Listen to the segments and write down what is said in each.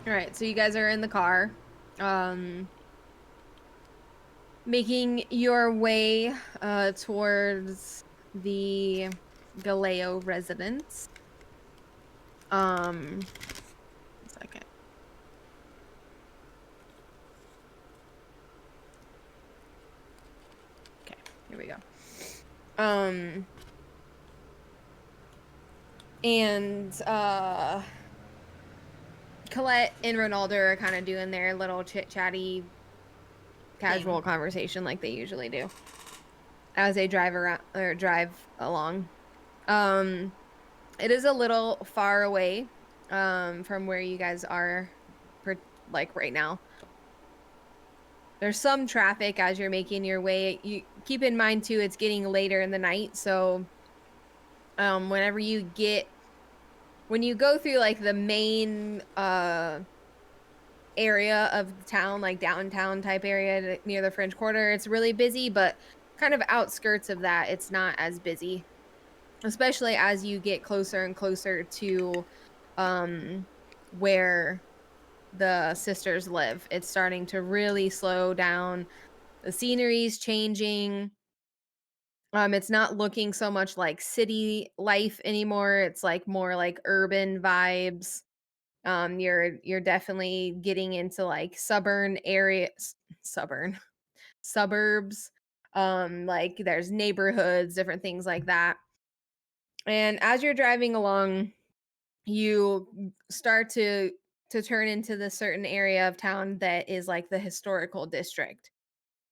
All right, so you guys are in the car, making your way towards the Gallio residence. One second. Okay, here we go. Um, and Colette and Ronaldo are kind of doing their little chit chatty, casual Thing. conversation like they usually do as they drive around or drive along. Um, it is a little far away from where you guys are per like right now. There's some traffic as you're making your way. You keep in mind too, it's getting later in the night, so whenever when you go through like the main area of the town, like downtown type area near the French Quarter, it's really busy, but kind of outskirts of that, it's not as busy, especially as you get closer and closer to um where the sisters live. It's starting to really slow down. The scenery's changing. It's not looking so much like city life anymore. It's like more like urban vibes. You're definitely getting into like suburban suburbs. Like there's neighborhoods, different things like that. And as you're driving along, you start to turn into this certain area of town that is like the historical district.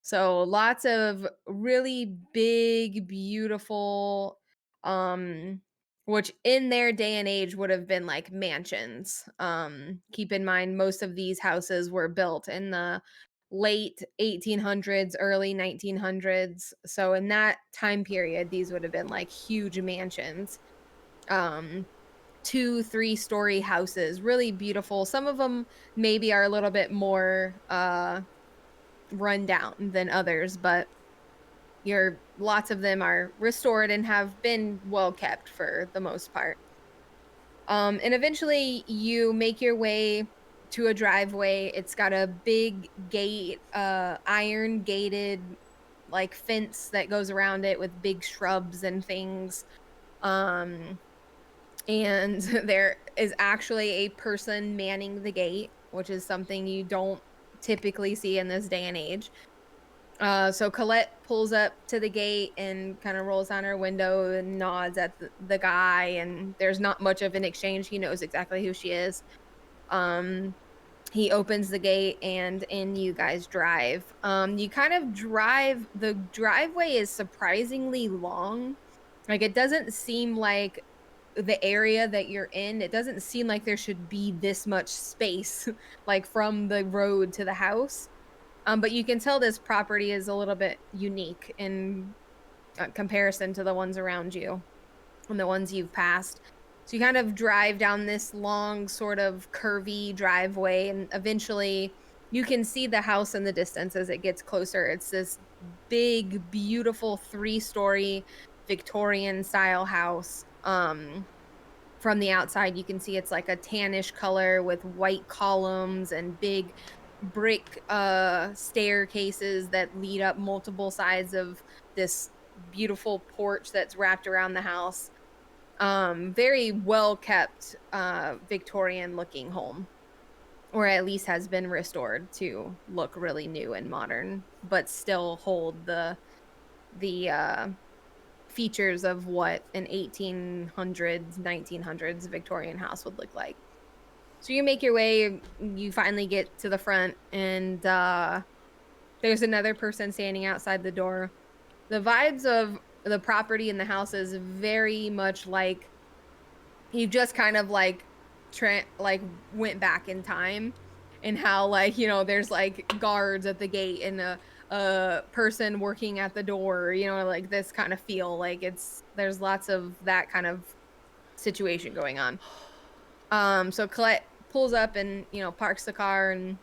So lots of really big, beautiful, um, which in their day and age would have been like mansions. Keep in mind, most of these houses were built in the late 1800s, early 1900s. So in that time period, these would have been like huge mansions. Um, 2, 3-story houses, really beautiful. Some of them maybe are a little bit more run down than others, but your lots of them are restored and have been well kept for the most part. And eventually you make your way to a driveway. It's got a big gate, iron gated like fence that goes around it with big shrubs and things. Um, and there is actually a person manning the gate, which is something you don't typically see in this day and age. So Colette pulls up to the gate and kind of rolls down her window and nods at the guy, and there's not much of an exchange. He knows exactly who she is. Um, he opens the gate and in you guys drive. You kind of drive, the driveway is surprisingly long. Like it doesn't seem like the area that you're in, it doesn't seem like there should be this much space like from the road to the house. But you can tell this property is a little bit unique in comparison to the ones around you and the ones you've passed. So you kind of drive down this long, sort of curvy driveway, and eventually you can see the house in the distance as it gets closer. It's this big, beautiful 3-story Victorian style house. From the outside, you can see it's like a tannish color with white columns and big brick staircases that lead up multiple sides of this beautiful porch that's wrapped around the house. Very well kept Victorian looking home, or at least has been restored to look really new and modern, but still hold the features of what an 1800s, 1900s Victorian house would look like. So you make your way, you finally get to the front, and there's another person standing outside the door. The vibes of the property and the house is very much like you just kind of like like went back in time, and how like there's like guards at the gate and a person working at the door, like this kind of feel like there's lots of that kind of situation going on. So Colette pulls up and parks the car and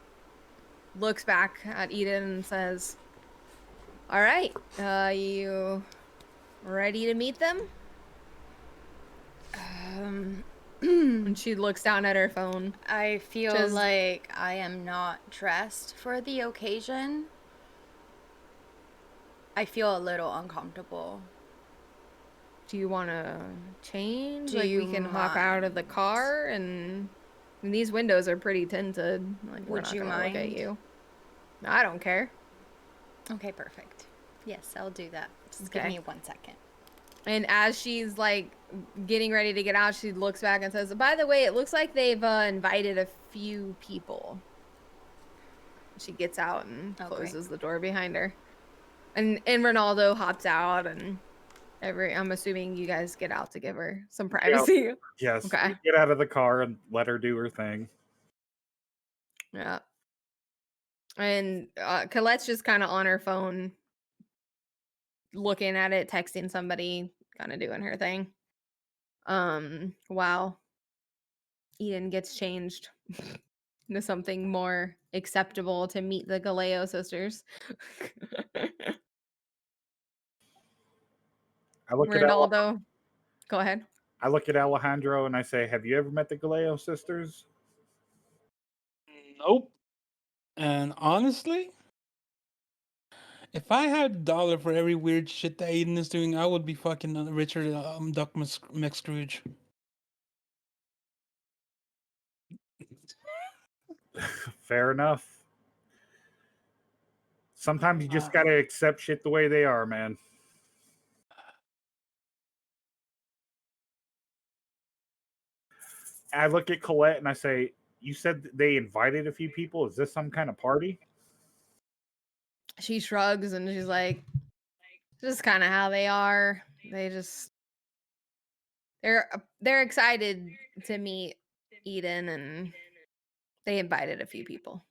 looks back at Eden and says, all right, you ready to meet them? Um, And she looks down at her phone. I feel Just like I am not dressed for the occasion. I feel a little uncomfortable. do you want to change? Do Like you we can hop out of the mind? car and these windows are pretty tinted. Like we're Would not you gonna look at mind? you. I don't care. Okay, perfect. Yes, I'll do that. Just give Okay. me 1 second. And as she's like getting ready to get out, she looks back and says, "By the way, it looks like they've invited a few people." She gets out and Oh, great. closes the door behind her. And Ronaldo hops out and I'm assuming you guys get out to give her some Yeah. privacy. Yes. Okay. We get out of the car and let her do her thing. Yeah. And Colette's just kind of on her phone, looking at it, texting somebody, kind of doing her thing. Wow. Eden gets changed into something more acceptable to meet the Gallio sisters. I look at Ronaldo, go ahead. Alejandro and I say, "Have you ever met the Gallio sisters?" Nope. And honestly, if I had a dollar for every weird shit that Aiden is doing, I would be fucking Richard Duck McScrooge. Fair enough. Sometimes you just gotta accept shit the way they are, man. I look at Colette and I say, "You said that they invited a few people. Is this some kind of party?" She shrugs and she's like, just kind of how they are. They're excited to meet Eden and they invited a few people.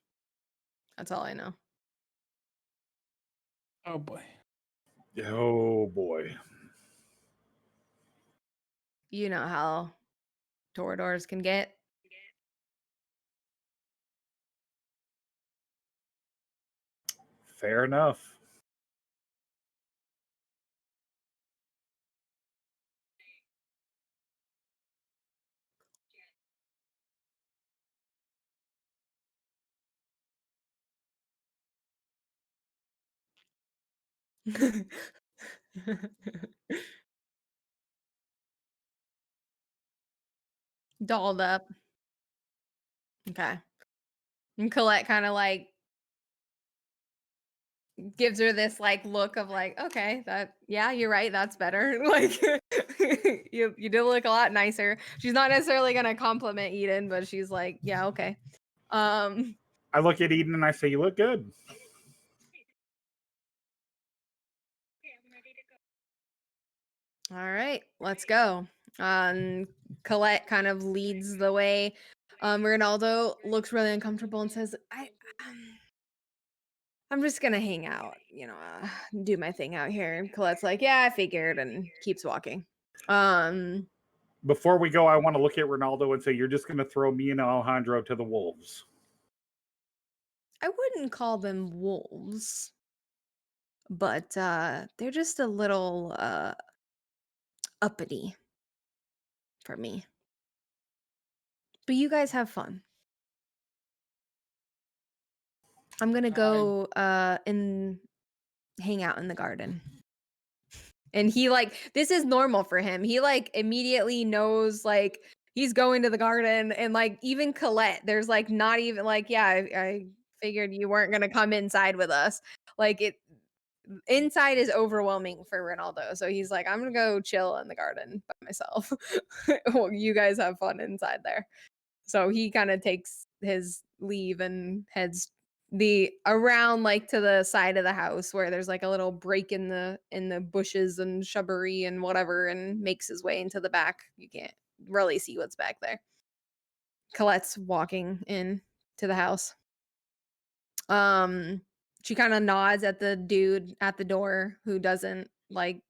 That's all I know. Oh boy. Oh boy. You know how Toradors can get. Fair enough. Dolled up. Okay. And Colette kind of like gives her this like look of like, okay, that yeah, you're right, that's better. Like you do look a lot nicer. She's not necessarily gonna compliment Eden, but she's like, yeah, okay. I look at Eden and I say, "You look good." All right, let's go. Colette kind of leads the way. Ronaldo looks really uncomfortable and says, I'm just gonna hang out, do my thing out here. And Colette's like, yeah, I figured, and keeps walking. Um, Before we go, I want to look at Ronaldo and say, "You're just going to throw me and Alejandro to the wolves." I wouldn't call them wolves, but they're just a little uppity for me. But you guys have fun. I'm gonna go and hang out in the garden. And he like this is normal for him. He like immediately knows like he's going to the garden and like even Colette, there's like not even like, yeah, I figured you weren't gonna come inside with us. Like it inside is overwhelming for Ronaldo. So he's like, I'm gonna go chill in the garden by myself. Well, you guys have fun inside there. So he kind of takes his leave and heads the around like to the side of the house where there's like a little break in the bushes and shrubbery and whatever and makes his way into the back. You can't really see what's back there. Colette's walking in to the house. Um she kind of nods at the dude at the door who doesn't like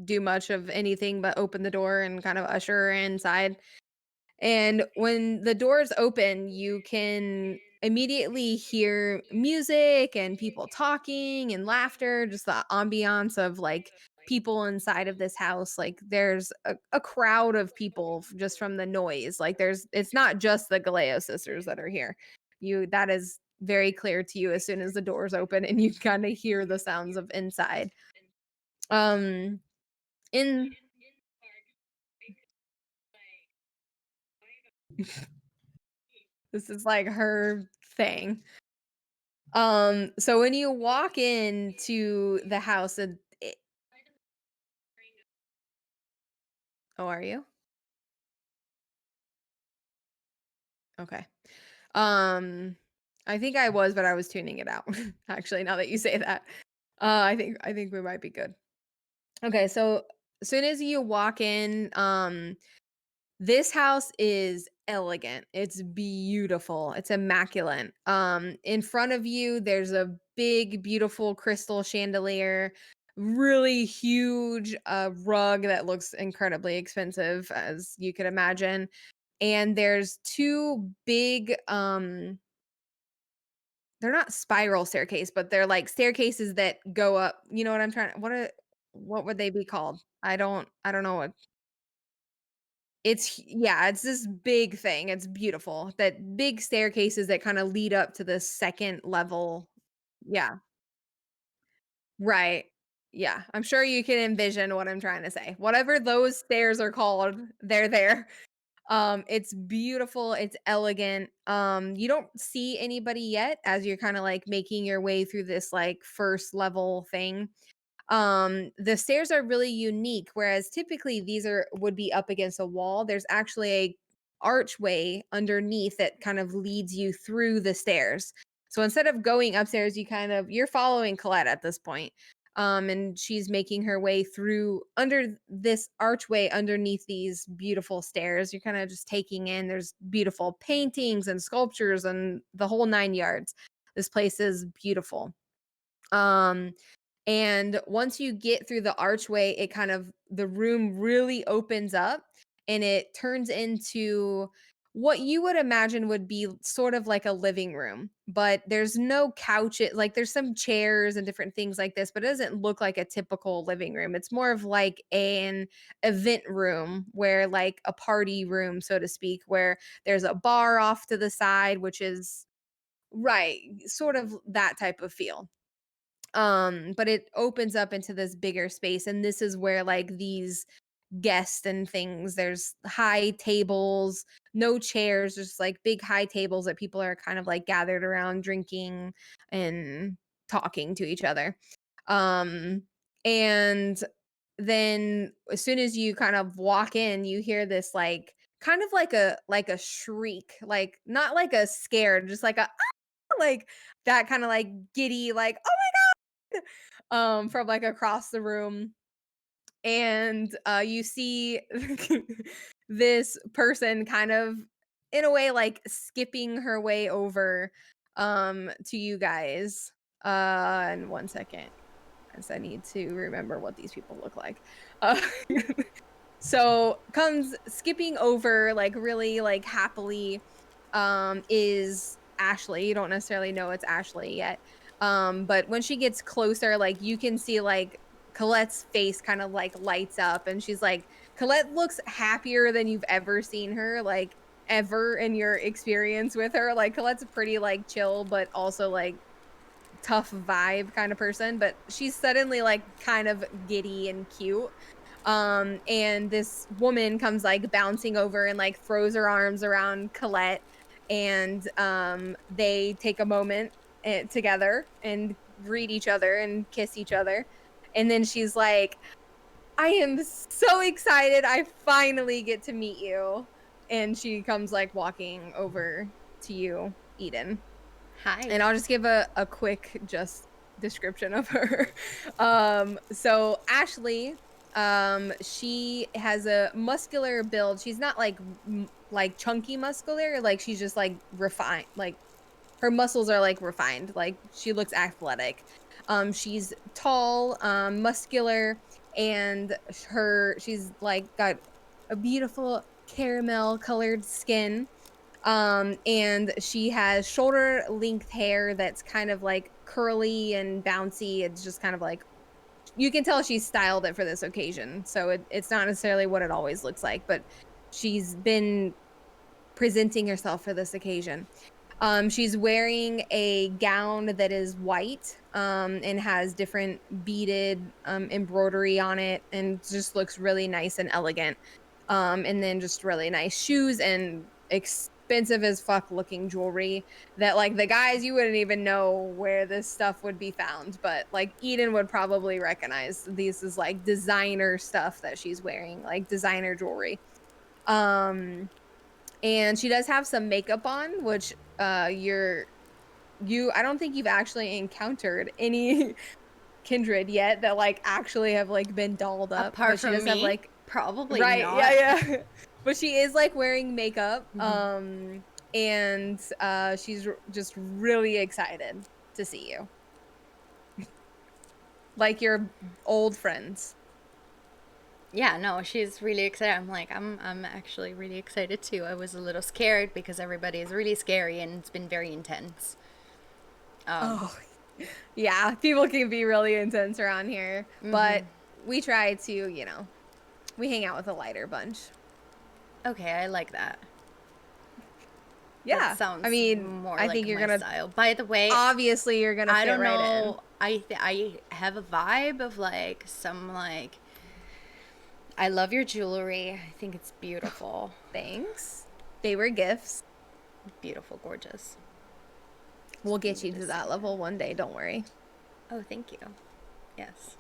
do much of anything but open the door and kind of usher her inside. And when the doors open, you can immediately hear music and people talking and laughter, just the ambiance of like people inside of this house. Like there's a crowd of people just from the noise. Like it's not just the Gallio sisters that are here. That is very clear to you as soon as the doors open and you kind of hear the sounds of inside. In This is like her thing. So when you walk into the house and oh, are you? Okay. Um, I think I was, but I was tuning it out. Actually, now that you say that, I think we might be good. Okay, so as soon as you walk in, this house is elegant. It's beautiful. It's immaculate. In front of you, there's a big, beautiful crystal chandelier, really huge rug that looks incredibly expensive, as you could imagine. And there's two big they're not spiral staircase, but they're like staircases that go up. You know what I'm trying what would they be called? I don't know what yeah, it's this big thing. It's beautiful. That big staircases that kind of lead up to the second level. Yeah. Right. Yeah. I'm sure you can envision what I'm trying to say. Whatever those stairs are called, they're there. It's beautiful, it's elegant. You don't see anybody yet as you're kind of like making your way through this like first level thing. The stairs are really unique, whereas typically these would be up against a wall. There's actually a archway underneath that kind of leads you through the stairs. So instead of going upstairs, you're following Colette at this point. And she's making her way through under this archway underneath these beautiful stairs. You're kind of just taking in, there's beautiful paintings and sculptures and the whole 9 yards. This place is beautiful. Um, and once you get through the archway, the room really opens up and it turns into what you would imagine would be sort of like a living room, but there's no couches. Like there's some chairs and different things like this, but it doesn't look like a typical living room. It's more of like an event room, where like a party room, so to speak, where there's a bar off to the side, which is right, sort of that type of feel. But it opens up into this bigger space, and this is where like these guests and things, there's high tables, no chairs, just like big high tables that people are kind of like gathered around drinking and talking to each other. um and then as soon as you kind of walk in, you hear this like kind of like a shriek, like not like a scared, just like a like that kind of like giddy, like from like across the room. And you see this person kind of in a way like skipping her way over to you guys. And 1 second, as I need to remember what these people look like. uh So comes skipping over like really like happily is Ashley. You don't necessarily know it's Ashley yet. But when she gets closer, like you can see like Colette's face kind of like lights up, and she's like, Colette looks happier than you've ever seen her, like ever in your experience with her. Like Colette's a pretty like chill but also like tough vibe kind of person, but she's suddenly like kind of giddy and cute. And this woman comes like bouncing over and like throws her arms around Colette, and they take a moment together and greet each other and kiss each other. And then she's like, I am so excited, I finally get to meet you. And she comes like walking over to you, Eden. Hi. And I'll just give a quick just description of her. So Ashley, she has a muscular build. She's not like like chunky muscular, like she's just like refined, like her muscles are like refined, like she looks athletic. She's tall, muscular, and she's like got a beautiful caramel colored skin. And she has shoulder length hair that's kind of like curly and bouncy. It's just kind of like you can tell she's styled it for this occasion. So it's not necessarily what it always looks like, but she's been presenting herself for this occasion. She's wearing a gown that is white, and has different beaded embroidery on it, and just looks really nice and elegant. And then just really nice shoes and expensive as fuck looking jewelry that like the guys you wouldn't even know where this stuff would be found, but like Eden would probably recognize these as like designer stuff that she's wearing, like designer jewelry. And she does have some makeup on, which I don't think you've actually encountered any kindred yet that like actually have like been dolled up. Apart But she from does have me, like probably right, not. yeah. But she is like wearing makeup. Mhm. And she's just really excited to see you. Like your old friends. Yeah, no, she's really excited. I'm like, I'm actually really excited too. I was a little scared because everybody is really scary and it's been very intense. Oh, yeah, people can be really intense around here, but we try to, we hang out with a lighter bunch. Okay, I like that. Yeah, That sounds I mean, more I like think you're my gonna. style. By the way, Obviously, you're gonna I fit don't right in. know. I have a vibe of like some like. I love your jewelry. I think it's beautiful. Thanks. They were gifts. Beautiful, gorgeous. We'll get you to that level one day. Don't worry. Oh, thank you. Yes.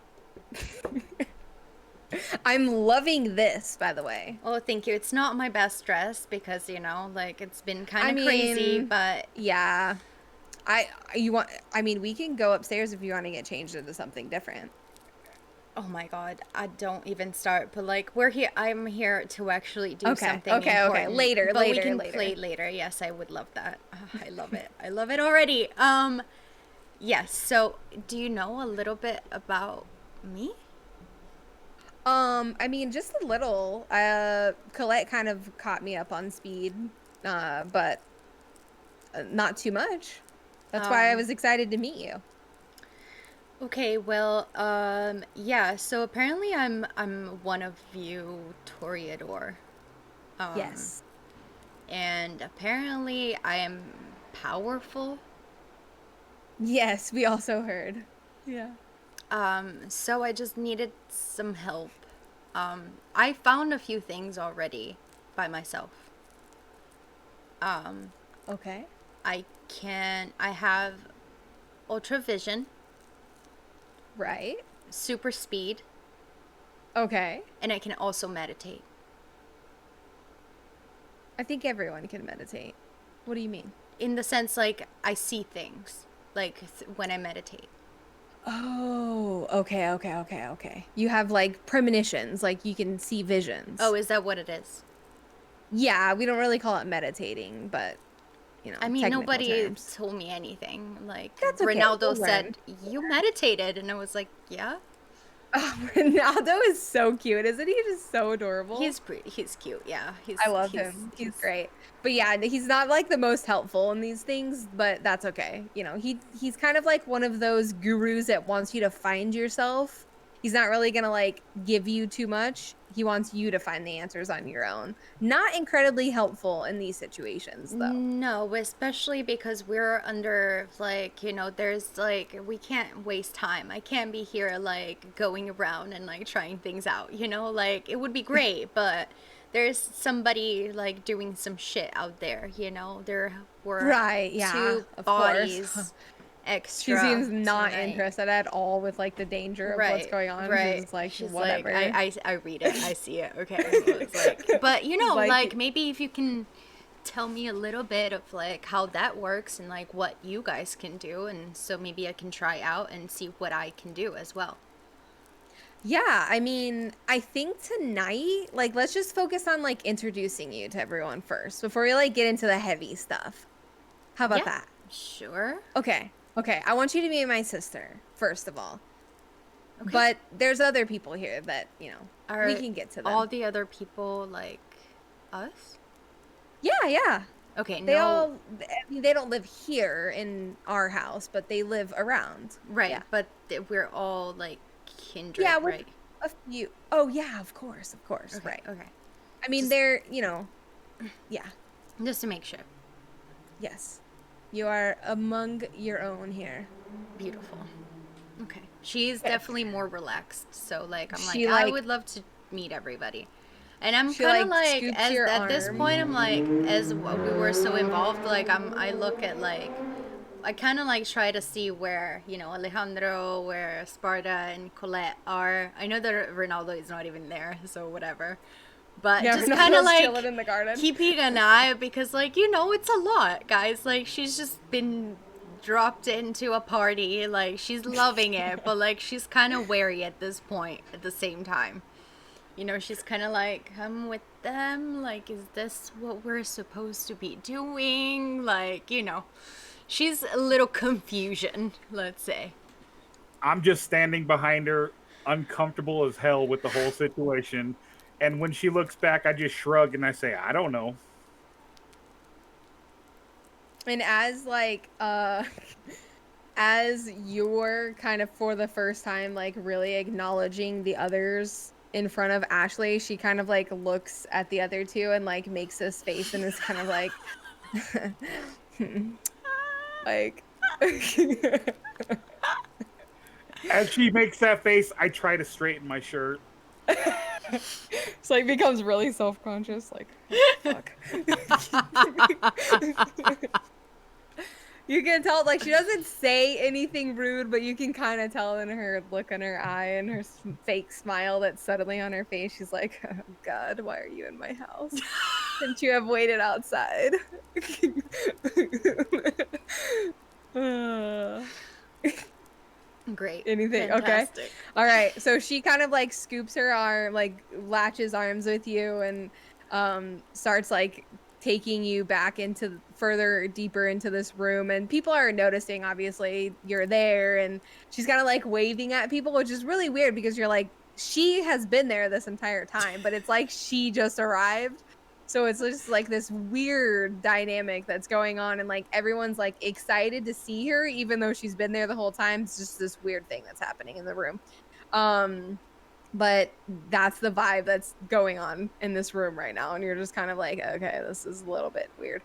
I'm loving this, by the way. Oh, thank you. It's not my best dress because, like it's been kind I of crazy, mean, but yeah. We can go upstairs if you want to get changed into something different. oh my God, I don't even start. But like I'm here to actually do something Okay. important. Later, but we later, can later. play later. Yes, I would love that. I love it. I love it already. Yes. So, do you know a little bit about me? Just a little. Colette kind of caught me up on speed, but not too much. That's why I was excited to meet you. Okay, well, yeah, so apparently I'm one of you Toreador. Yes. And apparently I am powerful. Yes, we also heard. Yeah. So I just needed some help. I found a few things already by myself. Okay. I have ultra vision, Right. super speed, Okay. and I can also meditate. I think everyone can meditate. What do you mean? In the sense, like, I see things, like, when I meditate. Oh, okay. You have like premonitions, like you can see visions. Oh, is that what it is? Yeah, we don't really call it meditating, but I mean, technical nobody terms. told me anything. Like, That's okay, Ronaldo we'll said, you meditated. And I was like, yeah. Oh, Ronaldo is so cute, isn't he? Just so adorable. He's cute, yeah. I love him. He's great. But yeah, he's not like the most helpful in these things, but that's okay. He's kind of like one of those gurus that wants you to find yourself. He's not really gonna like give you too much. He wants you to find the answers on your own. Not incredibly helpful in these situations, though. No, especially because we're under, like, there's, like, we can't waste time. I can't be here, like, going around and, like, trying things out, Like, it would be great, but there's somebody, like, doing some shit out there, There were Right, yeah, two of bodies course. extra She seems not tonight. interested at all with like the danger of what's going on. Right. She's just like, She's whatever. like, I read it. I see it. Okay. It's like, but Like- maybe if you can tell me a little bit of like how that works and like what you guys can do, and so maybe I can try out and see what I can do as well. Yeah, I think tonight, like, let's just focus on like introducing you to everyone first before we like get into the heavy stuff. How about Yeah. that? Sure. Okay. I want you to meet my sister, first of all. Okay. But there's other people here that, Are we can get to them. all the other people like us? Yeah. Okay. They don't live here in our house, but they live around. Right. Yeah. But we're all like kindred, Yeah, with right? a few. Oh yeah, of course, Okay, right. okay. I mean, Just they're, yeah, just to make sure. yes. You are among your own here. Beautiful. Okay. She's Okay. definitely more relaxed. So like I'm like She I like would love to meet everybody. And I'm she kind of like like scoops as your at this point I'm arm. like we were so involved like I look at like I kind of like try to see where, Alejandro, where Sparta and Colette are. I know that Ronaldo is not even there, so whatever. But Yeah, just kind of Ronaldo's chilling like in the garden. keeping an eye because, like, it's a lot, guys. Like, she's just been dropped into a party. Like, she's loving it, but, like, she's kind of wary at this point at the same time. She's kind of like, I'm with them. Like, is this what we're supposed to be doing? Like, she's a little confusion, let's say. I'm just standing behind her, uncomfortable as hell with the whole situation. And when she looks back, I just shrug and I say, I don't know. And as like as you're kind of for the first time like really acknowledging the others in front of Ashley, she kind of like looks at the other two and like makes this face and is kind of like like As she makes that face, I try to straighten my shirt. it's like becomes really self-conscious like oh, fuck. You can tell, like, she doesn't say anything rude, but you can kind of tell in her look in her eye and her fake smile that's suddenly on her face. She's like, oh, God, why are you in my house? Shouldn't you have waited outside? Uh, Great. anything? Okay. Fantastic. All right. So she kind of like scoops her arm, like latches arms with you and starts like taking you back into further deeper into this room, and people are noticing obviously you're there, and she's kind of like waving at people, which is really weird because you're like she has been there this entire time, but it's like she just arrived. So it's just like this weird dynamic that's going on, and like everyone's like excited to see her even though she's been there the whole time. It's just this weird thing that's happening in the room. But that's the vibe that's going on in this room right now, and you're just kind of like, okay, this is a little bit weird.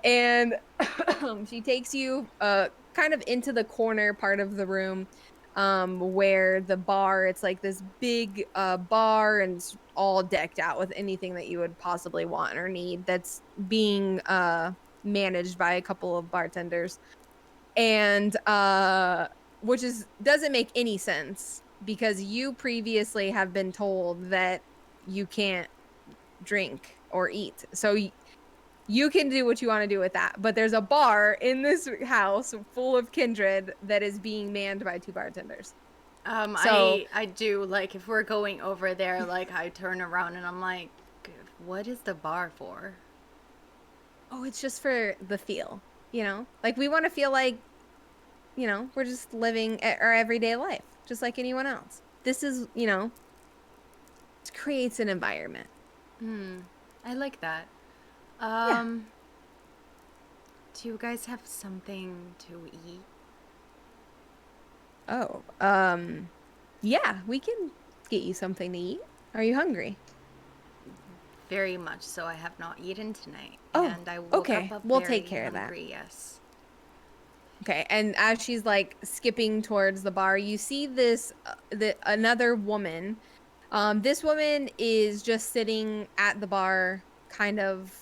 And she takes you kind of into the corner part of the room, where the bar, it's like this big bar, and it's all decked out with anything that you would possibly want or need, that's being managed by a couple of bartenders. And which is doesn't make any sense because you previously have been told that you can't drink or eat. So you can do what you want to do with that. But there's a bar in this house full of kindred that is being manned by two bartenders. So I do like if we're going over there, like I turn around and I'm like, what is the bar for? oh, it's just for the feel, like we want to feel like, we're just living our everyday life, just like anyone else. This is, it creates an environment. I like that. Yeah. Do you guys have something to eat? Oh, yeah, we can get you something to eat. Are you hungry? Very much so. I have not eaten tonight. Oh, And I woke okay. up We'll very take care of that. hungry, yes. Okay, and as she's like skipping towards the bar, you see this another woman. This woman is just sitting at the bar, kind of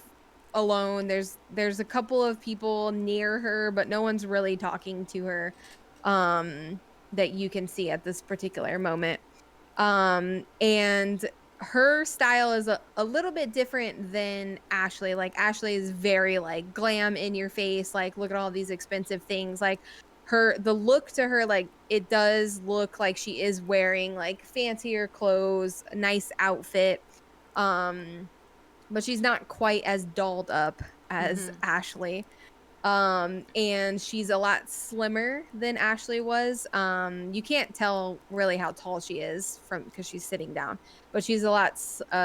alone. There's a couple of people near her, but no one's really talking to her. That you can see at this particular moment. And her style is a little bit different than Ashley. Like Ashley is very like glam in your face, like look at all these expensive things. Like the look to her, like it does look like she is wearing like fancier clothes, a nice outfit. But she's not quite as dolled up as Ashley. And she's a lot slimmer than Ashley was. You can't tell really how tall she is because she's sitting down, but she's a lot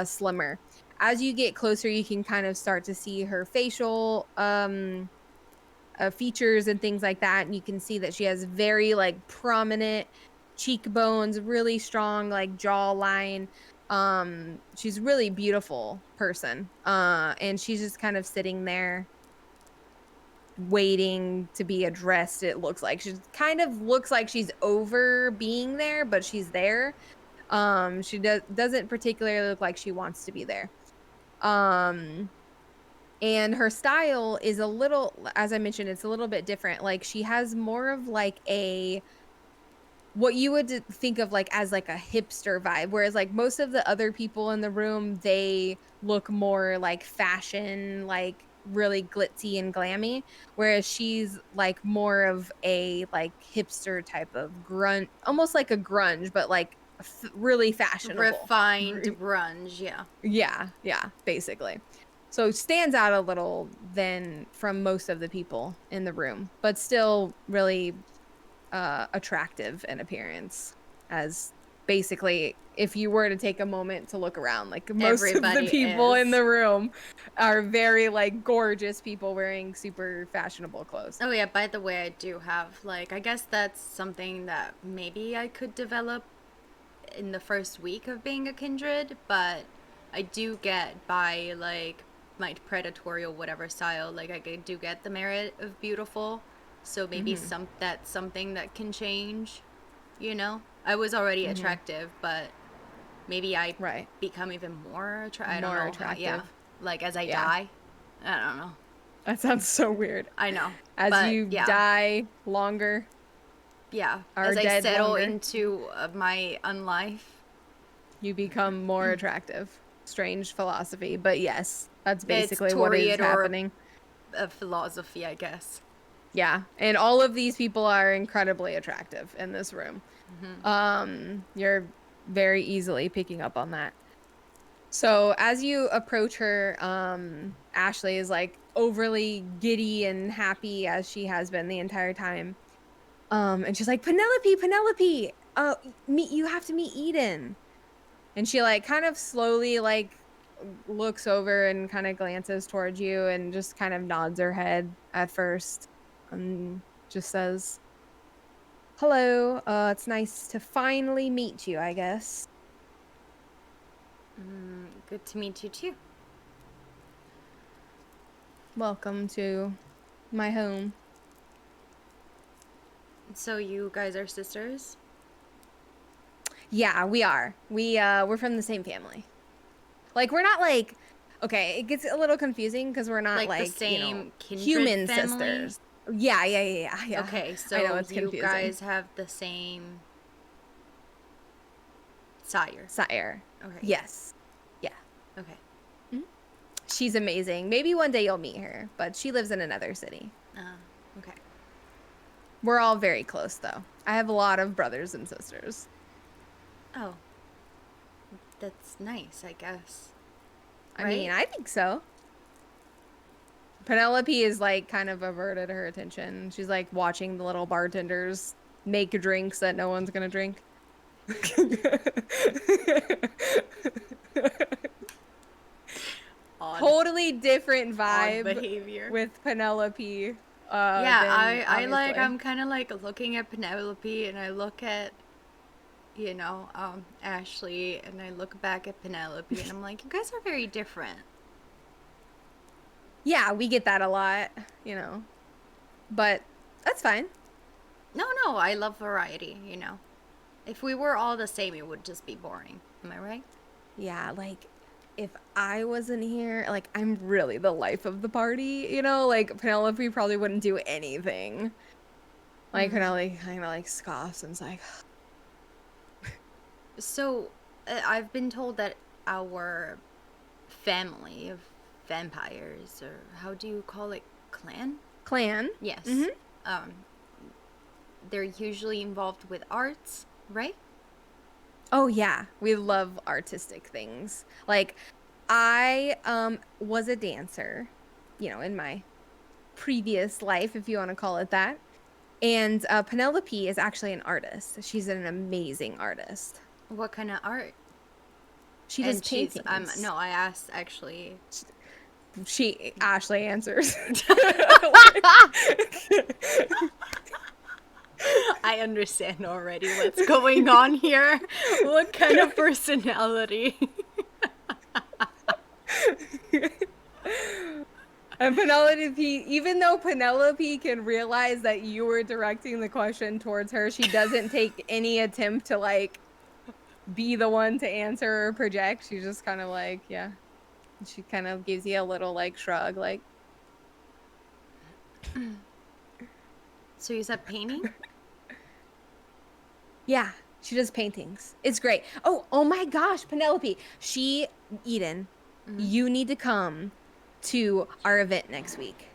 slimmer. As you get closer, you can kind of start to see her facial features and things like that, and you can see that she has very like prominent cheekbones, really strong like jawline. She's a really beautiful person. And she's just kind of sitting there waiting to be addressed. It looks like she kind of looks like she's over being there, but she's there. She doesn't particularly look like she wants to be there. Um and her style is a little, as I mentioned, it's a little bit different. Like she has more of like a what you would think of like as like a hipster vibe, whereas like most of the other people in the room, they look more like fashion, like really glitzy and glammy, whereas she's like more of a like hipster type of grunge, almost like a grunge, but like really fashionable. Refined grunge, yeah. Yeah, basically. So stands out a little than from most of the people in the room, but still really attractive in appearance. As basically, if you were to take a moment to look around, like most of the people in the room are very like gorgeous people wearing super fashionable clothes. Oh yeah, by the way, I do have like, I guess that's something that maybe I could develop in the first week of being a kindred, but I do get by like my predatory or whatever style, like I do get the merit of beautiful. So maybe that's something that can change, you know? I was already attractive, but maybe I become even more attractive. I don't know. Attractive. Yeah. Like as I die. I don't know. That sounds so weird. I know. As you die longer. Yeah. As I settle into my unlife. You become more attractive. Strange philosophy. But yes, that's basically what is happening. A philosophy, I guess. Yeah, and all of these people are incredibly attractive in this room. You're very easily picking up on that. So as you approach her, Ashley is like overly giddy and happy as she has been the entire time. And she's like, Penelope, you have to meet Eden. And she like kind of slowly like looks over and kind of glances towards you and just kind of nods her head at first. And just says, hello, it's nice to finally meet you, I guess. Good to meet you too. Welcome to my home. So you guys are sisters? Yeah, we are. We're from the same family. Like, we're not like, okay, it gets a little confusing because we're not like the same human family? Sisters. Yeah. Okay, so I know, it's you confusing. guys have the same sire. Okay. Yes. Yeah. Okay. She's amazing. Maybe one day you'll meet her, but she lives in another city. Okay. We're all very close, though. I have a lot of brothers and sisters. Oh. That's nice, I guess. I mean, I think so. Penelope is like kind of averted her attention. She's like watching the little bartenders make drinks that no one's gonna drink. Totally different vibe behavior with Penelope. I'm kind of like looking at Penelope, and I look at Ashley, and I look back at Penelope, and I'm like, you guys are very different. Yeah, we get that a lot, but that's fine. No, I love variety, If we were all the same, it would just be boring. Am I right? Yeah, like, if I wasn't here, like, I'm really the life of the party, Like, Penelope probably wouldn't do anything. Like, Penelope kind of, like, scoffs and is like... So, I've been told that our family of vampires, or how do you call it, clan? Yes. They're usually involved with arts, right? Oh yeah, we love artistic things. Like, I was a dancer, in my previous life, if you want to call it that. And Penelope is actually an artist. She's an amazing artist. What kind of art? She does paintings. No, I asked actually. Ashley answers. I understand already what's going on here. What kind of personality? And Penelope, even though Penelope can realize that you were directing the question towards her, she doesn't take any attempt to like be the one to answer or project. She's just kind of like, yeah. She kind of gives you a little like shrug, like, So you said painting? yeah, she does paintings. It's great. Oh my gosh, Penelope. Eden, you need to come to our event next week.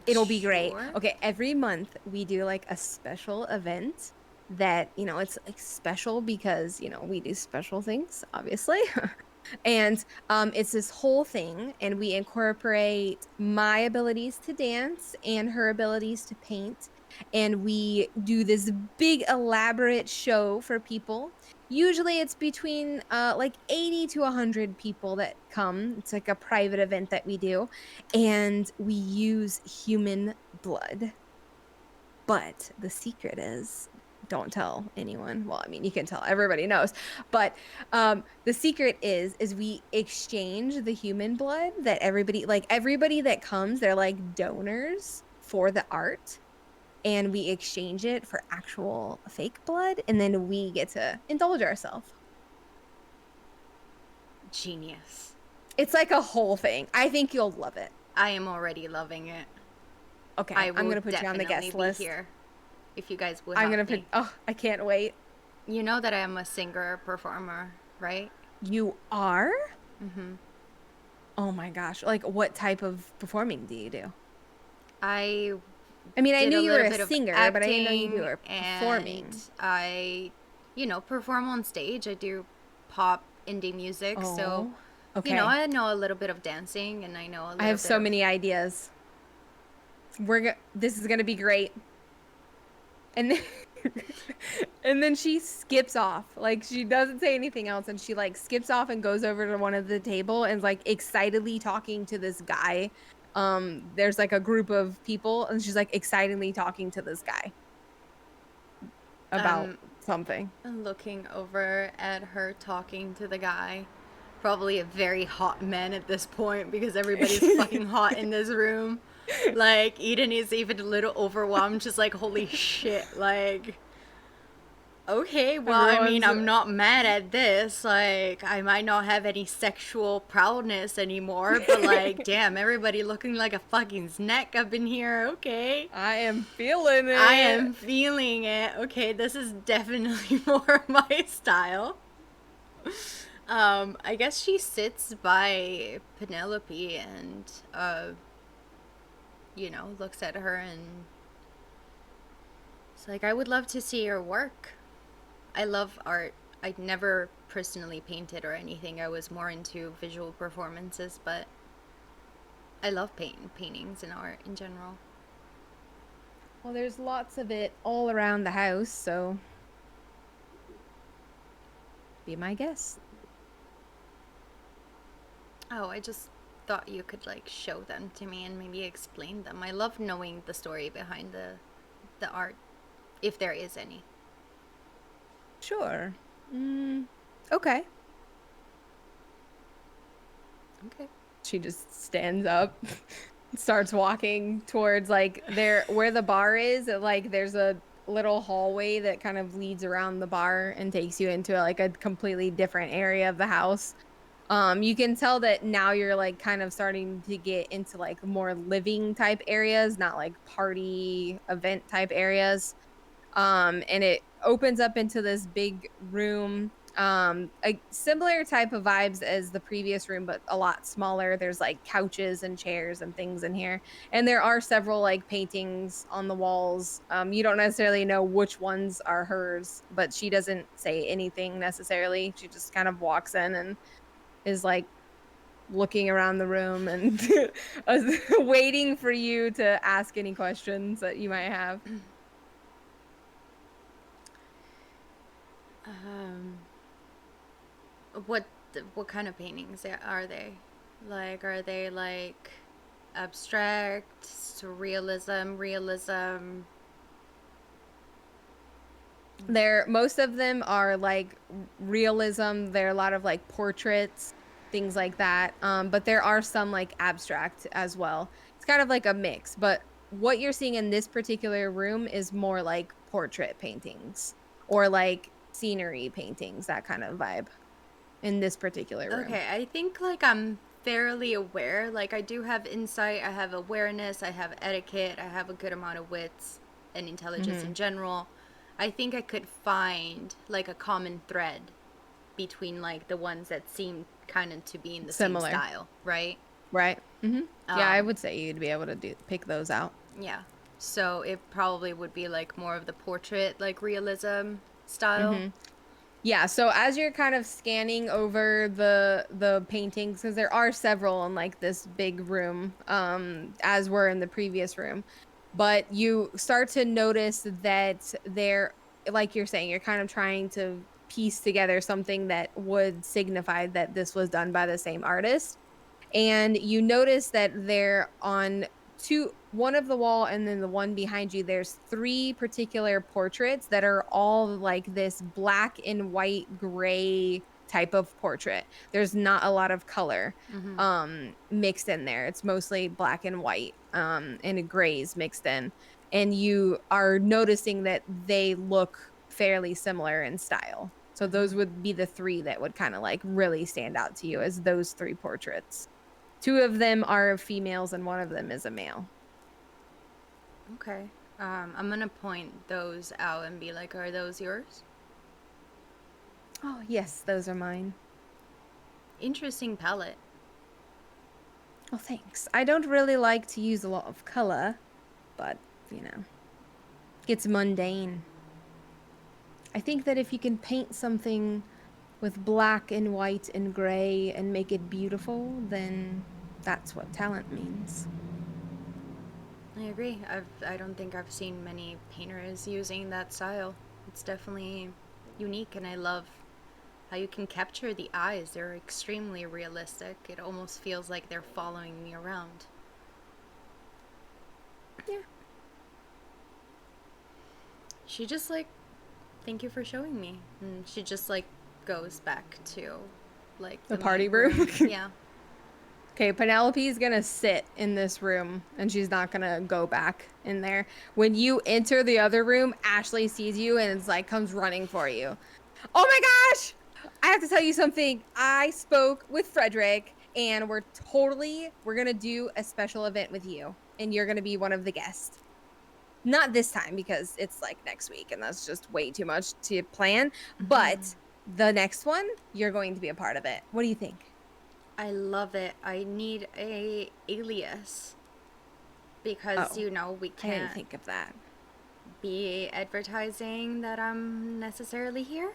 It'll be great. Sure. Okay, every month we do like a special event that, it's like special because, we do special things, obviously. And it's this whole thing, and we incorporate my abilities to dance and her abilities to paint. And we do this big, elaborate show for people. Usually it's between like 80 to 100 people that come. It's like a private event that we do. And we use human blood. But the secret is, don't tell anyone. Well, I mean, you can tell, everybody knows. But the secret is we exchange the human blood that everybody that comes, they're like donors for the art. And we exchange it for actual fake blood. And then we get to indulge ourselves. Genius. It's like a whole thing. I think you'll love it. I am already loving it. Okay, I I'm will going to put you on the guest definitely be list. here if you guys will I'm have going to me. put, I can't wait. You know that I am a singer, performer, right? You are? Mm-hmm. Oh my gosh. Like, what type of performing do you do? I mean, I did knew you were little a bit of singer, but I didn't know you acting, were performing. and I, perform on stage. I do pop indie music, so Oh, okay. I know a little bit of dancing, and I know a little I have bit so of... many ideas. This is gonna be great. And then, and then she skips off. Like, she doesn't say anything else, and she like skips off and goes over to one of the table and like excitedly talking to this guy. There's like a group of people, and she's like excitedly talking to this guy about something. looking over at her talking to the guy. Probably a very hot man at this point because everybody's fucking hot in this room. Like, Eden is even a little overwhelmed, just like, holy shit, like... Okay, well, I mean, I'm not mad at this. Like, I might not have any sexual proudness anymore, but like, damn, everybody looking like a fucking snack up in here. Okay. I am feeling it. I am feeling it. Okay, this is definitely more my style. I guess she sits by Penelope and, looks at her and it's like, I would love to see your work. I love art. I'd never personally painted or anything. I was more into visual performances, but I love paintings and art in general. Well, there's lots of it all around the house, so be my guest. Oh, I just thought you could like show them to me and maybe explain them. I love knowing the story behind the art, if there is any. Sure. Okay. Okay. She just stands up, starts walking towards like where the bar is. Like, there's a little hallway that kind of leads around the bar and takes you into like a completely different area of the house. You can tell that now you're like kind of starting to get into like more living type areas, not like party event type areas. And it opens up into this big room, a similar type of vibes as the previous room, but a lot smaller. There's like couches and chairs and things in here, and there are several like paintings on the walls. You don't necessarily know which ones are hers, but she doesn't say anything necessarily. She just kind of walks in and is like looking around the room and waiting for you to ask any questions that you might have. What kind of paintings are they? Like, are they like abstract, surrealism, realism? Most of them are like realism. There are a lot of like portraits, things like that. But there are some like abstract as well. It's kind of like a mix, but what you're seeing in this particular room is more like portrait paintings or like scenery paintings, that kind of vibe in this particular room. Okay, I think like I'm fairly aware. Like I do have insight, I have awareness, I have etiquette, I have a good amount of wits and intelligence in general. I think I could find like a common thread between like the ones that seem kind of to be in the Similar. same style, right? Right. Yeah, I would say you'd be able to pick those out. Yeah. So it probably would be like more of the portrait, like realism style. Yeah, so as you're kind of scanning over the paintings, because there are several in like this big room, as were in the previous room, but you start to notice that they're, like you're saying, you're kind of trying to piece together something that would signify that this was done by the same artist. And you notice that they're on one of the wall and then the one behind you, there's three particular portraits that are all like this black and white gray type of portrait. There's not a lot of color mixed in there. It's mostly black and white and grays mixed in, and you are noticing that they look fairly similar in style. So those would be the three that would kind of like really stand out to you as those three portraits. Two of them are females and one of them is a male. Okay. I'm gonna point those out and be like, are those yours? Oh, yes, those are mine. Interesting palette. Oh, thanks. I don't really like to use a lot of color, but, you know, it's mundane. I think that if you can paint something with black and white and gray and make it beautiful, then that's what talent means. I agree. I don't think I've seen many painters using that style. It's definitely unique, and I love how you can capture the eyes. They're extremely realistic. It almost feels like they're following me around. Yeah. She just like, thank you for showing me. And she just like goes back to like The main party room? Yeah. Okay, Penelope's gonna sit in this room and she's not gonna go back in there. When you enter the other room, Ashley sees you and it's like comes running for you. Oh my gosh! I have to tell you something. I spoke with Frederick and we're gonna do a special event with you and you're gonna be one of the guests. Not this time because it's like next week and that's just way too much to plan. But the next one, you're going to be a part of it. What do you think? I love it. I need a alias because Oh, you know we I didn't can't think of that. be advertising that I'm necessarily here.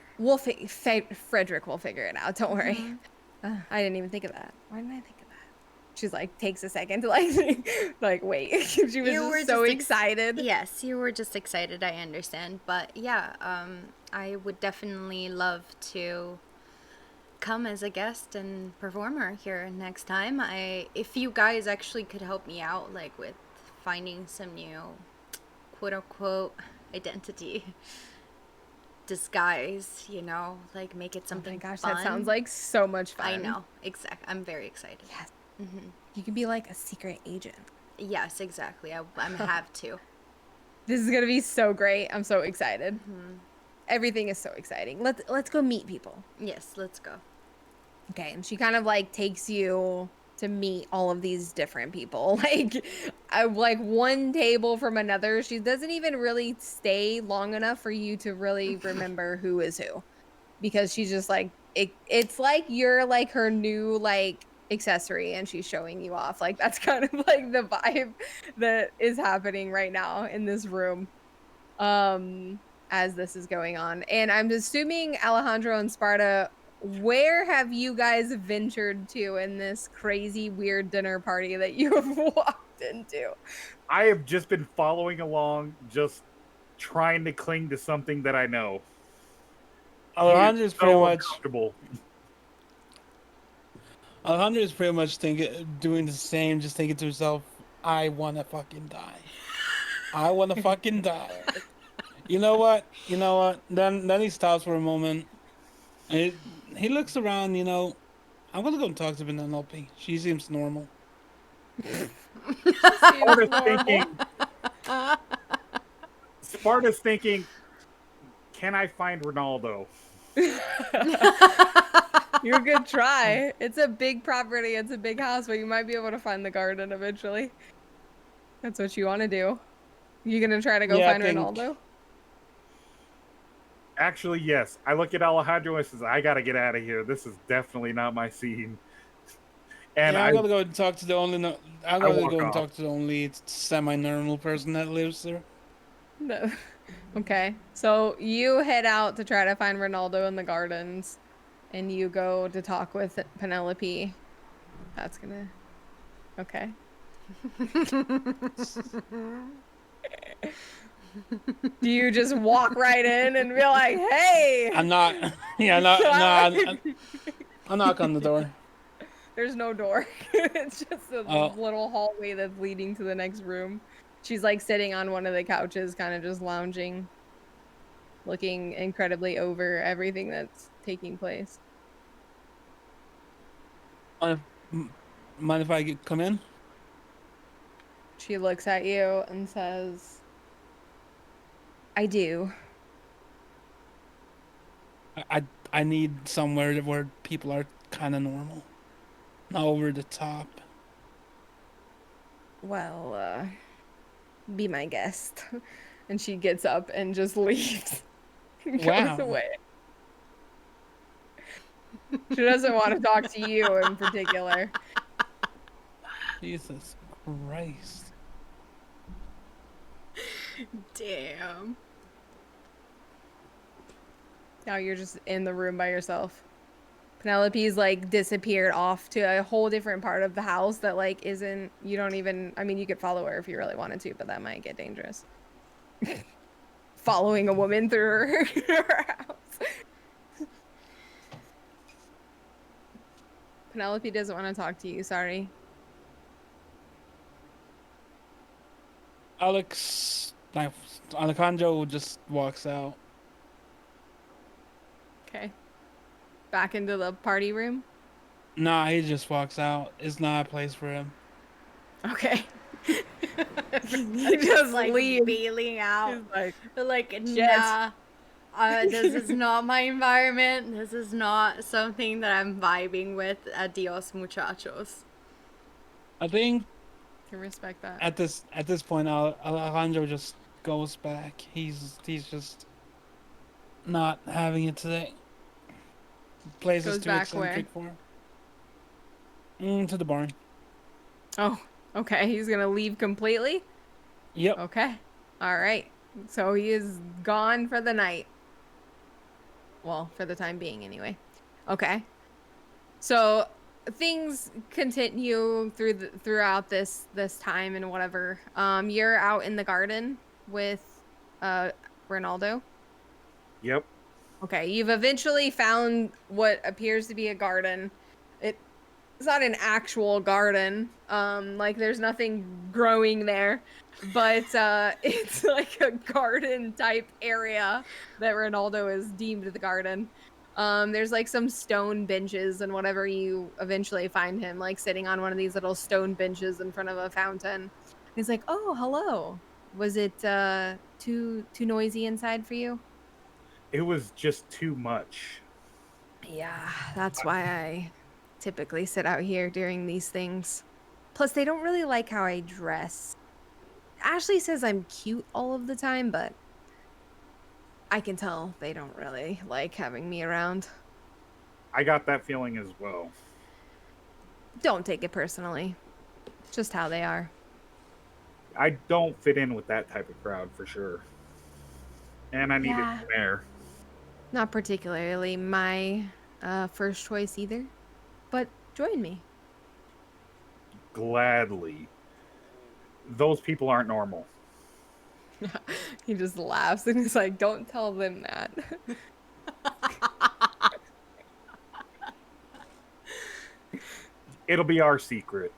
Frederick will figure it out. Don't worry. I didn't even think of that. Why didn't I think of that? She's like takes a second to like like wait. She was just so excited. Yes, you were just excited. I understand, but yeah, I would definitely love to come as a guest and performer here next time. If you guys actually could help me out, like with finding some new quote unquote identity disguise, you know, like make it something. Oh my gosh, fun. that sounds like so much fun. I know, exactly. I'm very excited. Yes. You can be like a secret agent. Yes, exactly. I'm have to. This is gonna be so great. I'm so excited. Everything is so exciting. Let's go meet people. Yes, let's go. Okay, and she kind of like takes you to meet all of these different people, like one table from another. She doesn't even really stay long enough for you to really remember who is who, because she's just like it's like you're like her new like accessory and she's showing you off. Like that's kind of like the vibe that is happening right now in this room as this is going on. And I'm assuming Alejandro and Sparta, where have you guys ventured to in this crazy weird dinner party that you have walked into? I have just been following along, just trying to cling to something that I know. Alejandro is pretty So much uncomfortable. Alejandro is pretty much doing the same, just thinking to himself, I wanna fucking die. I wanna fucking die. You know what? You know what? Then he stops for a moment. And he looks around. You know, I'm gonna go and talk to Penelope. She seems normal. She seems Sparta's normal. thinking. Sparta's thinking. Can I find Ronaldo? You could try. It's a big property. It's a big house, but you might be able to find the garden eventually. That's what you want to do. You gonna try to go Yeah, I find think. Ronaldo? Actually, yes. I look at Alejandro and says, "I gotta get out of here. This is definitely not my scene." And Yeah, I, I'm gonna go and talk to the only. No, I'm I gonna walk go and off. talk to the only semi-normal person that lives there. No. Okay. So you head out to try to find Ronaldo in the gardens, and you go to talk with Penelope. That's gonna. Okay. Do you just walk right in and be like, I'm "Hey"? not. Yeah, I'll knock on the door. There's no door. It's just a Oh, little hallway that's leading to the next room. She's like sitting on one of the couches, kind of just lounging, looking incredibly over everything that's taking place. mind if, mind if come in? She looks at you and says, I do. I need somewhere where people are kind of normal, not over the top. Well, be my guest. And she gets up and just leaves and goes Wow, away. She doesn't want to talk to you in particular. Jesus Christ! Damn. Now you're just in the room by yourself. Penelope's like disappeared off to a whole different part of the house that like isn't, you don't even, I mean, you could follow her if you really wanted to, but that might get dangerous. Following a woman through her house. Penelope doesn't want to talk to you, sorry. Like Alejandro just walks out. Okay. Back into the party room. Nah, he just walks out. It's not a place for him. Okay. He Just just like leaves. bailing out. He's like, But like, shit. nah. This is not my environment. This is not something that I'm vibing with. Adios, muchachos. I think Can respect that. at this point, Alejandro just goes back. He's just not having it today. Place is Goes too back where? eccentric for him. To the barn. Oh, okay. He's gonna leave completely? Yep. Okay. All right. So he is gone for the night. Well, for the time being anyway. Okay. So things continue throughout this time and whatever. You're out in the garden with Ronaldo. Yep. Okay, you've eventually found what appears to be a garden. It's not an actual garden. Like there's nothing growing there, but it's like a garden type area that Ronaldo is deemed the garden. There's like some stone benches and whatever you eventually find him like sitting on one of these little stone benches in front of a fountain. He's like, "Oh, hello. Was it too noisy inside for you?" It was just too much. Yeah, that's why I typically sit out here during these things. Plus, they don't really like how I dress. Ashley says I'm cute all of the time, but I can tell they don't really like having me around. I got that feeling as well. Don't take it personally. Just how they are. I don't fit in with that type of crowd for sure. And I needed Yeah. some air. Not particularly my first choice either, but join me. Gladly. Those people aren't normal. He just laughs and he's like, don't tell them that. It'll be our secret.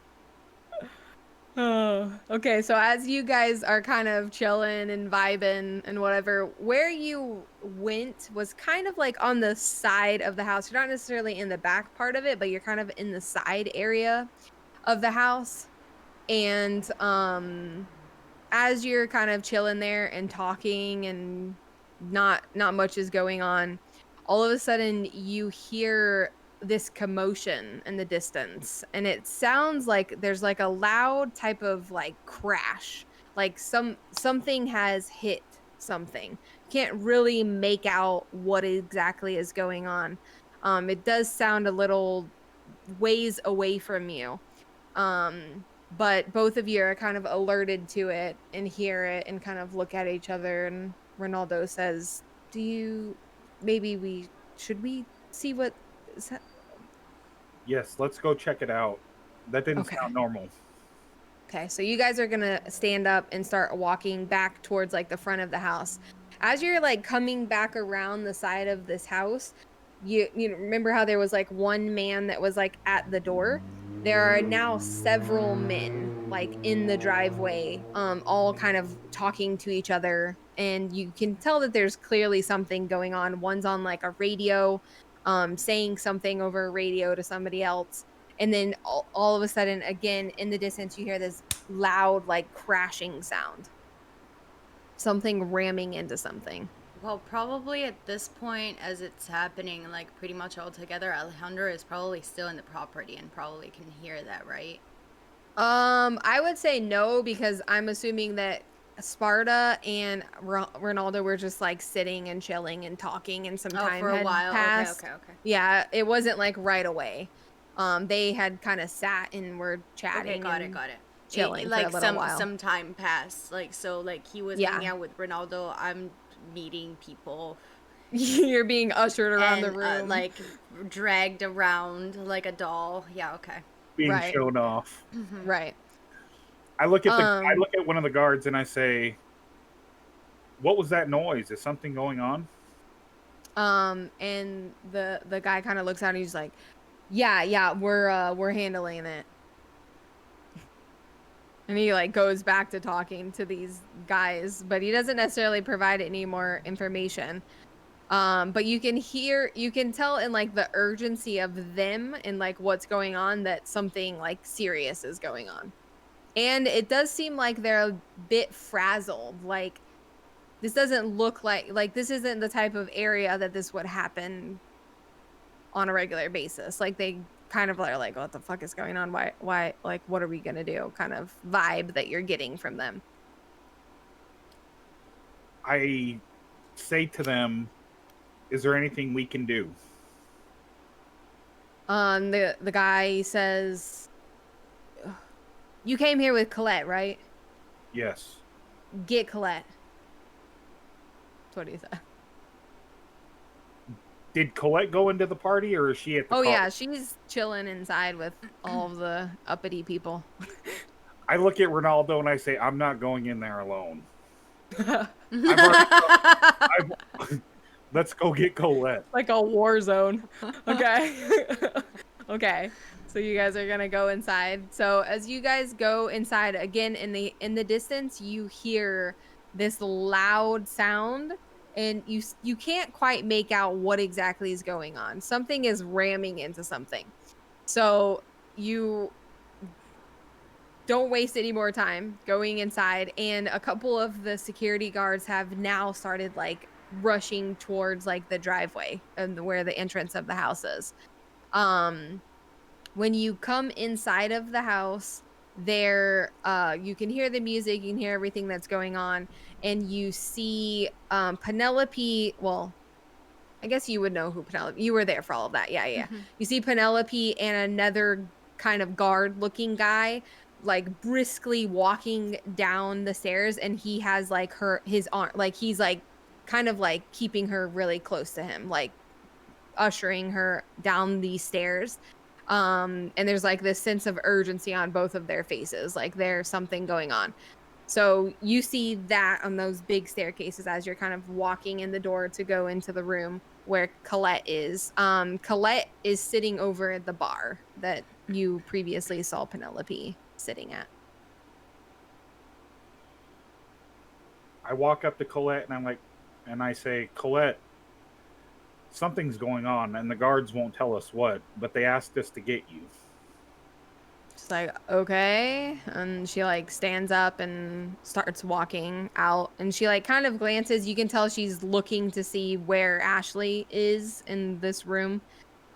Oh, okay. So as you guys are kind of chilling and vibing and whatever, where you went was kind of like on the side of the house. You're not necessarily in the back part of it, but you're kind of in the side area of the house. And as you're kind of chilling there and talking and not much is going on, all of a sudden you hear this commotion in the distance, and it sounds like there's like a loud type of like crash, like something has hit something. Can't really make out what exactly is going on. It does sound a little ways away from you. But both of you are kind of alerted to it and hear it and kind of look at each other. And Ronaldo says, "Do you maybe we should we see what is that?" Yes, let's go check it out. That didn't Okay. sound normal. Okay, so you guys are gonna stand up and start walking back towards like the front of the house. As you're like coming back around the side of this house, you remember how there was like one man that was like at the door? There are now several men like in the driveway, all kind of talking to each other, and you can tell that there's clearly something going on. One's on like a radio, saying something over a radio to somebody else, and then all of a sudden, again, in the distance, you hear this loud, like crashing sound. Something ramming into something. Well, probably at this point, as it's happening, like pretty much all together, Alejandro is probably still in the property and probably can hear that, right? I would say no, because I'm assuming that Sparta and Ronaldo were just like sitting and chilling and talking, and some Oh, time for a had while. passed. Okay. Yeah, it wasn't like right away. They had kind of sat and were Okay, chatting got it, and got it. chilling for a Like little while. some time passed. Like so, like he was hanging Yeah. out with Ronaldo. I'm meeting people You're being ushered around the and room. like dragged around like a doll. Yeah, okay. Being Right. shown off. Right. I look at Um, one of the guards and I say, "What was that noise? Is something going on?" and the guy kind of looks out and he's like, yeah, we're handling it. And he like goes back to talking to these guys, but he doesn't necessarily provide any more information. But you can tell in like the urgency of them and like what's going on that something like serious is going on. And it does seem like they're a bit frazzled. Like this doesn't look like this isn't the type of area that this would happen on a regular basis. Like they kind of are like, what the fuck is going on? Why, like, what are we gonna do? Kind of vibe that you're getting from them. I say to them, "Is there anything we can do?" The guy says, "You came here with Colette, right? Yes. Get Colette." That's what he said. Did Colette go into the party or is she at the Oh car? yeah, she's chilling inside with all of the uppity people. I look at Ronaldo and I say, "I'm not going in there alone. I've already, let's go get Colette." Like a war zone. Okay. Okay. So you guys are gonna go inside. So as you guys go inside again, in the distance, you hear this loud sound, and you can't quite make out what exactly is going on. Something is ramming into something. So you don't waste any more time going inside, and a couple of the security guards have now started like rushing towards like the driveway and where the entrance of the house is. um when you come inside of the house, there you can hear the music, you can hear everything that's going on, and you see Penelope. Well, I guess you would know who Penelope. You were there for all of that. Yeah. You see Penelope and another kind of guard looking guy like briskly walking down the stairs, and he has like his arm, like he's like kind of like keeping her really close to him, like ushering her down these stairs. And there's like this sense of urgency on both of their faces, like there's something going on. So you see that on those big staircases as you're kind of walking in the door to go into the room where Colette is. Colette is sitting over at the bar that you previously saw Penelope sitting at. I walk up to Colette and I say, Colette, something's going on, and the guards won't tell us what, but they asked us to get you. She's like, okay. And she like stands up and starts walking out. And she like kind of glances. You can tell she's looking to see where Ashley is in this room.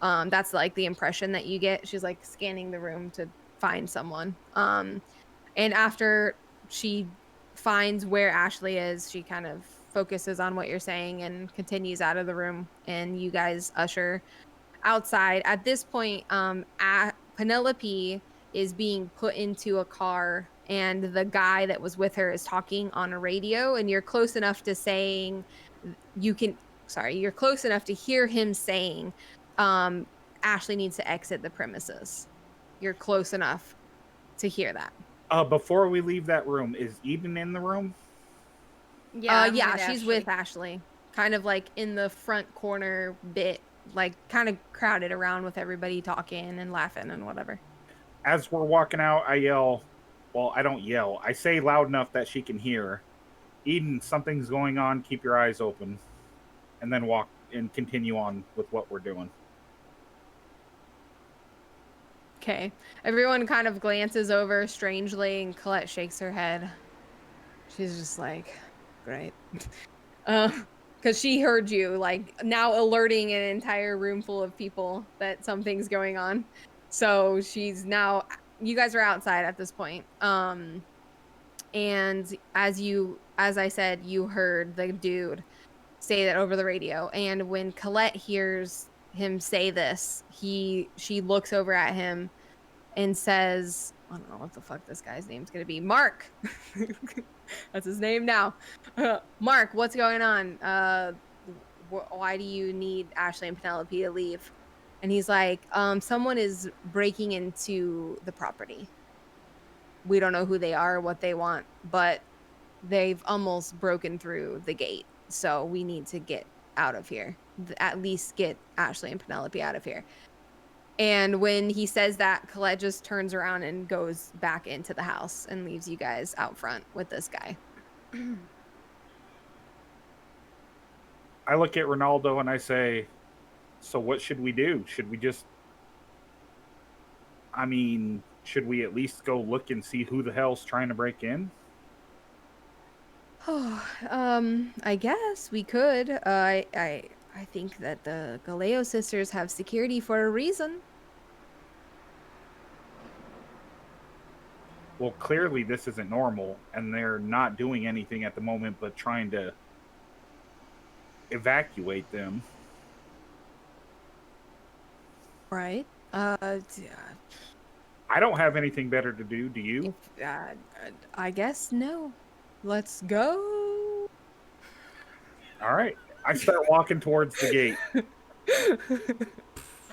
That's like the impression that you get. She's like scanning the room to find someone. And after she finds where Ashley is, she kind of focuses on what you're saying and continues out of the room. And you guys usher outside. At this point, Penelope is being put into a car, and the guy that was with her is talking on a radio, and you're close enough to saying you can. Sorry, you're close enough to hear him saying, um, "Ashley needs to exit the premises." You're close enough to hear that. Before we leave that room, is Eden in the room? Yeah, I'm Yeah, with she's Ashley. with Ashley, kind of like in the front corner bit, like kind of crowded around with everybody talking and laughing and whatever. As we're walking out, I yell. Well, I don't yell. I say loud enough that she can hear. Eden, something's going on. Keep your eyes open. And then walk and continue on with what we're doing. Okay. Everyone kind of glances over strangely, and Colette shakes her head. She's just like, great. Because she heard you, like, now alerting an entire room full of people that something's going on. So she's now, you guys are outside at this point. And as I said, you heard the dude say that over the radio. And when Colette hears him say this, she looks over at him and says, I don't know what the fuck this guy's name's gonna be. Mark. That's his name now. Mark, what's going on? Why do you need Ashley and Penelope to leave? And he's like, someone is breaking into the property. We don't know who they are, what they want, but they've almost broken through the gate. So we need to get out of here. At least get Ashley and Penelope out of here. And when he says that, Colette just turns around and goes back into the house and leaves you guys out front with this guy. I look at Ronaldo and I say, so what should we do? Should we just... I mean, should we at least go look and see who the hell's trying to break in? Oh, I guess we could. I think that the Gallio sisters have security for a reason. Well, clearly this isn't normal, and they're not doing anything at the moment but trying to evacuate them. Right. I don't have anything better to do. Do you? I guess no. Let's go. All right. I start walking towards the gate.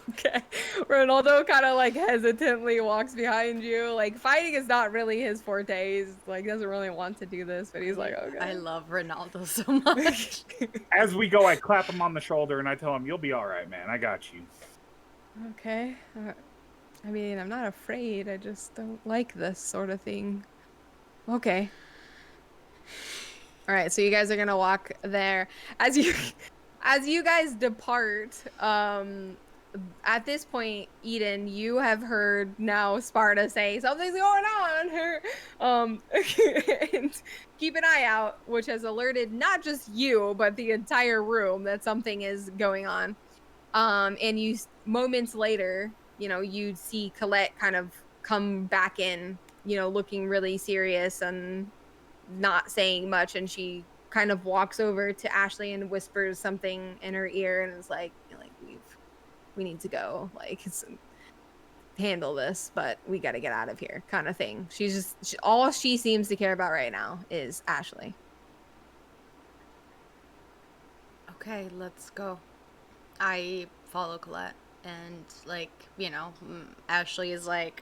Okay. Ronaldo kind of like hesitantly walks behind you. Like fighting is not really his forte. He's like doesn't really want to do this, but he's like, okay. I love Ronaldo so much. As we go, I clap him on the shoulder and I tell him, "You'll be all right, man. I got you." Okay. I mean, I'm not afraid. I just don't like this sort of thing. Okay. All right, so you guys are gonna walk there as you guys depart. At this point, Eden, you have heard now Sparta say something's going on here. And keep an eye out, which has alerted not just you but the entire room that something is going on. And you moments later, you see Colette kind of come back in, looking really serious and not saying much, and she kind of walks over to Ashley and whispers something in her ear and is like we need to go, like handle this, but we got to get out of here kind of thing. All she seems to care about right now is Ashley. Okay, let's go. I follow Colette, and Ashley is like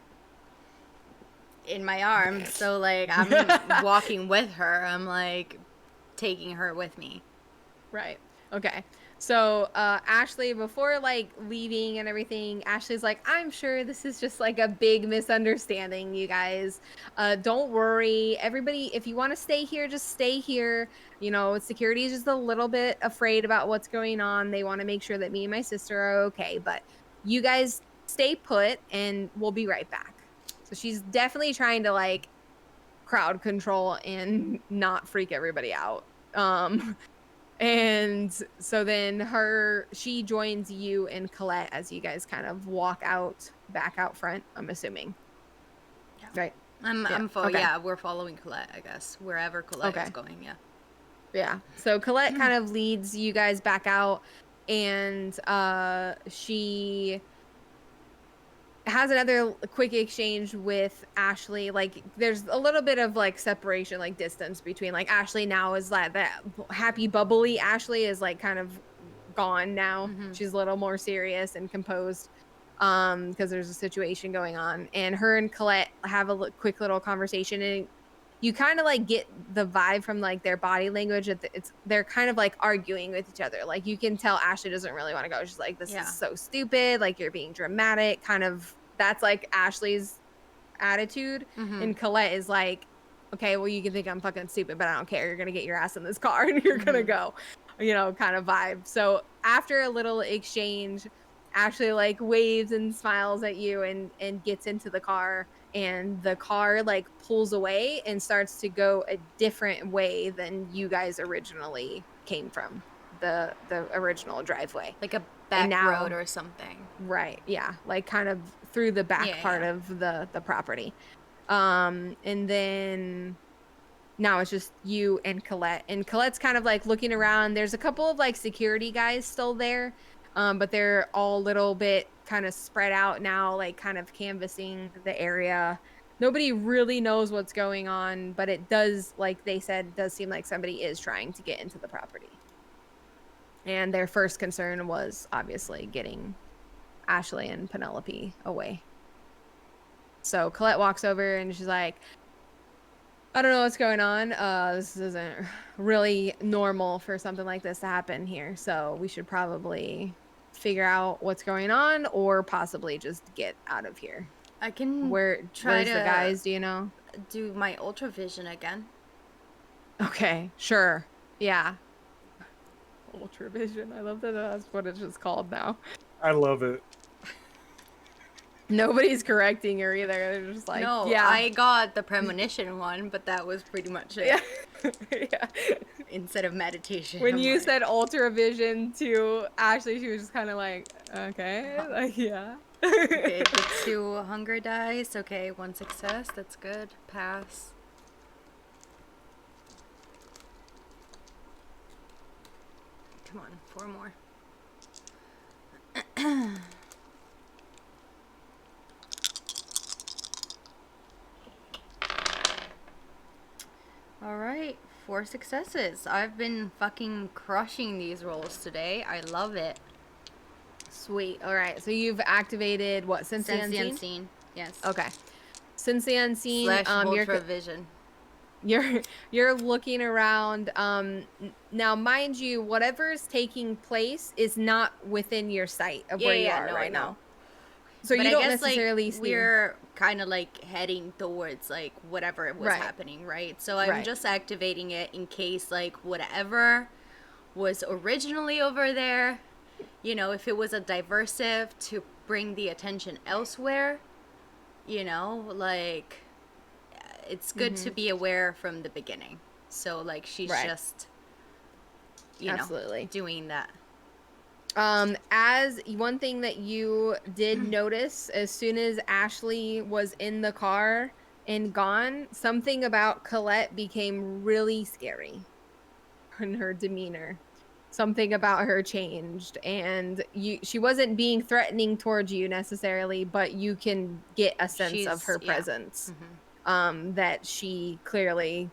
in my arms, so like I'm walking with her. I'm like taking her with me. Right. Okay. So Ashley, before like leaving and everything, Ashley's like, I'm sure this is just like a big misunderstanding, you guys. Don't worry. Everybody, if you want to stay here, just stay here. You know, security is just a little bit afraid about what's going on. They want to make sure that me and my sister are okay. But you guys stay put and we'll be right back. So she's definitely trying to like crowd control and not freak everybody out. And so then she joins you and Colette as you guys kind of walk back out front, I'm assuming. Yeah. Right. Yeah, we're following Colette, I guess. Wherever Colette is going, yeah. Yeah. So Colette kind of leads you guys back out, and she has another quick exchange with Ashley. Like there's a little bit of like separation, like distance between like Ashley now is like that happy bubbly Ashley is like kind of gone now. She's a little more serious and composed because there's a situation going on, and her and Colette have a quick little conversation, and you kind of like get the vibe from like their body language that they're kind of like arguing with each other. Like you can tell Ashley doesn't really want to go. She's like, this is so stupid, like you're being dramatic, kind of. That's like Ashley's attitude. And Colette is like, okay, well, you can think I'm fucking stupid, but I don't care. You're gonna get your ass in this car and you're gonna go, you know, kind of vibe. So after a little exchange, Ashley like waves and smiles at you and gets into the car, and the car like pulls away and starts to go a different way than you guys originally came from, the original driveway, like a back road or something. Right. Yeah. Like kind of through the back part of the property. And then now it's just you and Colette, and Colette's kind of like looking around. There's a couple of like security guys still there. But they're all a little bit kind of spread out now, like kind of canvassing the area. Nobody really knows what's going on, but it does, like they said, does seem like somebody is trying to get into the property. And their first concern was obviously getting Ashley and Penelope away. So Colette walks over and she's like, I don't know what's going on. This isn't really normal for something like this to happen here. So we should probably figure out what's going on or possibly just get out of here. I can where's the guys, do you know? Do my ultravision again. Okay, sure. Yeah. Ultravision. I love that that's what it's just called now. I love it. Nobody's correcting her either. They're just like, no, yeah. I got the premonition one, but that was pretty much it. Yeah. Yeah. Instead of meditation. When you said ultravision to Ashley, she was just kind of like, okay, like, yeah. Okay, the 2 hunger dice. Okay, 1 success. That's good. Pass. Come on, 4 more. All right, 4 successes. I've been fucking crushing these rolls today. I love it. Sweet. All right. So you've activated what? Sense the Unseen? Yes. Okay. Sense the Unseen. / ultravision. You're looking around. Now, mind you, whatever's taking place is not within your sight of where you are right now. So but you don't necessarily see. We're kind of like heading towards like whatever was happening, right? So I'm just activating it in case like whatever was originally over there, you know, if it was a diversive to bring the attention elsewhere, you know, like it's good to be aware from the beginning. So like she's just, you know, doing that. As one thing that you did notice as soon as Ashley was in the car and gone, something about Colette became really scary in her demeanor. Something about her changed, and she wasn't being threatening towards you necessarily, but you can get a sense of her presence. That she clearly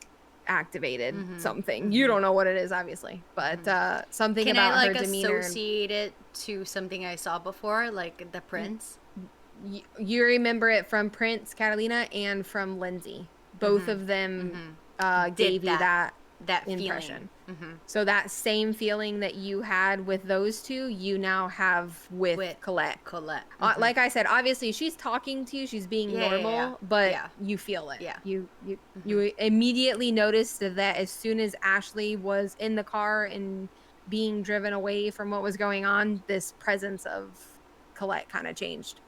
activated something. You don't know what it is, obviously, but something Can about I, her like, demeanor. associate it to something I saw before, like the prince? You remember it from Prince, Catalina, and from Lindsay. Both of them gave you that that impression. feeling. So that same feeling that you had with those two, you now have with Colette. Like I said, obviously she's talking to you, she's being normal, but you feel it. You immediately noticed that as soon as Ashley was in the car and being driven away from what was going on, this presence of Colette kind of changed.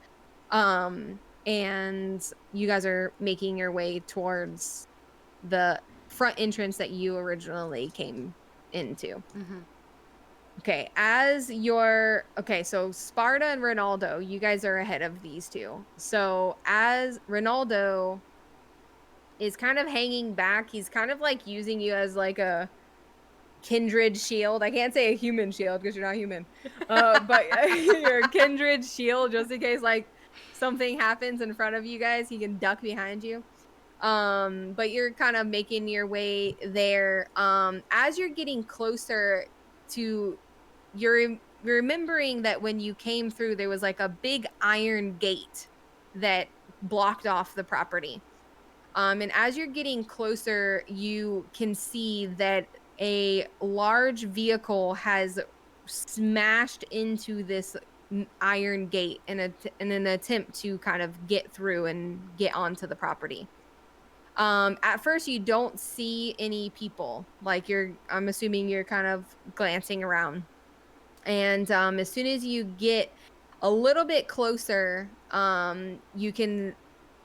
And you guys are making your way towards the front entrance that you originally came into. Okay, so Sparta and Ronaldo, you guys are ahead of these two. So as Ronaldo is kind of hanging back, he's kind of like using you as like a kindred shield. I can't say a human shield because you're not human. But your kindred shield, just in case like something happens in front of you guys, he can duck behind you. But you're kind of making your way there. As you're getting closer to, you're remembering that when you came through, there was like a big iron gate that blocked off the property. And as you're getting closer, you can see that a large vehicle has smashed into this iron gate in an attempt to kind of get through and get onto the property. At first you don't see any people. Like I'm assuming you're kind of glancing around. And as soon as you get a little bit closer, you can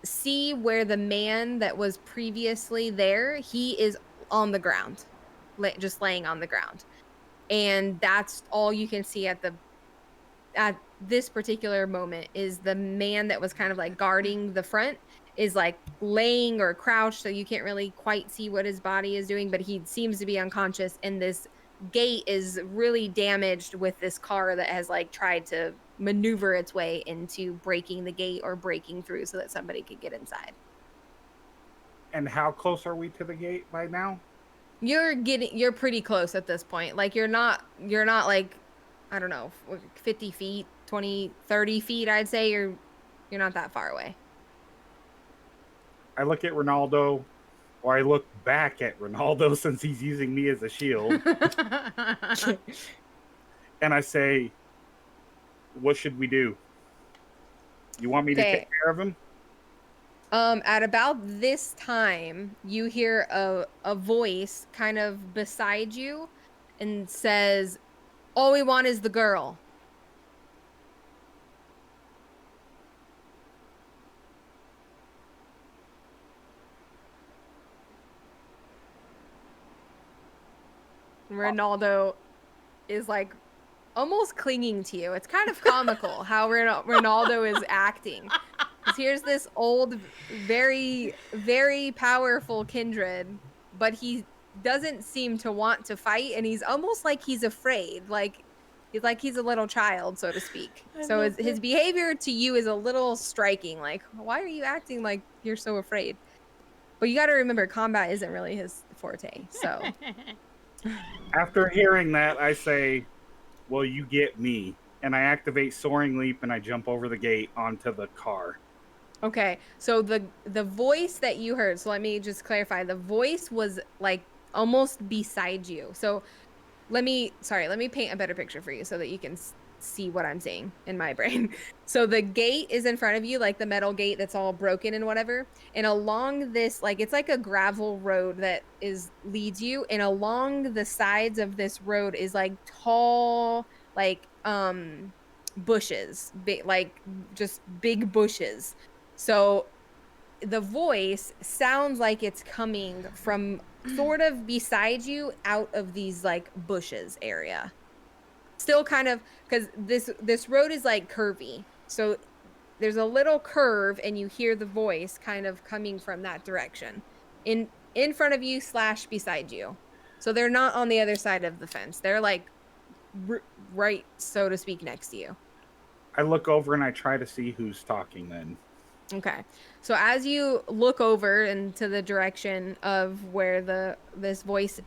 see where the man that was previously there, he is on the ground, just laying on the ground. And that's all you can see at this particular moment is the man that was kind of like guarding the front is like laying or crouched, so you can't really quite see what his body is doing, but he seems to be unconscious, and this gate is really damaged with this car that has like tried to maneuver its way into breaking the gate or breaking through so that somebody could get inside. And how close are we to the gate by now? You're pretty close at this point. Like you're not like, I don't know, 50 feet, 20, 30 feet, I'd say. You're not that far away. I look at Ronaldo, or I look back at Ronaldo since he's using me as a shield. And I say, what should we do? You want me to take care of him? At about this time, you hear a voice kind of beside you and says, "All we want is the girl." Ronaldo is like almost clinging to you. It's kind of comical how Ronaldo is acting. Because here's this old, very, very powerful kindred, but he doesn't seem to want to fight, and he's almost like he's afraid. He's a little child, so to speak. So his behavior to you is a little striking. Like, why are you acting like you're so afraid? But you got to remember, combat isn't really his forte. So after hearing that, I say, well, you get me. And I activate Soaring Leap and I jump over the gate onto the car. Okay, so the voice that you heard, so let me just clarify. The voice was like almost beside you. So let me paint a better picture for you so that you can see what I'm saying in my brain. So the gate is in front of you, like the metal gate that's all broken and whatever. And along this, like it's like a gravel road that leads you, and along the sides of this road is like tall, like bushes, like just big bushes. So the voice sounds like it's coming from sort of beside you out of these like bushes area. Still kind of, because this road is like curvy. So there's a little curve and you hear the voice kind of coming from that direction. In front of you / beside you. So they're not on the other side of the fence. They're like right, so to speak, next to you. I look over and I try to see who's talking then. Okay. So as you look over into the direction of where this voice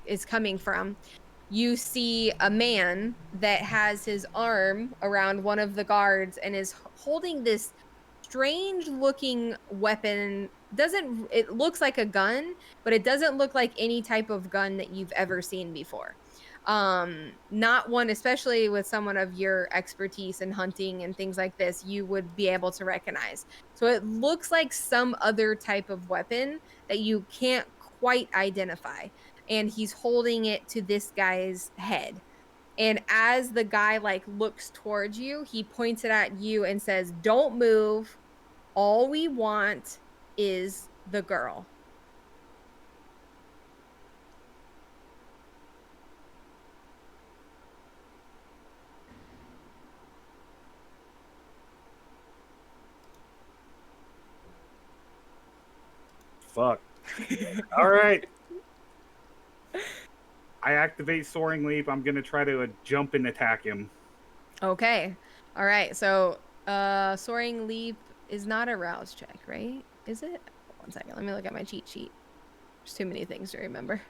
is coming from, you see a man that has his arm around one of the guards and is holding this strange looking weapon. It looks like a gun, but it doesn't look like any type of gun that you've ever seen before. Not one, especially with someone of your expertise in hunting and things like this, you would be able to recognize. So it looks like some other type of weapon that you can't quite identify. And he's holding it to this guy's head. And as the guy like looks towards you, he points it at you and says, "Don't move. All we want is the girl." Fuck. All right. I activate Soaring Leap. I'm gonna try to jump and attack him. Okay. All right. So, soaring leap is not a rouse check, right? Is it? One second. Let me look at my cheat sheet. There's too many things to remember.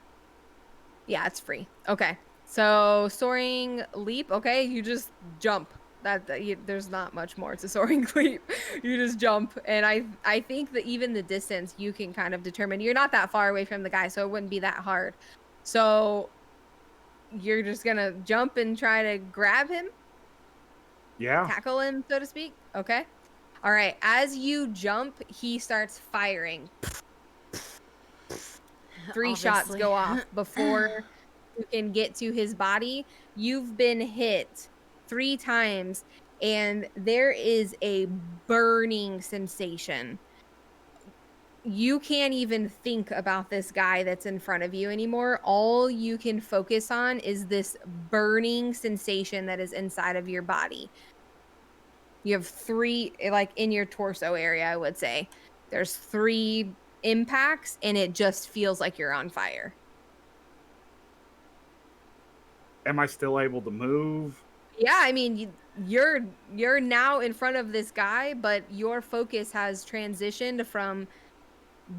Yeah, it's free. Okay. So, soaring leap. Okay, you just jump. There's not much more to soaring leap. You just jump, and I think that even the distance you can kind of determine. You're not that far away from the guy, so it wouldn't be that hard. So, you're just gonna jump and try to grab him. Yeah. Tackle him, so to speak. Okay. All right. As you jump, he starts firing. Three shots Obviously. go off before you can get to his body. You've been hit 3 times, and there is a burning sensation. You can't even think about this guy that's in front of you anymore. All you can focus on is this burning sensation that is inside of your body. You have 3, like in your torso area, I would say. There's 3 impacts, and it just feels like you're on fire. Am I still able to move? Yeah, I mean, you're now in front of this guy, but your focus has transitioned from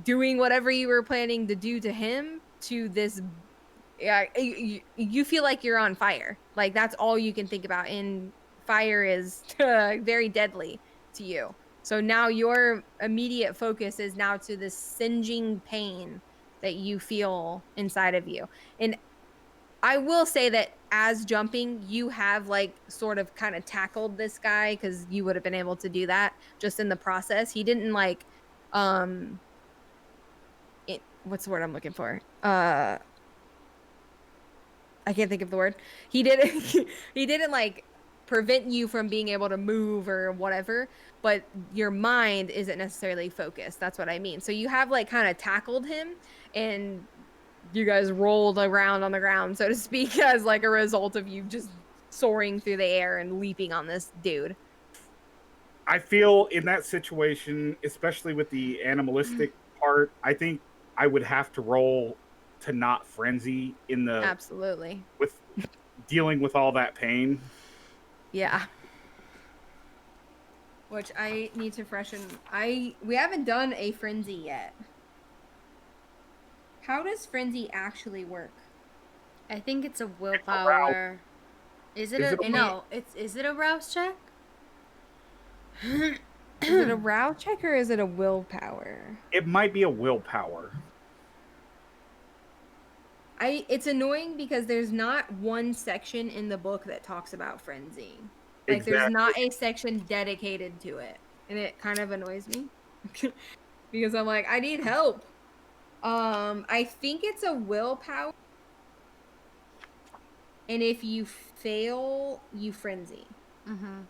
doing whatever you were planning to do to him to this. Yeah, you feel like you're on fire. Like that's all you can think about, and fire is very deadly to you. So now your immediate focus is now to this singeing pain that you feel inside of you. And I will say that as jumping, you have like sort of kind of tackled this guy because you would have been able to do that just in the process. He didn't like um what's the word I'm looking for? I can't think of the word. He didn't he didn't like prevent you from being able to move or whatever, but your mind isn't necessarily focused. That's what I mean. So you have like kind of tackled him, and you guys rolled around on the ground, so to speak, as like a result of you just soaring through the air and leaping on this dude. I feel in that situation, especially with the animalistic part, I think I would have to roll to not frenzy in the Absolutely. with dealing with all that pain. Yeah. Which I need to freshen. We haven't done a frenzy yet. How does frenzy actually work? I think it's a willpower. Is it Is a it a no? Is it a rouse check? Is it a route check or is it a willpower? It might be a willpower. It's annoying because there's not one section in the book that talks about frenzy. Like there's not a section dedicated to it. And it kind of annoys me. Because I'm like, I need help. I think it's a willpower. And if you fail, you frenzy. Mm-hmm.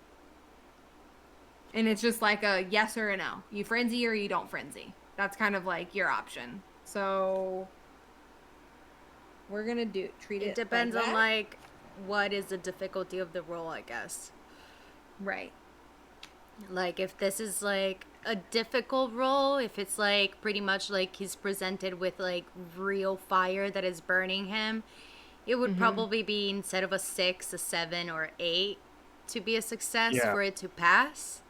And it's just like a yes or a no. You frenzy or you don't frenzy. That's kind of like your option. So we're gonna treat it. It depends like on that. like what is the difficulty of the roll, I guess. Right. Like if this is like a difficult roll, if it's like pretty much like he's presented with like real fire that is burning him, it would probably be instead of a 6, a 7 or 8 to be a success for it to pass.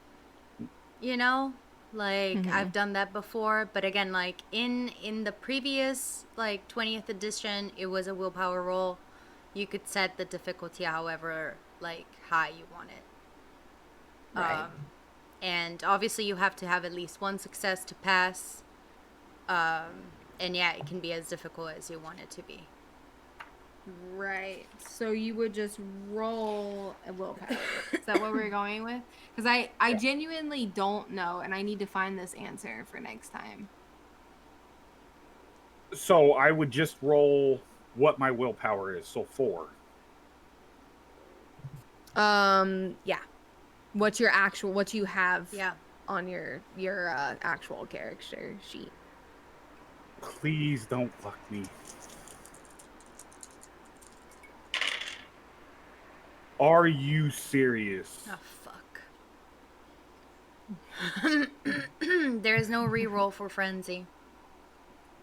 You know? Like I've done that before, but again, like in the previous like 20th edition, it was a willpower roll. You could set the difficulty however like high you want it. Right. And obviously you have to have at least one success to pass. And yeah, it can be as difficult as you want it to be. Right. So you would just roll a willpower. Is that what we're going with? Because I genuinely don't know, and I need to find this answer for next time. So I would just roll what my willpower is. So 4. Yeah. What you have Yeah. on your actual character sheet. Please don't fuck me. Are you serious? Oh, fuck. There is no reroll for Frenzy.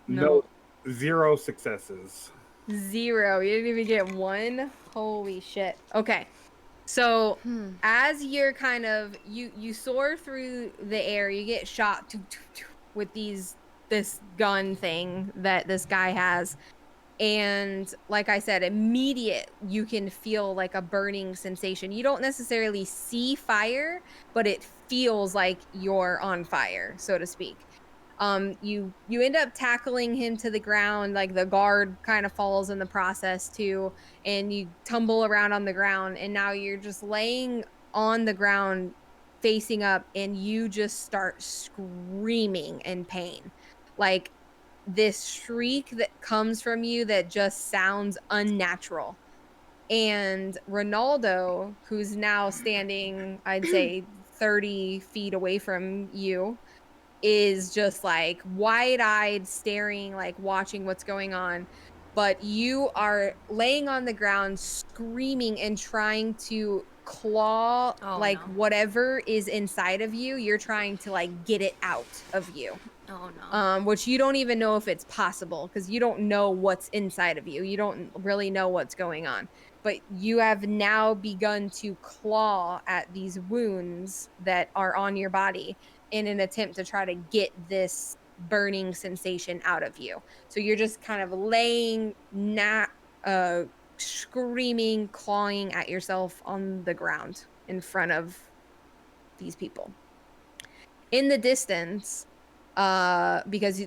No. 0 successes. 0. You didn't even get 1. Holy shit. Okay. So as you're kind of you soar through the air, you get shot with this gun thing that this guy has. And like I said, immediate, you can feel like a burning sensation. You don't necessarily see fire, but it feels like you're on fire, so to speak. You end up tackling him to the ground, like the guard kind of falls in the process too, and you tumble around on the ground, and now you're just laying on the ground facing up, and you just start screaming in pain. Like this shriek that comes from you that just sounds unnatural. And Ronaldo, who's now standing, I'd say 30 feet away from you, is just like wide-eyed, staring, like watching what's going on. But you are laying on the ground, screaming and trying to claw like no. whatever is inside of you. You're trying to like get it out of you. Oh no. Which you don't even know if it's possible because you don't know what's inside of you. You don't really know what's going on. But you have now begun to claw at these wounds that are on your body in an attempt to try to get this burning sensation out of you. So you're just kind of laying, screaming, clawing at yourself on the ground in front of these people. In the distance, because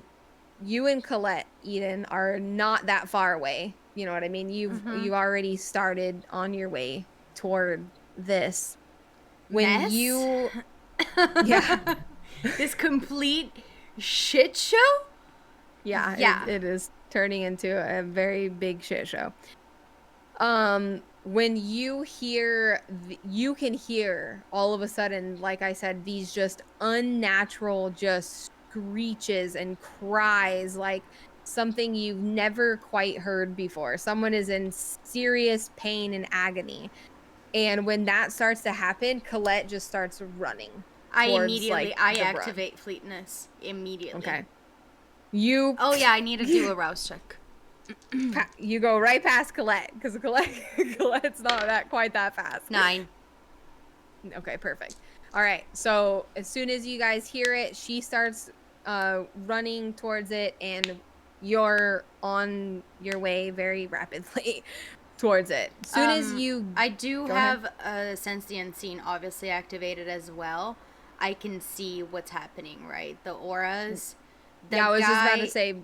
you and Colette, Eden, are not that far away. You know what I mean? You already started on your way toward this. When Mess? you Yeah. This complete shit show? Yeah, Yeah. it is turning into a very big shit show. When you can hear all of a sudden, like I said, these just unnatural just screeches and cries, like something you've never quite heard before. Someone is in serious pain and agony. And when that starts to happen, Colette just starts running towards like I the run. activate fleetness immediately. Okay. Oh yeah, I need to do a rouse check. You go right past Colette because Colette's not quite that fast. 9. Okay, perfect. All right. So as soon as you guys hear it, she starts running towards it, and you're on your way very rapidly towards it. As soon as you I do Go have a sense the unseen obviously activated as well. I can see what's happening, right? The auras. I was just about to say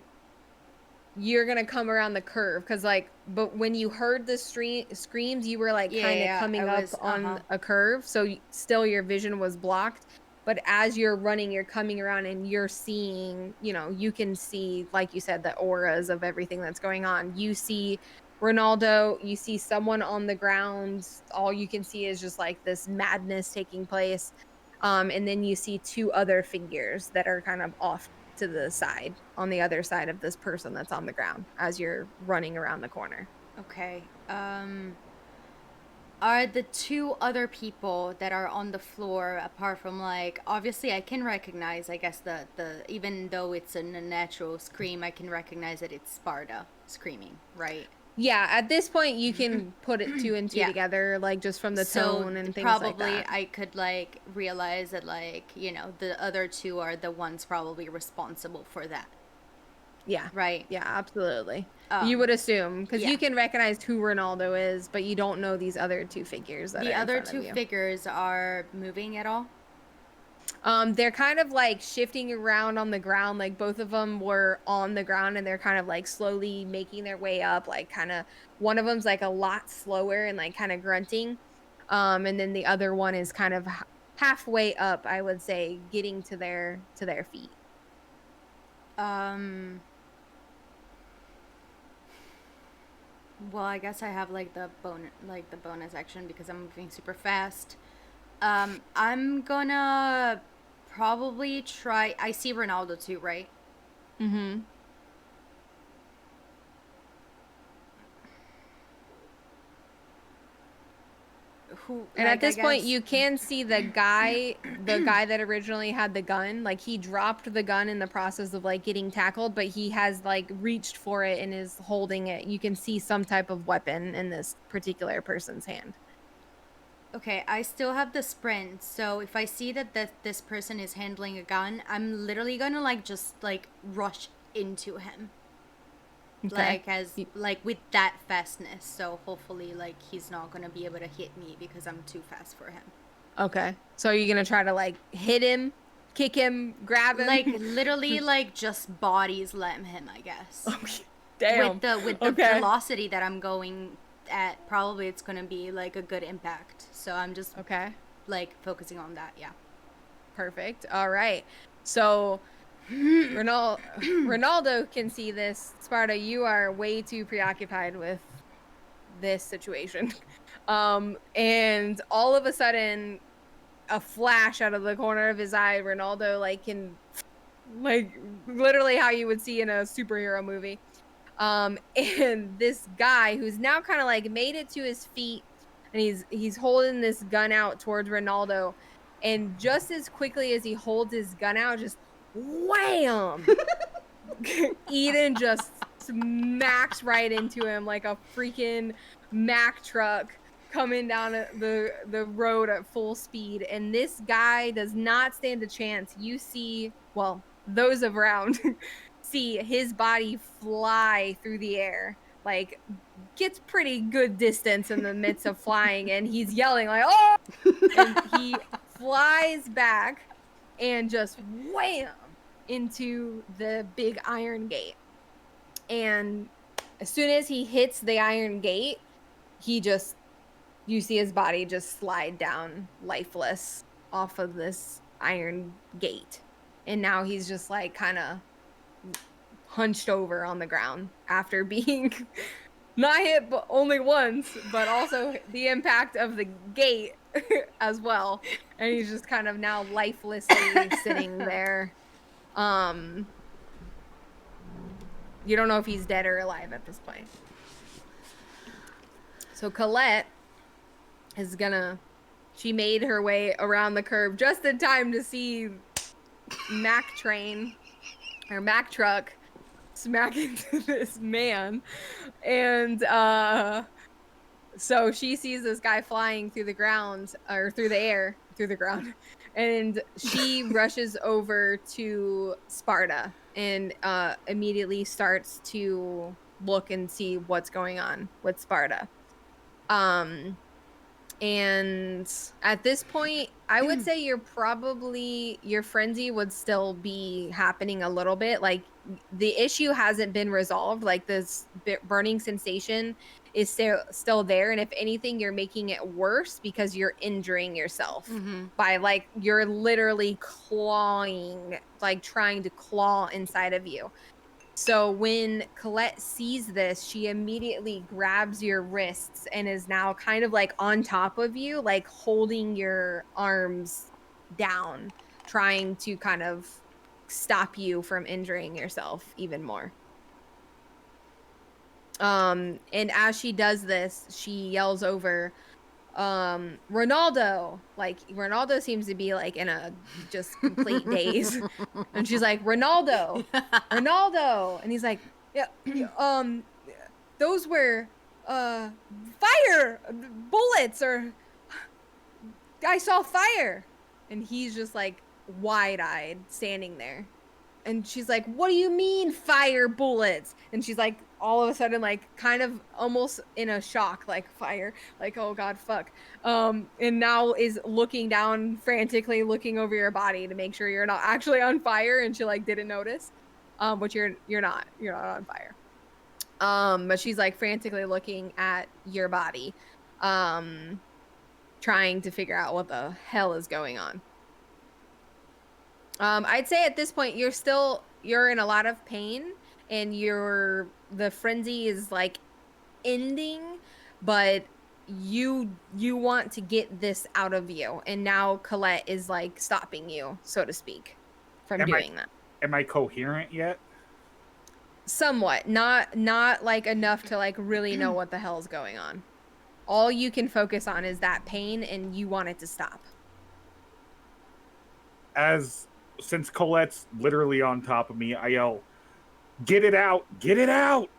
you're gonna come around the curve because but when you heard the screams, you were like kind of coming up on a curve, so still your vision was blocked. But as you're running, you're coming around and you're seeing, you can see, like you said, the auras of everything that's going on. You see Ronaldo, you see someone on the ground. All you can see is just like this madness taking place. And then you see 2 other figures that are kind of off to the side on the other side of this person that's on the ground as you're running around the corner. Okay. Are the 2 other people that are on the floor, apart from obviously I can recognize, I guess the even though it's a natural scream, I can recognize that it's Sparta screaming, right? Yeah, at this point you can put it 2 and 2 together, like just from the tone and things like that. Probably I could realize that the other 2 are the ones probably responsible for that. Yeah. Right. Yeah, absolutely. You would assume because you can recognize who Ronaldo is, but you don't know these other 2 figures that the are other in front 2 of you. figures are moving at all? They're kind of like shifting around on the ground. Like both of them were on the ground and they're kind of like slowly making their way up. Like kind of one of them's like a lot slower and like kind of grunting. And then the other one is kind of halfway up, I would say, getting to their feet. Well, I guess I have like the bonus action because I'm moving super fast. I'm gonna probably try. I see Ronaldo too, right? Mm-hmm. And Like, at this I point, guess. you can see the guy that originally had the gun. Like he dropped the gun in the process of like getting tackled, but he has like reached for it and is holding it. You can see some type of weapon in this particular person's hand. Okay, I still have the sprint, so if I see that this person is handling a gun, I'm literally gonna like just like rush into him. Okay. Like with that fastness. So hopefully like he's not gonna be able to hit me because I'm too fast for him. Okay. So you're gonna try to like hit him, kick him, grab him? Like literally like just body slam him, I guess. Okay. Damn. With the velocity that I'm going at, probably it's gonna be like a good impact. So I'm just like focusing on that, yeah. Perfect. All right. So Ronaldo can see this. Sparta, you are way too preoccupied with this situation. And all of a sudden, a flash out of the corner of his eye, Ronaldo like can like literally how you would see in a superhero movie. And this guy who's now kind of like made it to his feet and he's holding this gun out towards Ronaldo. And just as quickly as he holds his gun out, just wham! Eden just smacks right into him like a freaking Mack truck coming down the road at full speed. And this guy does not stand a chance. You see, well, those around see his body fly through the air, like gets pretty good distance in the midst of flying, and he's yelling like, "Oh!" And he flies back and just wham into the big iron gate. And as soon as he hits the iron gate, you see his body just slide down lifeless off of this iron gate. And now he's just like kind of hunched over on the ground after being not hit but only once, but also the impact of the gate as well. And he's just kind of now lifelessly sitting there. You don't know if he's dead or alive at this point. So Colette is she made her way around the curve just in time to see Mack truck smack into this man. And so she sees this guy flying through the ground or through the air, through the ground. And she rushes over to Sparta and immediately starts to look and see what's going on with Sparta. And at this point, I would say your frenzy would still be happening a little bit. Like the issue hasn't been resolved. Like this burning sensation is still there. And if anything, you're making it worse because you're injuring yourself by like, you're literally clawing, like trying to claw inside of you. So when Colette sees this, she immediately grabs your wrists and is now kind of like on top of you, like holding your arms down, trying to kind of stop you from injuring yourself even more. And as she does this, she yells over, Ronaldo. Like Ronaldo seems to be like in a just complete daze. And she's like, Ronaldo. And he's like, yeah, those were fire bullets, or I saw fire. And he's just like wide-eyed standing there. And she's like, what do you mean fire bullets? And she's like all of a sudden like kind of almost in a shock, like fire, like oh god, fuck. And now is looking down frantically, looking over your body to make sure you're not actually on fire, and she like didn't notice. But you're not on fire. But she's like frantically looking at your body, trying to figure out what the hell is going on. I'd say at this point you're in a lot of pain, and the frenzy is like ending, but you want to get this out of you, and now Colette is like stopping you, so to speak, from doing that. Am I coherent yet? Somewhat, not like enough to like really know what the hell is going on. All you can focus on is that pain, and you want it to stop. Since Colette's literally on top of me, I yell, "Get it out! Get it out!"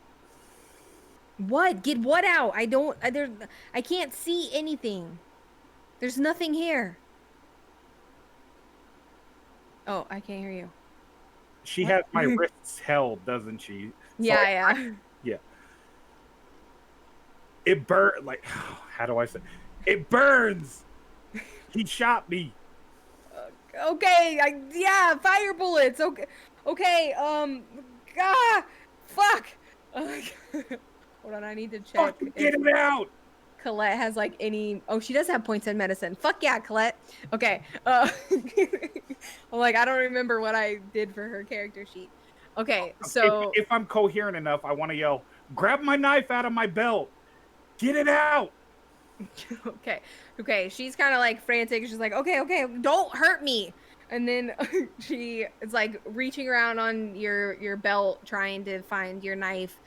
What? Get what out? I can't see anything. There's nothing here. Oh, I can't hear you. She What? has my wrists held, doesn't she? Yeah. Yeah. It burn like how do I say? It burns. He shot me. Okay, yeah, fire bullets. Okay, fuck. Hold on, I need to check. Fucking get it out. Colette has like any. Oh, she does have points in medicine. Fuck yeah, Colette. Okay. I'm like, I don't remember what I did for her character sheet. Okay, so if I'm coherent enough, I want to yell, "Grab my knife out of my belt. Get it out." Okay. She's kind of like frantic. She's like, okay, don't hurt me. And then she is like reaching around on your belt, trying to find your knife.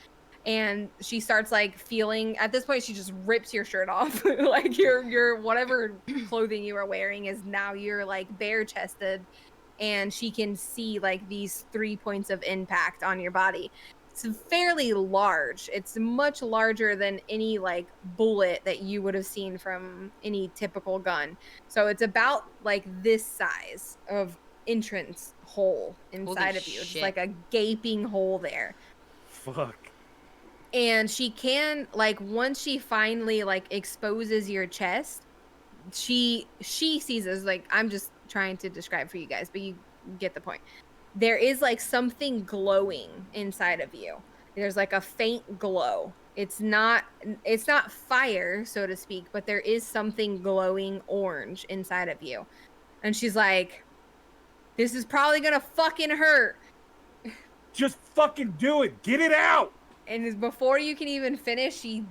And she starts like feeling. At this point, she just rips your shirt off. Like your whatever clothing you are wearing is now you're like bare chested, and she can see like these 3 points of impact on your body. It's fairly large. It's much larger than any like bullet that you would have seen from any typical gun. So it's about like this size of entrance hole inside of you. It's like a gaping hole there. Fuck. And she can like once she finally like exposes your chest, she sees us like I'm just trying to describe for you guys, but you get the point. There is like something glowing inside of you. There's like a faint glow. It's not fire, so to speak, but there is something glowing orange inside of you. And she's like, this is probably gonna fucking hurt. Just fucking do it. Get it out. And before you can even finish, she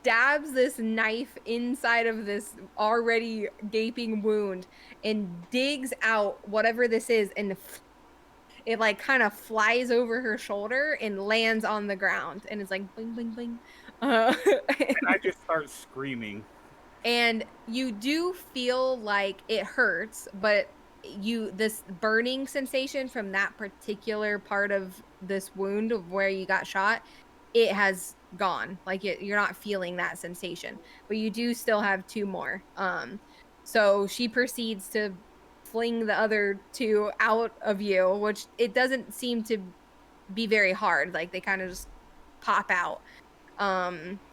stabs this knife inside of this already gaping wound and digs out whatever this is, and it like kind of flies over her shoulder and lands on the ground, and it's like bling bling bling. And I just start screaming. And you do feel like it hurts, but this burning sensation from that particular part of this wound of where you got shot, it has gone. Like you're not feeling that sensation, but you do still have 2 more. So she proceeds to fling the other 2 out of you, which it doesn't seem to be very hard. Like they kind of just pop out.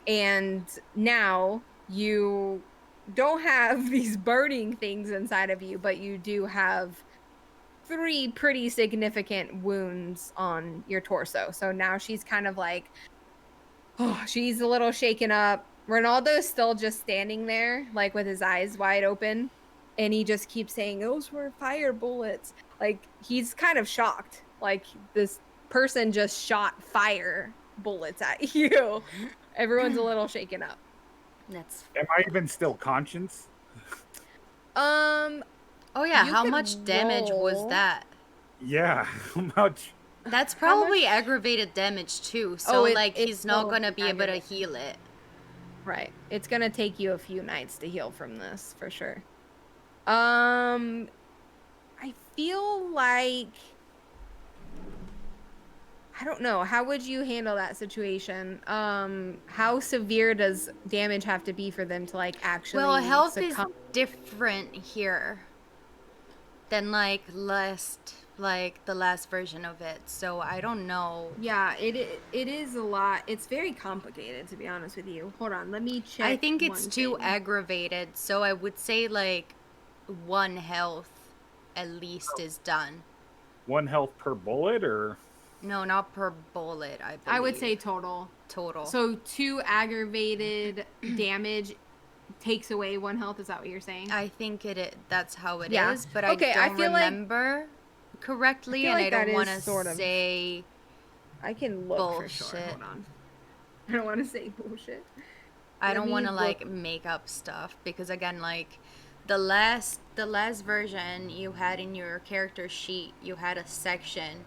And now you don't have these burning things inside of you, but you do have 3 pretty significant wounds on your torso. So now she's kind of like, oh, she's a little shaken up. Ronaldo's still just standing there, like with his eyes wide open. And he just keeps saying, those were fire bullets. Like, he's kind of shocked. Like, this person just shot fire bullets at you. Everyone's a little shaken up. Am I even still conscious? Oh yeah, how much damage was that? Yeah, how much? That's probably aggravated damage too. So he's not gonna be able to heal it. Right. It's gonna take you a few nights to heal from this for sure. I feel like I don't know. How would you handle that situation? How severe does damage have to be for them to like actually health succumb? is different here than like last like the last version of it, so I don't know. Yeah, it is a lot. It's very complicated, to be honest with you. Hold on, let me check. I think it's one too thing. aggravated, so I would say like 1 health at least is done. 1 health per bullet, or No, not per bullet, I believe. I would say total. Total. So 2 aggravated damage takes away 1 health. Is that what you're saying? I think that's how it Yeah. is, but Okay, I I don't feel like- remember correctly, feel and like I don't that want is to sort of- say I can look for sure. bullshit. Hold on. I don't want to say bullshit. I Let don't me want to look- like make up stuff, because again, like the last version you had in your character sheet, you had a section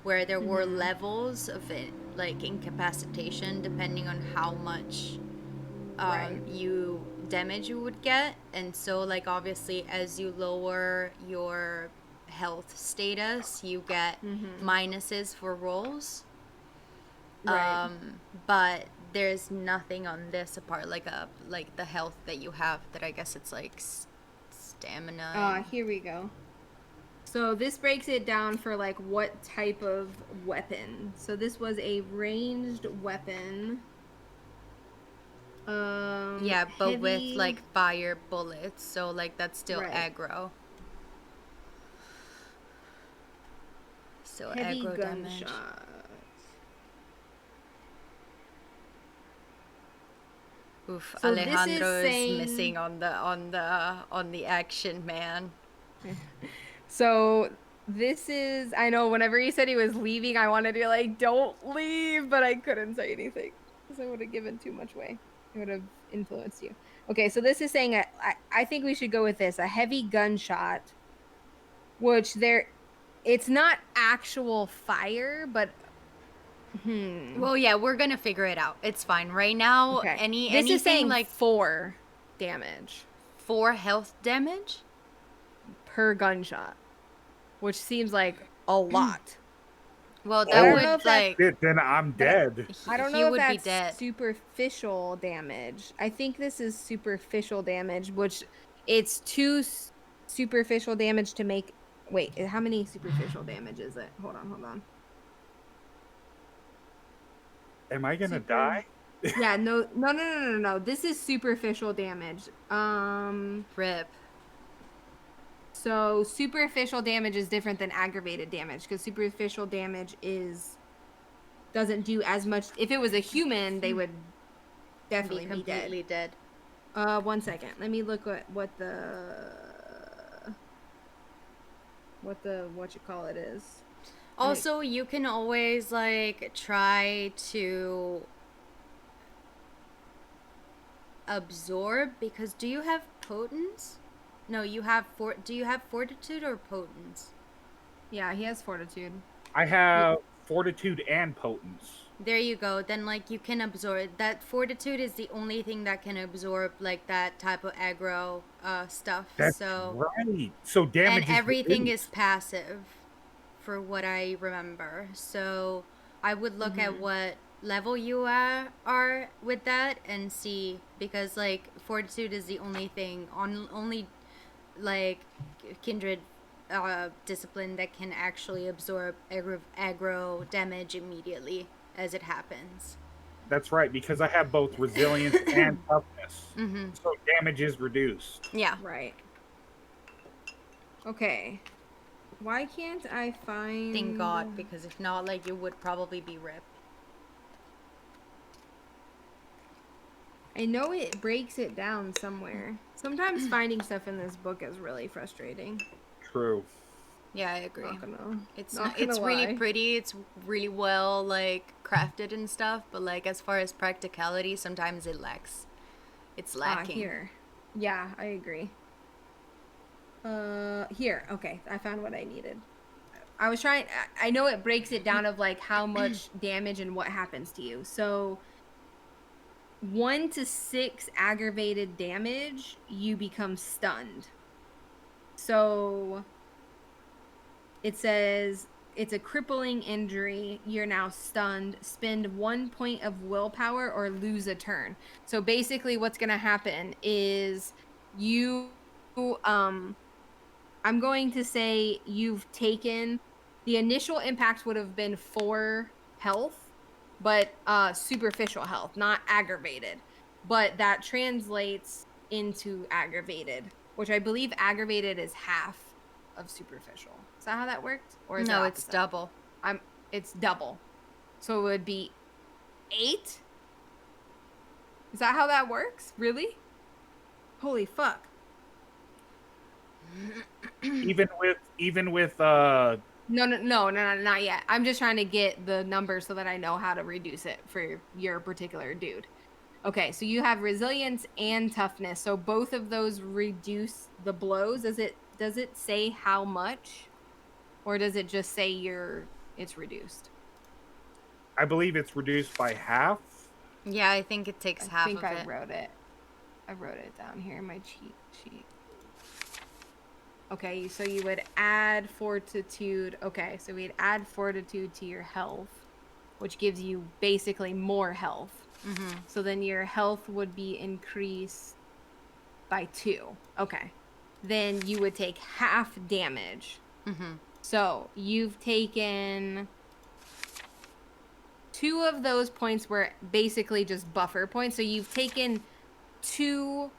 where there were levels of it, like incapacitation, depending on how much Right. damage you would get. And so like obviously as you lower your health status, you get minuses for rolls. Right. But there's nothing on this apart like the health that you have, that I guess it's like stamina. Here we go. So this breaks it down for like what type of weapon. So this was a ranged weapon. Yeah, but with heavy- like fire bullets, so like that's still Right. aggro. So heavy aggro damage. gunshot. Oof, So this is Alejandro is saying- missing on the action, man. So this is, I know whenever he said he was leaving, I wanted to be like, don't leave, but I couldn't say anything because I would have given too much away. It would have influenced you. Okay, so this is saying, I think we should go with this, a heavy gunshot, which it's not actual fire, but Well, yeah, we're gonna figure it out. It's fine. Right now, okay. This anything is saying like 4 damage 4 health damage. per gunshot, which seems like a lot. Well, I that don't would know if that's- like shit, then I'm dead. I don't he know if would be that's dead. superficial damage. I think this is superficial damage, which it's 2 superficial damage to make. Wait, how many superficial damage is it? Hold on. Am I gonna Super- die? Yeah, no. This is superficial damage. Rip. So superficial damage is different than aggravated damage because superficial damage doesn't do as much. If it was a human, they would definitely Be be dead. completely dead. 1 second. Let me look at what you call it is. Also, you can always like try to absorb, because do you have potence? No, you have do you have fortitude or potence? Yeah, he has fortitude. I have fortitude and potence. There you go. Then like you can absorb that. Fortitude is the only thing that can absorb like that type of aggro stuff. That's So right. So damage and everything reduced. is passive, for what I remember. So I would look at what level you are with that and see, because like fortitude is the only thing only like kindred discipline that can actually absorb aggro damage immediately as it happens. That's right, because I have both resilience and toughness. So damage is reduced. Yeah. Right. Okay. Why can't I find... Thank God, because if not, like, you would probably be ripped. I know it breaks it down somewhere. Sometimes finding stuff in this book is really frustrating. True. Yeah, I agree. Not gonna, It's not it's gonna really lie. pretty. It's really well like crafted and stuff, but like as far as practicality, sometimes it lacks. It's lacking. Here. Yeah, I agree. Here. Okay, I found what I needed. I was trying... I know it breaks it down of like how much damage and what happens to you. So 1 to 6 aggravated damage, you become stunned. So it says it's a crippling injury. You're now stunned. Spend 1 point of willpower or lose a turn. So basically what's going to happen is I'm going to say you've taken The initial impact would have been 4 health, but superficial health, not aggravated. But that translates into aggravated, which I believe aggravated is half of superficial. Is that how that worked? Or is it No, it's opposite? double. It's double. So it would be 8? Is that how that works? Really? Holy fuck. Even with No, not yet. I'm just trying to get the number so that I know how to reduce it for your particular dude. Okay, so you have resilience and toughness. So both of those reduce the blows. Does it say how much? Or does it just say it's reduced? I believe it's reduced by half. Yeah, I think it takes half of I it. wrote it. I wrote it down here in my cheat sheet. Okay, so you would add fortitude. Okay, so we'd add fortitude to your health, which gives you basically more health. Mm-hmm. So then your health would be increased by 2. Okay. Then you would take half damage. Mm-hmm. So you've taken 2 of those points were basically just buffer points. So you've taken two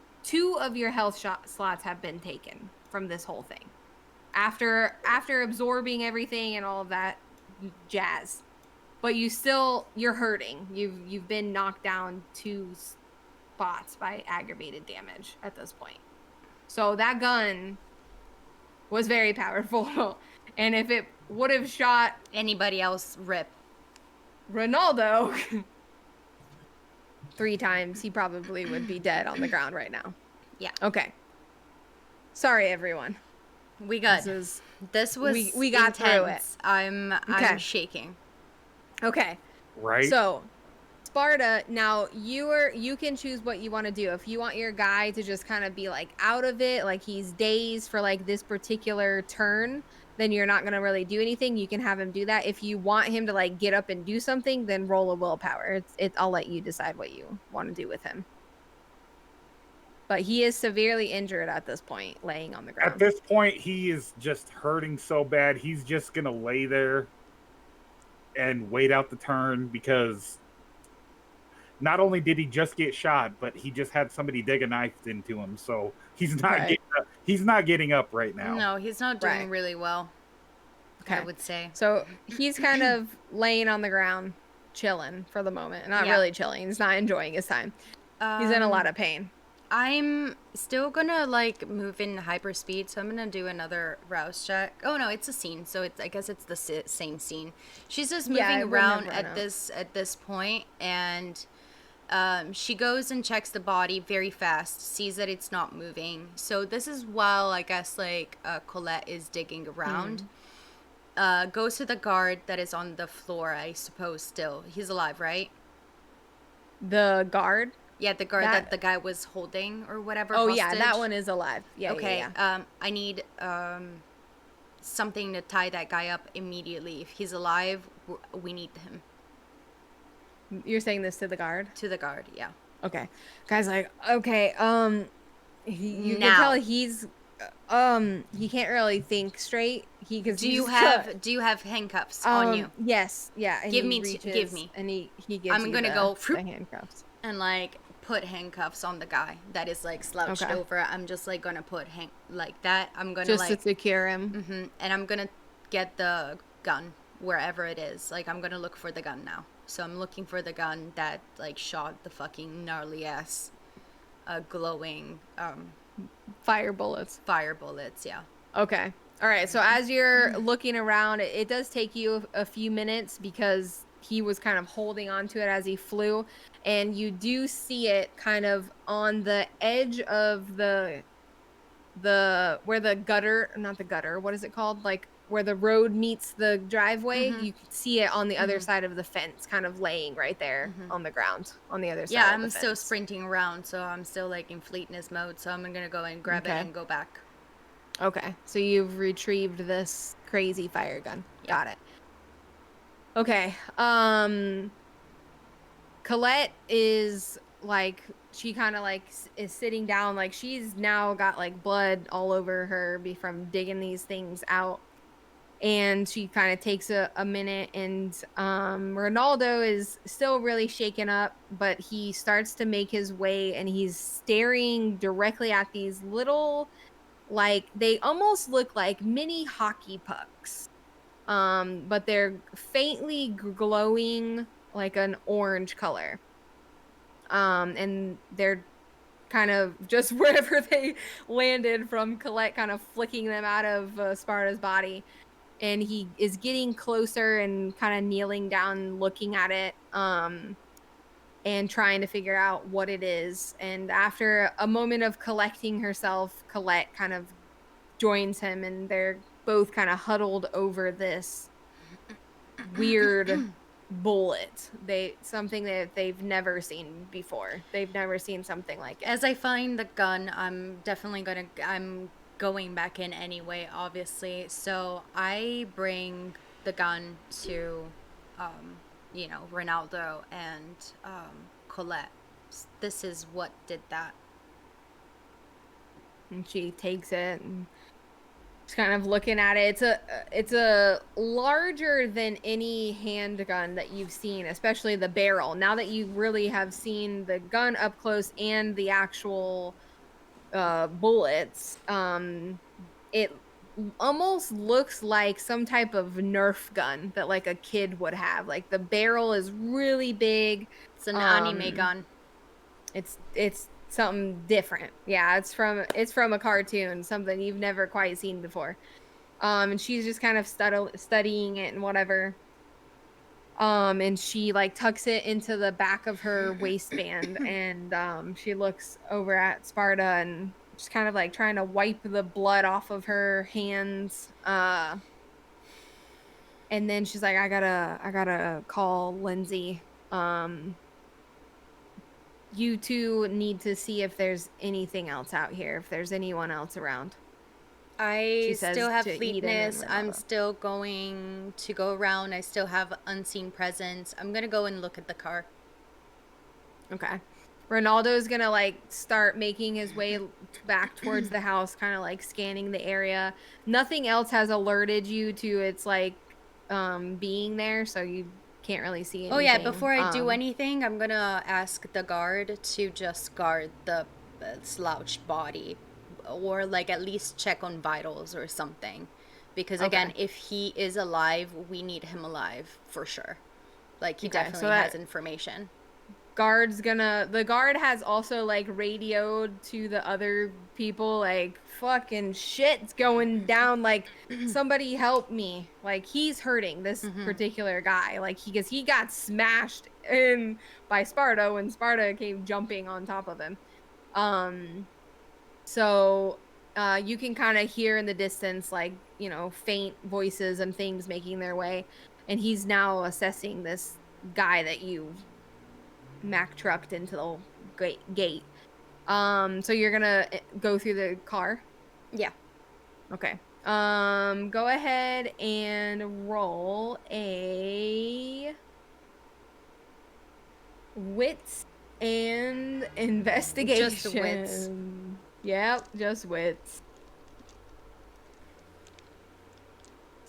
of your health slots have been taken from this whole thing. After absorbing everything and all of that jazz. But you're hurting. You've been knocked down 2 spots by aggravated damage at this point. So that gun was very powerful. And if it would have shot Anybody else, rip. Ronaldo 3 times, he probably would be dead on the ground right now. Yeah. Okay. Sorry, everyone. We good. This was we got intense. through it. I'm shaking. Okay. Right. So, Sparta, now you can choose what you want to do. If you want your guy to just kind of be like out of it, like he's dazed for like this particular turn, then you're not going to really do anything. You can have him do that. If you want him to like get up and do something, then roll a willpower. I'll let you decide what you want to do with him. But he is severely injured at this point, laying on the ground. At this point, he is just hurting so bad, he's just going to lay there and wait out the turn, because not only did he just get shot, but he just had somebody dig a knife into him. So he's not getting up right now. No, he's not doing really well. Okay. I would say. So he's kind of laying on the ground, chilling for the moment. Not really chilling. He's not enjoying his time. He's in a lot of pain. I'm still gonna like move in hyperspeed, so I'm gonna do another rouse check. Oh no, it's a scene, so I guess it's the same scene. She's just moving around at this point, and she goes and checks the body very fast, sees that it's not moving. So this is while I guess like Colette is digging around. Goes to the guard that is on the floor, I suppose. Still, he's alive, right? The guard. Yeah, the guard that the guy was holding or whatever. Oh, hostage. yeah, that one is alive. Yeah, okay. Yeah. I need something to tie that guy up immediately. If he's alive, we need him. You're saying this to the guard? To the guard, yeah. Okay. Guy's like, okay, you can tell he's he can't really think straight. Do you have handcuffs on you? Yes, yeah. And give me, and he gives. I'm gonna go the handcuffs and like put handcuffs on the guy that is like slouched over. I'm just like gonna put like that. I'm gonna just to secure him. And I'm gonna get the gun wherever it is. Like I'm gonna look for the gun now. So I'm looking for the gun that like shot the fucking gnarly ass, glowing fire bullets. Yeah. Okay. All right. So as you're looking around, it does take you a few minutes because he was kind of holding on to it as he flew, and you do see it kind of on the edge of the where the gutter, not the gutter, what is it called? Like where the road meets the driveway, you can see it on the other side of the fence, kind of laying right there on the ground on the other side. Yeah, of the I'm still sprinting around, so I'm still like in fleetness mode. So I'm gonna go and grab it and go back. Okay, so you've retrieved this crazy fire gun. Got it. Okay. Colette is like, she kind of like is sitting down, like she's now got like blood all over her from digging these things out. And she kind of takes a minute, and Ronaldo is still really shaken up, but he starts to make his way, and he's staring directly at these little, like, they almost look like mini hockey pucks. But they're faintly glowing like an orange color. And they're kind of just wherever they landed from Colette, kind of flicking them out of Sparta's body. And he is getting closer and kind of kneeling down, looking at it, and trying to figure out what it is. And after a moment of collecting herself, Colette kind of joins him, and they're both kind of huddled over this weird bullet. Something that they've never seen before. They've never seen something like it. As I find the gun, I'm going back in anyway, obviously. So I bring the gun to, Ronaldo and Colette. This is what did that. And she takes it and she's kind of looking at it. It's a larger than any handgun that you've seen, especially the barrel. Now that you really have seen the gun up close and the actual bullets, it almost looks like some type of Nerf gun that like a kid would have. Like the barrel is really big. It's an anime gun. It's something different. Yeah, it's from a cartoon, something you've never quite seen before. And she's just kind of studying it and whatever. And she like tucks it into the back of her waistband, and she looks over at Sparta and just kind of like trying to wipe the blood off of her hands. And then she's like, I gotta call Lindsay. You two need to see if there's anything else out here, if there's anyone else around. I says still have to Eden and fleetness. I'm Ronaldo. still going to go around. I still have unseen presence. I'm going to go and look at the car. Okay. Ronaldo's gonna like start making his way back towards the house, kind of like scanning the area. Nothing else has alerted you to its like being there, so you can't really see anything. Oh yeah, before I do anything, I'm going to ask the guard to just guard the slouched body, or like at least check on vitals or something. Because again, Okay. if he is alive, we need him alive for sure. Like he Okay, so definitely that- has information. The guard has also like radioed to the other people, like, fucking shit's going down, like somebody help me, like he's hurting, this particular guy, like he got smashed in by Sparta when Sparta came jumping on top of him. So you can kind of hear in the distance, like, faint voices and things making their way, and he's now assessing this guy that you Mack trucked into the gate. So you're gonna go through the car? Yeah. Okay. Go ahead and roll a wits and investigation. Just wits. Yep, just wits.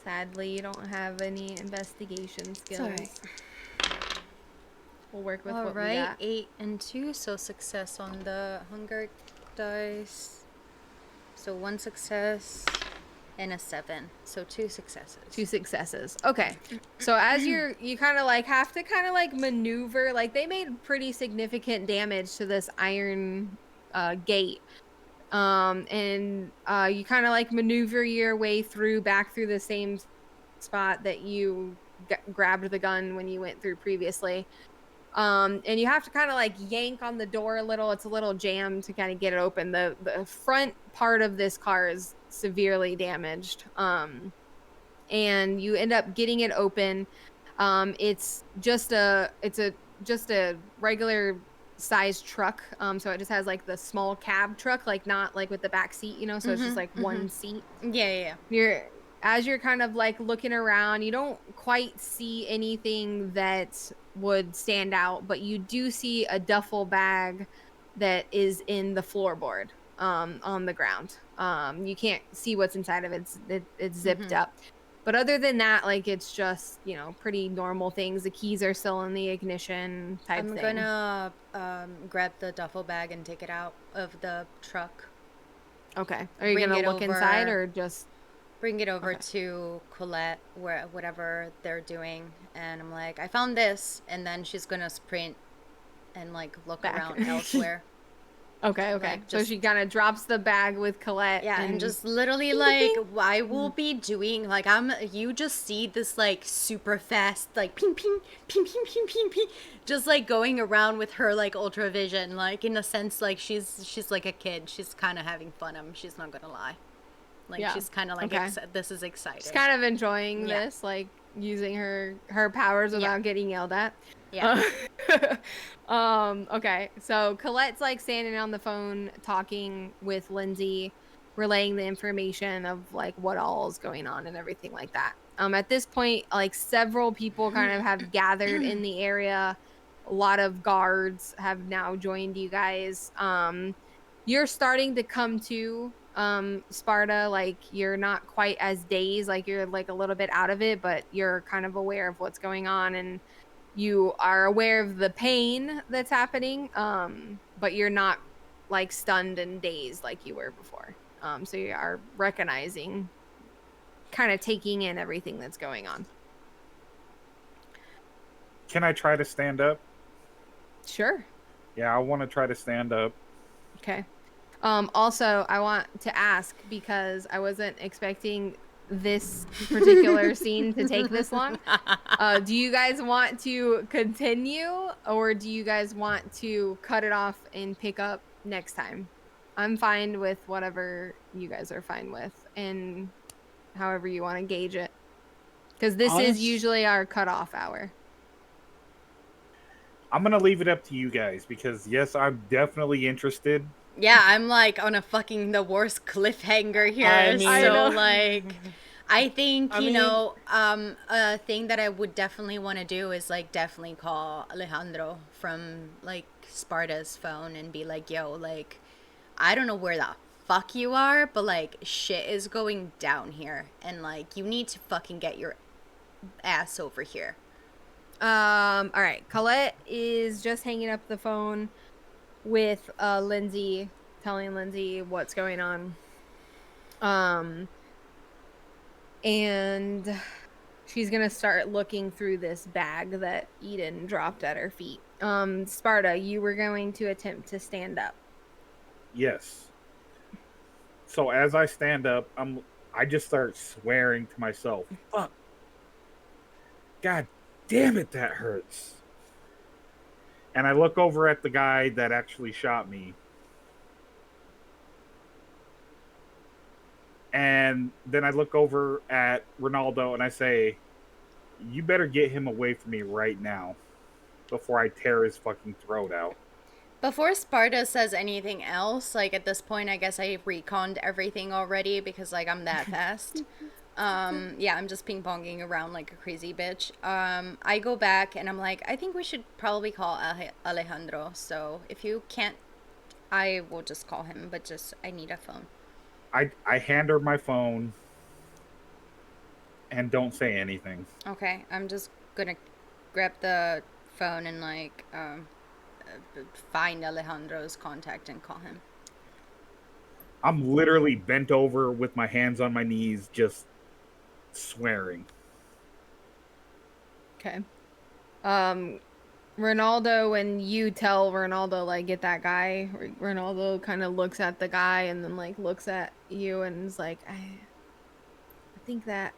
Sadly, you don't have any investigation skills. alright. We'll work with All what we right, got. 8 and 2, so success on the hunger dice. So 1 success and a 7, so 2 successes. 2 successes. Okay. So as you kind of like have to kind of like maneuver, like they made pretty significant damage to this iron gate. And you kind of like maneuver your way back through the same spot that you grabbed the gun when you went through previously. And you have to kind of like yank on the door a little. It's a little jammed to kind of get it open. The front part of this car is severely damaged. And you end up getting it open. It's just a regular size truck. So it just has like the small cab truck, like not like with the back seat, so it's just like one seat. Yeah. As you're kind of like looking around, you don't quite see anything that would stand out, but you do see a duffel bag that is in the floorboard on the ground. You can't see what's inside of it. It's zipped up. But other than that, like it's just, you know, pretty normal things. The keys are still in the ignition type I'm thing. gonna grab the duffel bag and take it out of the truck. Okay. Are you Bring gonna it look inside over. or just Bring it over okay. to Colette, whatever they're doing, and I'm like, I found this, and then she's gonna sprint and like look Back? around elsewhere. Okay, okay. Like So just she kind of drops the bag with Colette yeah, and and just literally ding, ding, like ding. I will be doing like you just see this like super fast like ping ping ping ping ping ping ping just like going around with her like ultra vision, like in a sense like she's like a kid. She's kind of having fun. She's not gonna lie. Like Yeah. she's kind of like Okay. this is She's exciting. kind of enjoying Yeah. this, like using her powers Yeah. without getting yelled at. Yeah. Okay. So Colette's like standing on the phone talking with Lindsay, relaying the information of like what all is going on and everything like that. At this point, like several people kind of have gathered in the area. A lot of guards have now joined you guys. You're starting to come to Sparta, like you're not quite as dazed, like you're like a little bit out of it, but you're kind of aware of what's going on and you are aware of the pain that's happening, but you're not like stunned and dazed like you were before. So you are recognizing, kind of taking in everything that's going on. Can I try to stand up? Sure. Yeah, I want to try to stand up. Okay. Also, I want to ask because I wasn't expecting this particular scene to take this long. Do you guys want to continue or do you guys want to cut it off and pick up next time? I'm fine with whatever you guys are fine with and however you want to gauge it. Because this is Honest, usually our cutoff hour. I'm gonna leave it up to you guys because yes, I'm definitely interested. Yeah, I'm like on a fucking the worst cliffhanger I here. I So know. like I think, I you mean, know, a thing that I would definitely want to do is like definitely call Alejandro from like Sparta's phone and be like, yo, like I don't know where the fuck you are, but like shit is going down here and like you need to fucking get your ass over here. All right. Colette is just hanging up the phone with Lindsay, telling Lindsay what's going on. Um and she's gonna start looking through this bag that Eden dropped at her feet. Sparta, you were going to attempt to stand up. Yes. So as I stand up, I just start swearing to myself. Fuck. God damn it, that hurts. And I look over at the guy that actually shot me. And then I look over at Ronaldo and I say, you better get him away from me right now before I tear his fucking throat out. Before Sparta says anything else, like at this point, I guess I reconned everything already because like I'm that fast. Yeah, I'm just ping ponging around like a crazy bitch. I go back and I'm like, I think we should probably call Alejandro. So if you can't, I will just call him, but just I need a phone. I hand her my phone and don't say anything. Okay, I'm just gonna grab the phone and like find Alejandro's contact and call him. I'm literally bent over with my hands on my knees, just swearing. Okay. Ronaldo, when you tell Ronaldo like get that guy, Ronaldo kind of looks at the guy and then like looks at you and is like, I think that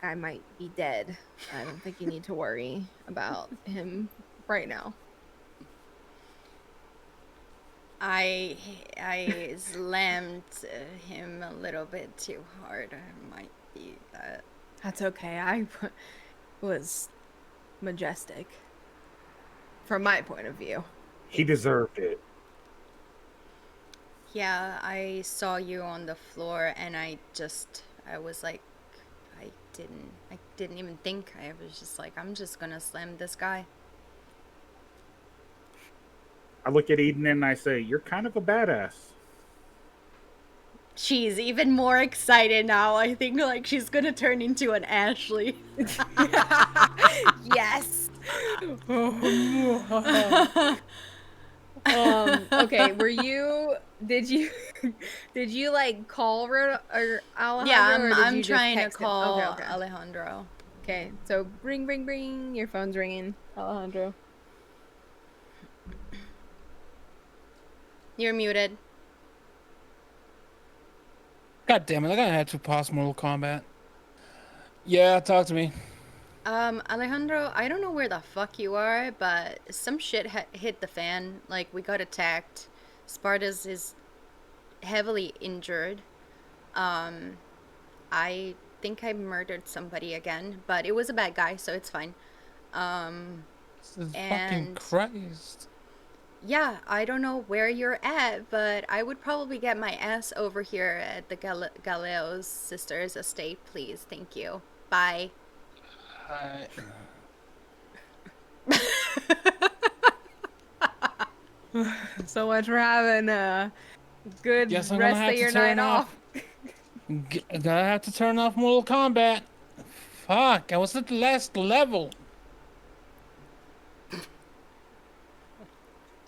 guy might be dead. I don't think you need to worry about him right now. I slammed him a little bit too hard. I might be that. That's okay. I was majestic from my point of view. He deserved it. Yeah, I saw you on the floor and I was like I didn't even think. I was just like I'm just going to slam this guy. I look at Eden and I say, you're kind of a badass. She's even more excited now. I think like she's gonna turn into an Ashley. Yes. Okay, did you did you like call or Yeah, Alejandro, or did I'm you just trying to text him? Okay, call okay. Alejandro. Okay, so ring, your phone's ringing, Alejandro. You're muted. God damn it! I gotta have to pause Mortal Kombat. Yeah, talk to me. Alejandro, I don't know where the fuck you are, but some shit hit the fan. Like, we got attacked. Sparta's is heavily injured. I think I murdered somebody again, but it was a bad guy, so it's fine. Jesus fucking And Christ. yeah, I don't know where you're at, but I would probably get my ass over here at the Gallio's sister's estate, please. Thank you. Bye. I... So much for having a good Guess I'm gonna rest of have to your night turn off. off. Gotta have to turn off Mortal Kombat. Fuck, I was at the last level.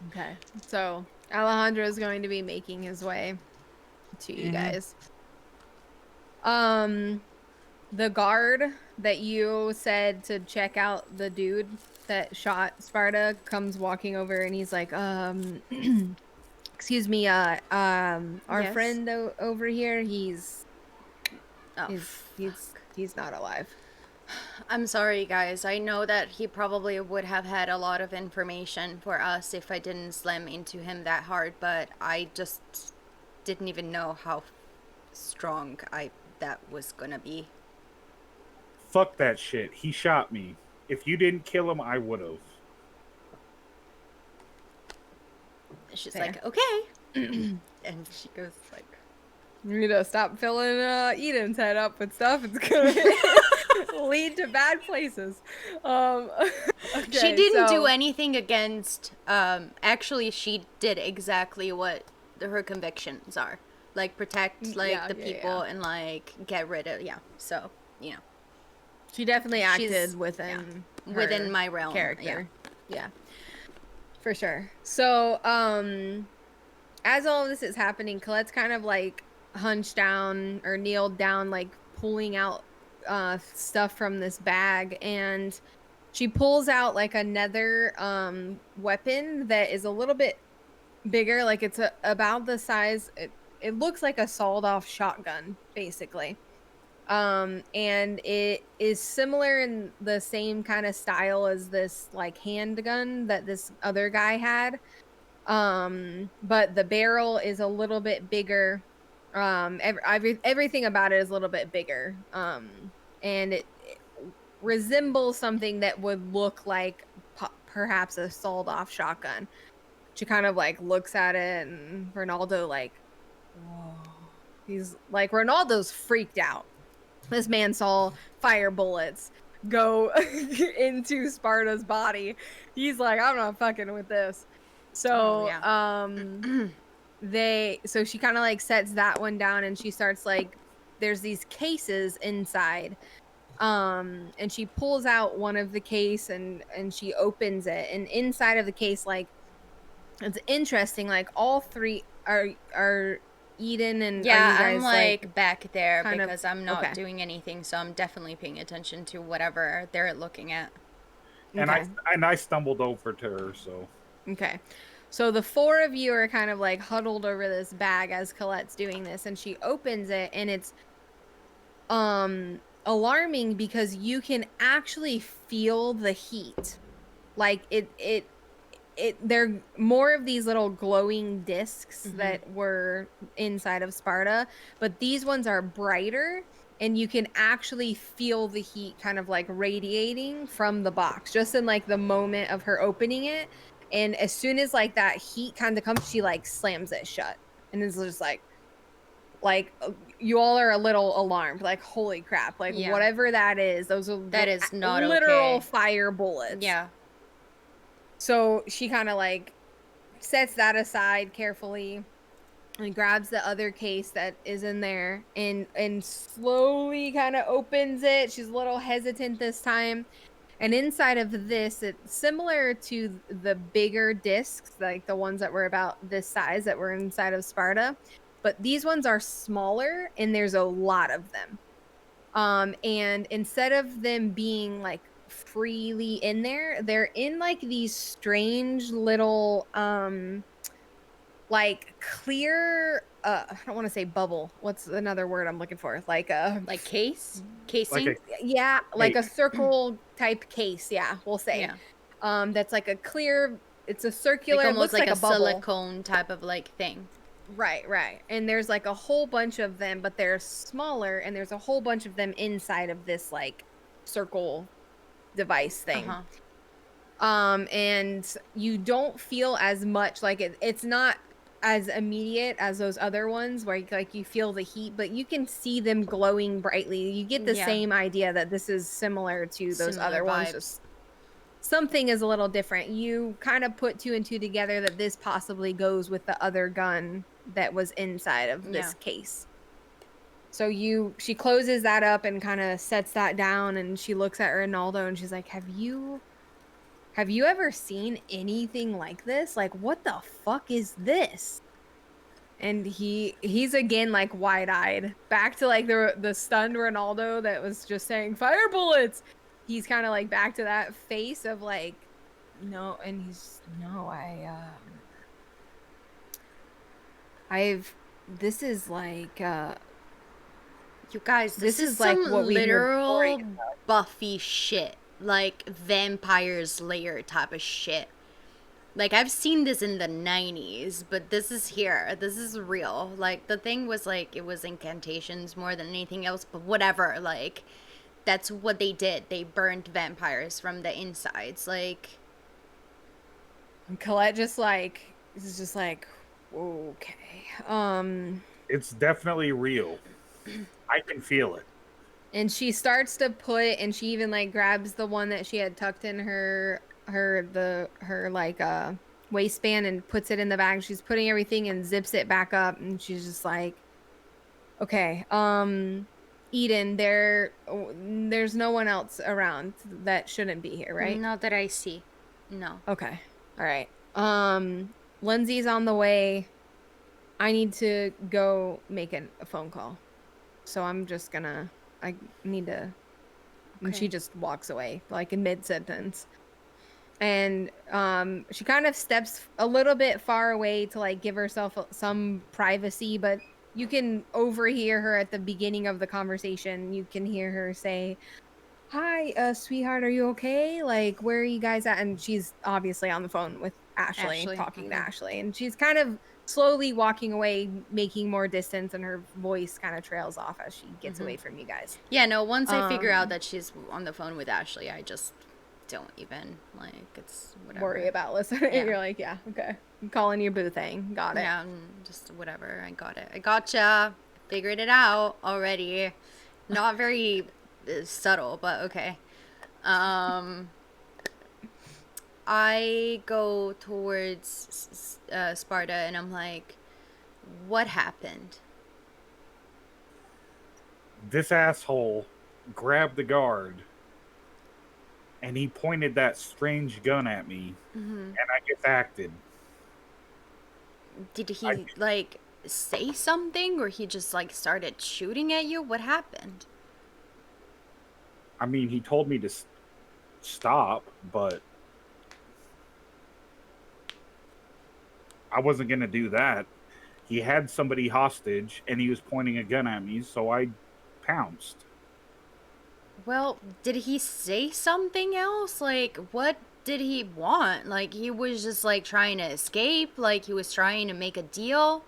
Okay, so Alejandro is going to be making his way to you guys. The guard that you said to check out the dude that shot Sparta comes walking over, and he's like, excuse me, our Yes? friend over here, Oh, he's not alive. I'm sorry, guys. I know that he probably would have had a lot of information for us if I didn't slam into him that hard, but I just didn't even know how strong that was gonna be. Fuck that shit. He shot me. If you didn't kill him, I would have. She's Fair. like, okay. And she goes like, You need to stop filling Eden's head up with stuff. It's gonna lead to bad places. she Okay, didn't so- do anything against, actually she did exactly what her convictions are. Like, protect, like, Yeah, the yeah, people yeah. and, like, get rid of, yeah. So, you know. She definitely She's- acted within within her my realm, character. Yeah. For sure. So, as all of this is happening, Colette's kind of like hunched down or kneeled down, like pulling out stuff from this bag, and she pulls out like another weapon that is a little bit bigger, like it's about the size. It looks like a sawed-off shotgun, basically. And it is similar in the same kind of style as this like handgun that this other guy had. But the barrel is a little bit bigger. Everything about it is a little bit bigger. And it resembles something that would look like perhaps a sawed-off shotgun. She kind of like looks at it, and Ronaldo like, whoa. He's like, Ronaldo's freaked out. This man saw fire bullets go into Sparta's body. He's like, I'm not fucking with this. So, so she kind of like sets that one down, and she starts like, there's these cases inside. And she pulls out one of the case, and she opens it, and inside of the case, like, it's interesting, like all three are Eden, and Yeah, are you guys I'm like back there kind of- because I'm not okay. doing anything, so I'm definitely paying attention to whatever they're looking at. And Okay. I stumbled over to her, so Okay. So the four of you are kind of like huddled over this bag as Colette's doing this, and she opens it, and it's alarming because you can actually feel the heat. Like there are more of these little glowing discs that were inside of Sparta, but these ones are brighter, and you can actually feel the heat kind of like radiating from the box just in like the moment of her opening it. And as soon as like that heat kind of comes, she like slams it shut, and it's just like you all are a little alarmed, like, holy crap, like Yeah. whatever that is, those are That is not literal okay. fire bullets. Yeah. So she kind of like sets that aside carefully, and grabs the other case that is in there and slowly kind of opens it. She's a little hesitant this time. And inside of this, it's similar to the bigger discs, like the ones that were about this size that were inside of Sparta, but these ones are smaller and there's a lot of them. And instead of them being like freely in there, they're in like these strange little like clear I don't want to say bubble. What's another word I'm looking for? Like a Like case? Like a Casing? yeah, like hey, a circle type case, yeah, we'll say. Yeah. That's like a clear, it's a Like circular, it almost looks like like a a bubble. silicone type of like thing. Right, right. And there's like a whole bunch of them, but they're smaller and there's a whole bunch of them inside of this like circle device thing. Uh-huh. And you don't feel as much like it's not as immediate as those other ones where like you feel the heat, but you can see them glowing brightly. You get the Yeah. same idea that this is similar to those Similar other ones, vibes. just something is a little different. You kind of put two and two together that this possibly goes with the other gun that was inside of Yeah. this case. So she closes that up and kind of sets that down, and she looks at Ronaldo and she's like, have you ever seen anything like this? Like, what the fuck is this? And he's again like wide-eyed. Back to like the stunned Ronaldo that was just saying fire bullets. He's kind of like back to that face of like no, and he's no, I've this is like You guys, this this is is like some what we hear literal stories. Buffy shit. Like Vampire Slayer type of shit. Like I've seen this in the 90s, but this is here. This is real. Like the thing was like it was incantations more than anything else, but whatever. Like that's what they did. They burned vampires from the insides. Like And Colette just like is just like okay. it's definitely real. I can feel it. And she starts to put, and she even like grabs the one that she had tucked in her like waistband and puts it in the bag. She's putting everything and zips it back up, and she's just like, okay, Eden, there's no one else around that shouldn't be here, right? not that I see. No. Okay, all right. Lindsay's on the way. I need to go make a phone call, so I need to. And she Okay. just walks away like in mid-sentence. And she kind of steps a little bit far away to like give herself some privacy, but you can overhear her at the beginning of the conversation. You can hear her say, hi, sweetheart, are you okay? Like, where are you guys at? And she's obviously on the phone with Ashley, Ashley. talking to Okay. Ashley, and she's kind of slowly walking away, making more distance, and her voice kind of trails off as she gets away from you guys. Yeah, no, once I figure out Um, that she's on the phone with Ashley, I just don't even like it's whatever. worry about listening. Yeah. You're like, yeah, okay. I'm calling your boo thing. Got it. Yeah, just whatever. I got it. I gotcha. Figured it out already. Not very subtle, but okay. Um, I go towards Sparta and I'm like, what happened? This asshole grabbed the guard and he pointed that strange gun at me, and I just acted. Did he I- like say something or he just like started shooting at you? What happened? I mean, he told me to stop, but I wasn't going to do that. He had somebody hostage and he was pointing a gun at me, so I pounced. Well, did he say something else? Like, what did he want? Like, he was just like trying to escape? Like, he was trying to make a deal?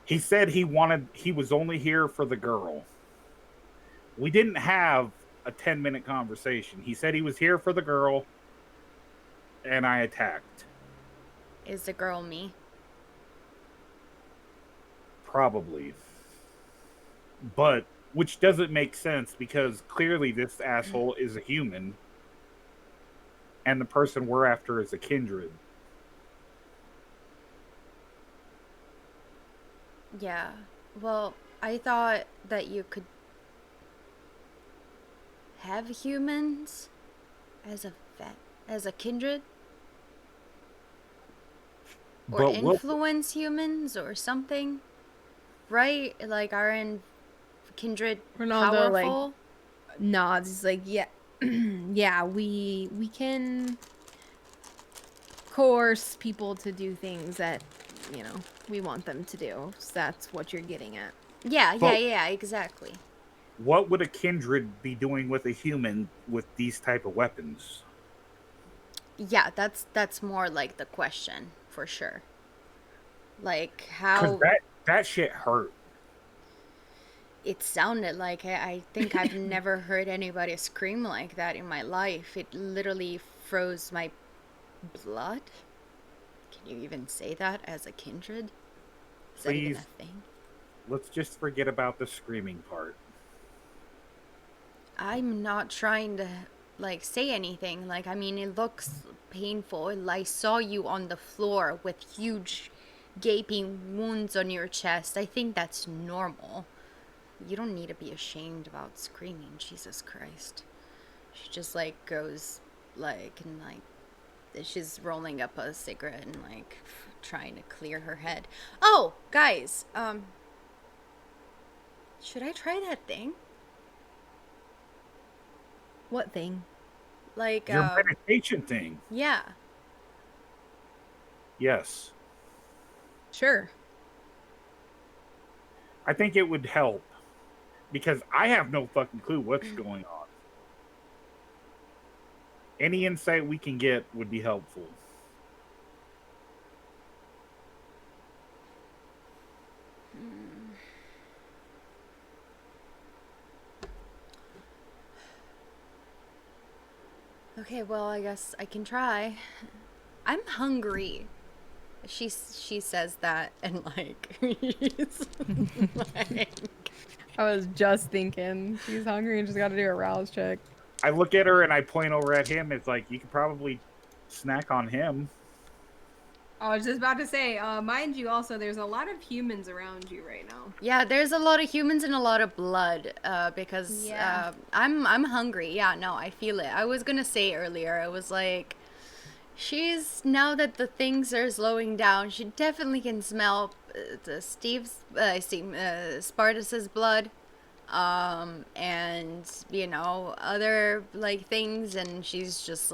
He said he was only here for the girl. We didn't have a 10-minute conversation. He said he was here for the girl, and I attacked. Is the girl me? Probably. But, which doesn't make sense because clearly this asshole is a human, and the person we're after is a kindred. Yeah. Well, I thought that you could have humans as a as a kindred, or But what influence humans or something, right? Like, aren't kindred Ronaldo like powerful? nods. He's like, yeah, yeah, we can coerce people to do things that we want them to do. So that's what you're getting at. Yeah, yeah, but yeah, exactly. what would a kindred be doing with a human with these type of weapons? Yeah, that's more like the question for sure. Like Because how that shit hurt. it sounded like it. I think I've never heard anybody scream like that in my life. It literally froze my blood. Can you even say that as a kindred? Is that even a Please, thing? let's just forget about the screaming part. I'm not trying to like say anything. Like, I mean, it looks painful. I saw you on the floor with huge gaping wounds on your chest. I think that's normal. You don't need to be ashamed about screaming. Jesus Christ. She just like goes like and like she's rolling up a cigarette and like trying to clear her head. Oh, guys, should I try that thing? What thing? Like, Your meditation thing. yeah. Yes. Sure. I think it would help because I have no fucking clue what's going on. Any insight we can get would be helpful. Okay, well, I guess I can try. I'm hungry. She says that and like, she's like I was just thinking she's hungry and she's got to do a rouse check. I look at her and I point over at him. It's like you could probably snack on him. I was just about to say, mind you, also there's a lot of humans around you right now. yeah, there's a lot of humans and a lot of blood because Yeah. I'm hungry. Yeah, no, I feel it. I was gonna say earlier, I was like, she's now that the things are slowing down, she definitely can smell Spartus's blood, and other like things, and she's just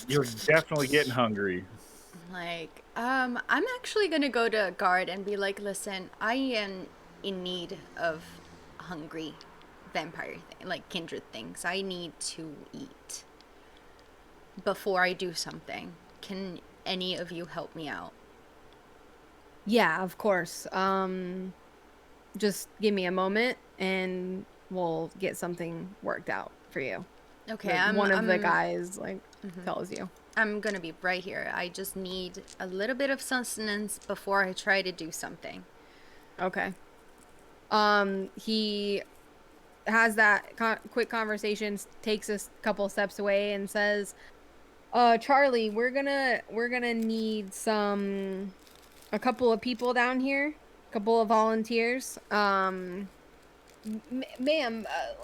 You're definitely getting hungry. I'm actually gonna go to a guard and be like, listen, I am in need of hungry vampire like kindred things. I need to eat before I do something. Can any of you help me out? Yeah, of course. Just give me a moment and we'll get something worked out for you. Okay, One of the guys tells you. I'm gonna be right here. I just need a little bit of sustenance before I try to do something. Okay. He has that quick conversation, takes a couple steps away and says, Charlie, we're gonna need a couple of people down here, a couple of volunteers. Ma'am,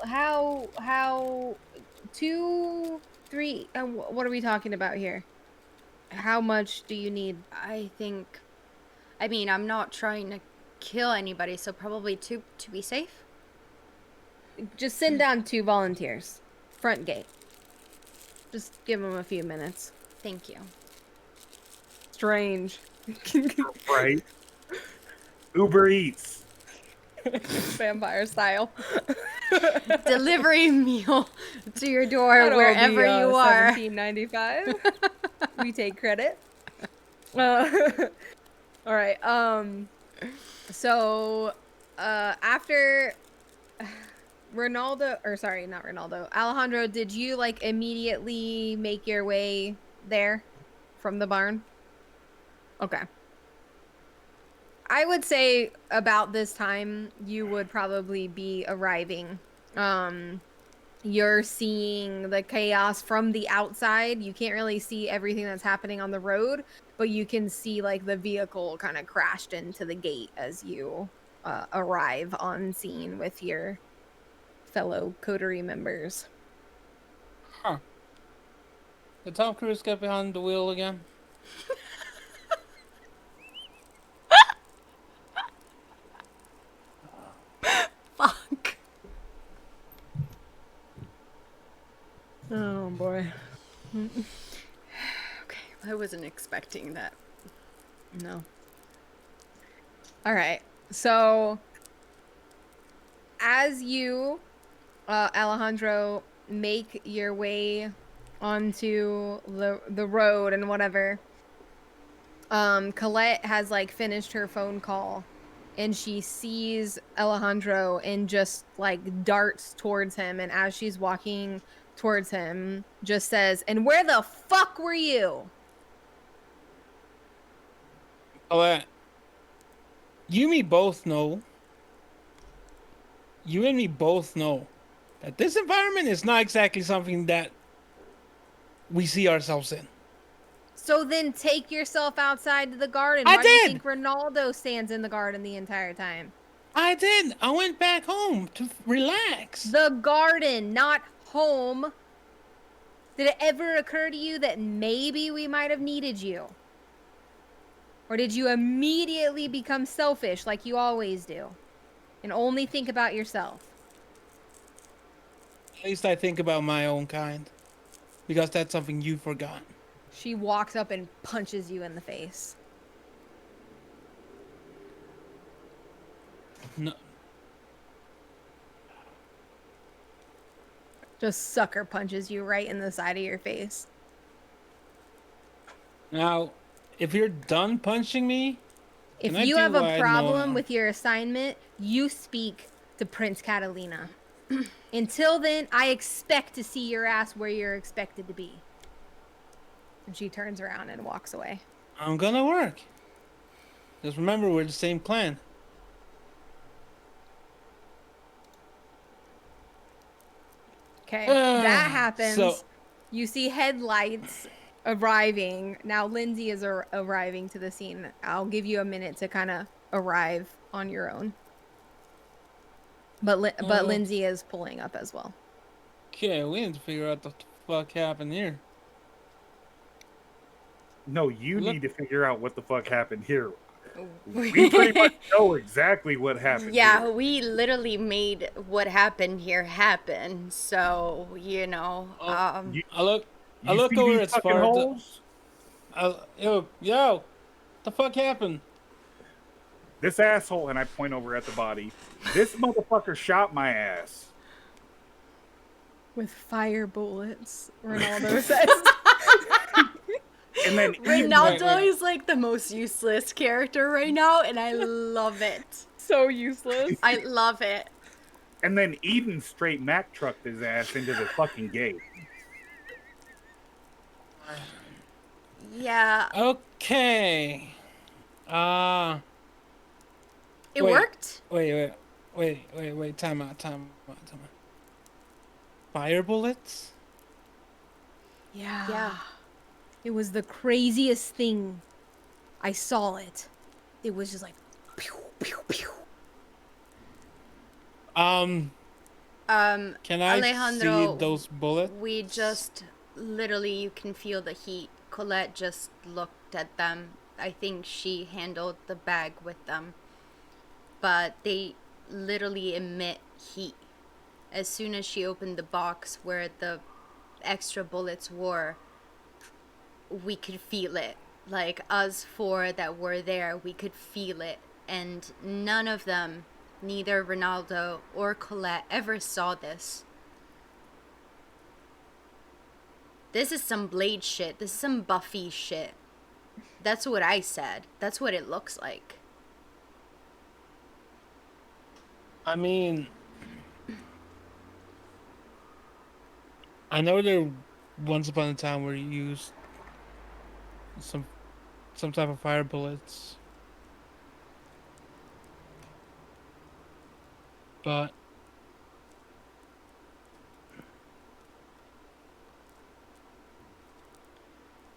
how 2, 3, what are we talking about here? How much do you need? I mean, I'm not trying to kill anybody, so probably two to be safe. Just send down 2 volunteers. Front gate. Just give them a few minutes. Thank you. Strange. Right? Uber Eats. Vampire style. Delivery meal to your door wherever you are. $17.95. We take credit. All right. So, after Ronaldo, or sorry, not Ronaldo, Alejandro, did you like immediately make your way there from the barn? Okay. I would say about this time you would probably be arriving. you're seeing the chaos from the outside. You can't really see everything that's happening on the road, but you can see like the vehicle kind of crashed into the gate as you arrive on scene with your fellow coterie members. Huh. Did Tom Cruise get behind the wheel again? Fuck. Oh boy. Okay, I wasn't expecting that. No. All right. So as you, Alejandro, make your way onto the road and whatever, Colette has like finished her phone call and she sees Alejandro and just like darts towards him, and as she's walking towards him just says, "And where the fuck were you?" Colette, you and me both know. You and me both know that this environment is not exactly something that we see ourselves in. So then take yourself outside to the garden. I Why do you did! think Ronaldo stands in the garden the entire time? I did. I went back home to relax. The garden, not home. Did it ever occur to you that maybe we might have needed you? Or did you immediately become selfish like you always do and only think about yourself? At least I think about my own kind. Because that's something you forgot. She walks up and punches you in the face. No. Just sucker punches you right in the side of your face. Now, if you're done punching me, If can I you do have what a I problem know? with your assignment, you speak to Prince Catalina. Until then, I expect to see your ass where you're expected to be. And she turns around and walks away. I'm gonna work. Just remember, we're the same clan. Okay, that happens. So, You see headlights arriving. Now Lindsay is arriving to the scene. I'll give you a minute to kind of arrive on your own. But Lindsay is pulling up as well. okay, we need to figure out what the fuck happened here. No, you Look- need to figure out what the fuck happened here. We pretty much know exactly what happened. Yeah, here. we literally made what happened here happen. So, you know, You, I look you see over these as fucking far as holes? yo, the fuck happened? This asshole, and I point over at the body. This motherfucker shot my ass. With fire bullets, Ronaldo says. And then Ronaldo is like the most useless character right now, and I love it. So useless. I love it. And then Eden straight Mac trucked his ass into the fucking gate. Yeah, Okay. it Wait. worked. Wait. Time out. Fire bullets? Yeah. Yeah. It was the craziest thing. I saw it. It was just like pew pew pew. Can I Alejandro, see those bullets? We just literally, you can feel the heat. Colette just looked at them. I think she handled the bag with them. But they literally emit heat. As soon as she opened the box where the extra bullets were, we could feel it. Like, us four that were there, we could feel it. And none of them, neither Ronaldo or Colette, ever saw this. This is some Blade shit. This is some Buffy shit. That's what I said. That's what it looks like. I mean, I know there once upon a time where you used some type of fire bullets, but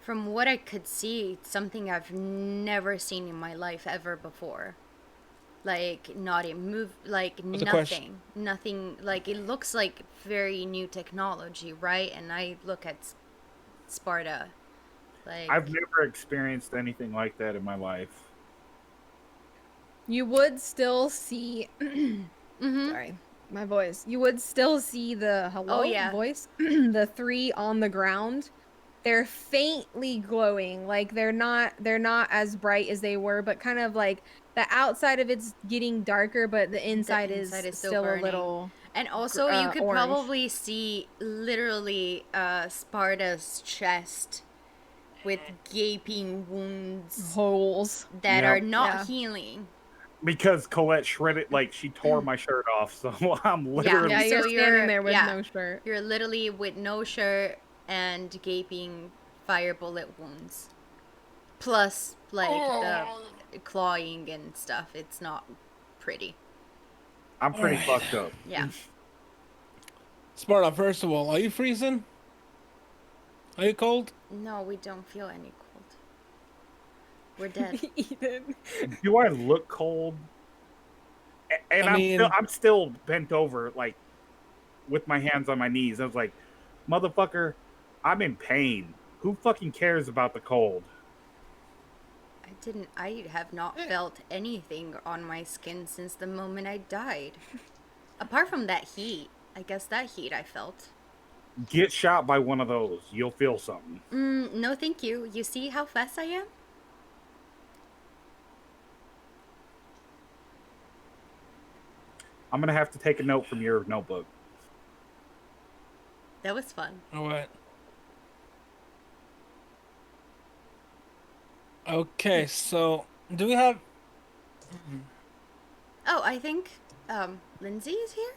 From what I could see, it's something I've never seen in my life ever before. Like not a move, like What's the question? nothing. Like it looks like very new technology, right? And I look at Sparta, like I've never experienced anything like that in my life. You would still see mm-hmm. sorry, my voice. You would still see the Oh hello yeah, voice, the three on the ground. They're faintly glowing, like they're not as bright as they were, but kind of like the outside of it's getting darker, but the the inside inside is is still still a burning. little And also, you could orange. probably see literally Sparta's chest with gaping wounds Holes. that Yeah, are not Yeah. healing. because Colette shredded, like she tore my shirt off, so I'm Yeah, Yeah, literally. you're so standing you're there with no shirt. you're literally with no shirt and gaping fire bullet wounds. Plus like the clawing and stuff. It's not pretty. I'm All pretty right. fucked up. Yeah. Sparta, first of all, are you freezing? Are you cold? No, we don't feel any cold. We're dead. Eden. Do I look cold? And I mean, I'm still bent over, like with my hands on my knees. I was like, motherfucker, I'm in pain. Who fucking cares about the cold? I have not felt anything on my skin since the moment I died. Apart from that heat. I guess that heat I felt. Get shot by one of those, you'll feel something. No thank you. You see how fast I am? I'm gonna have to take a note from your notebook. That was fun. all right. Okay, so do we have? Oh, I think Lindsay is here?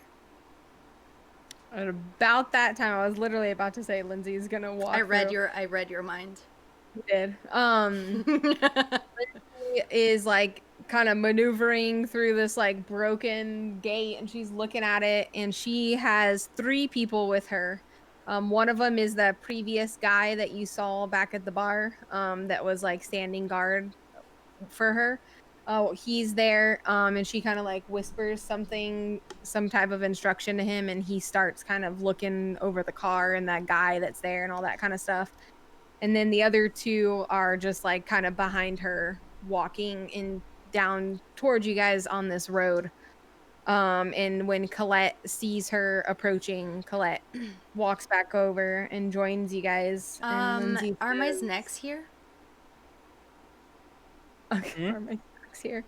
At about that time, I was literally about to say Lindsay's gonna walk I read through. your mind. You did. She is like kind of maneuvering through this like broken gate, and she's looking at it, and she has three people with her. One of them is the previous guy that you saw back at the bar, that was like standing guard for her. Oh, he's there, and she kind of like whispers something, some type of instruction to him, and he starts kind of looking over the car and that guy that's there and all that kind of stuff. And then the other two are just like kind of behind her, walking in down towards you guys on this road. And when Colette sees her approaching, Colette walks back over and joins you guys. And Lindsay Are my says, next here? "Okay, Hmm? are my snacks here?"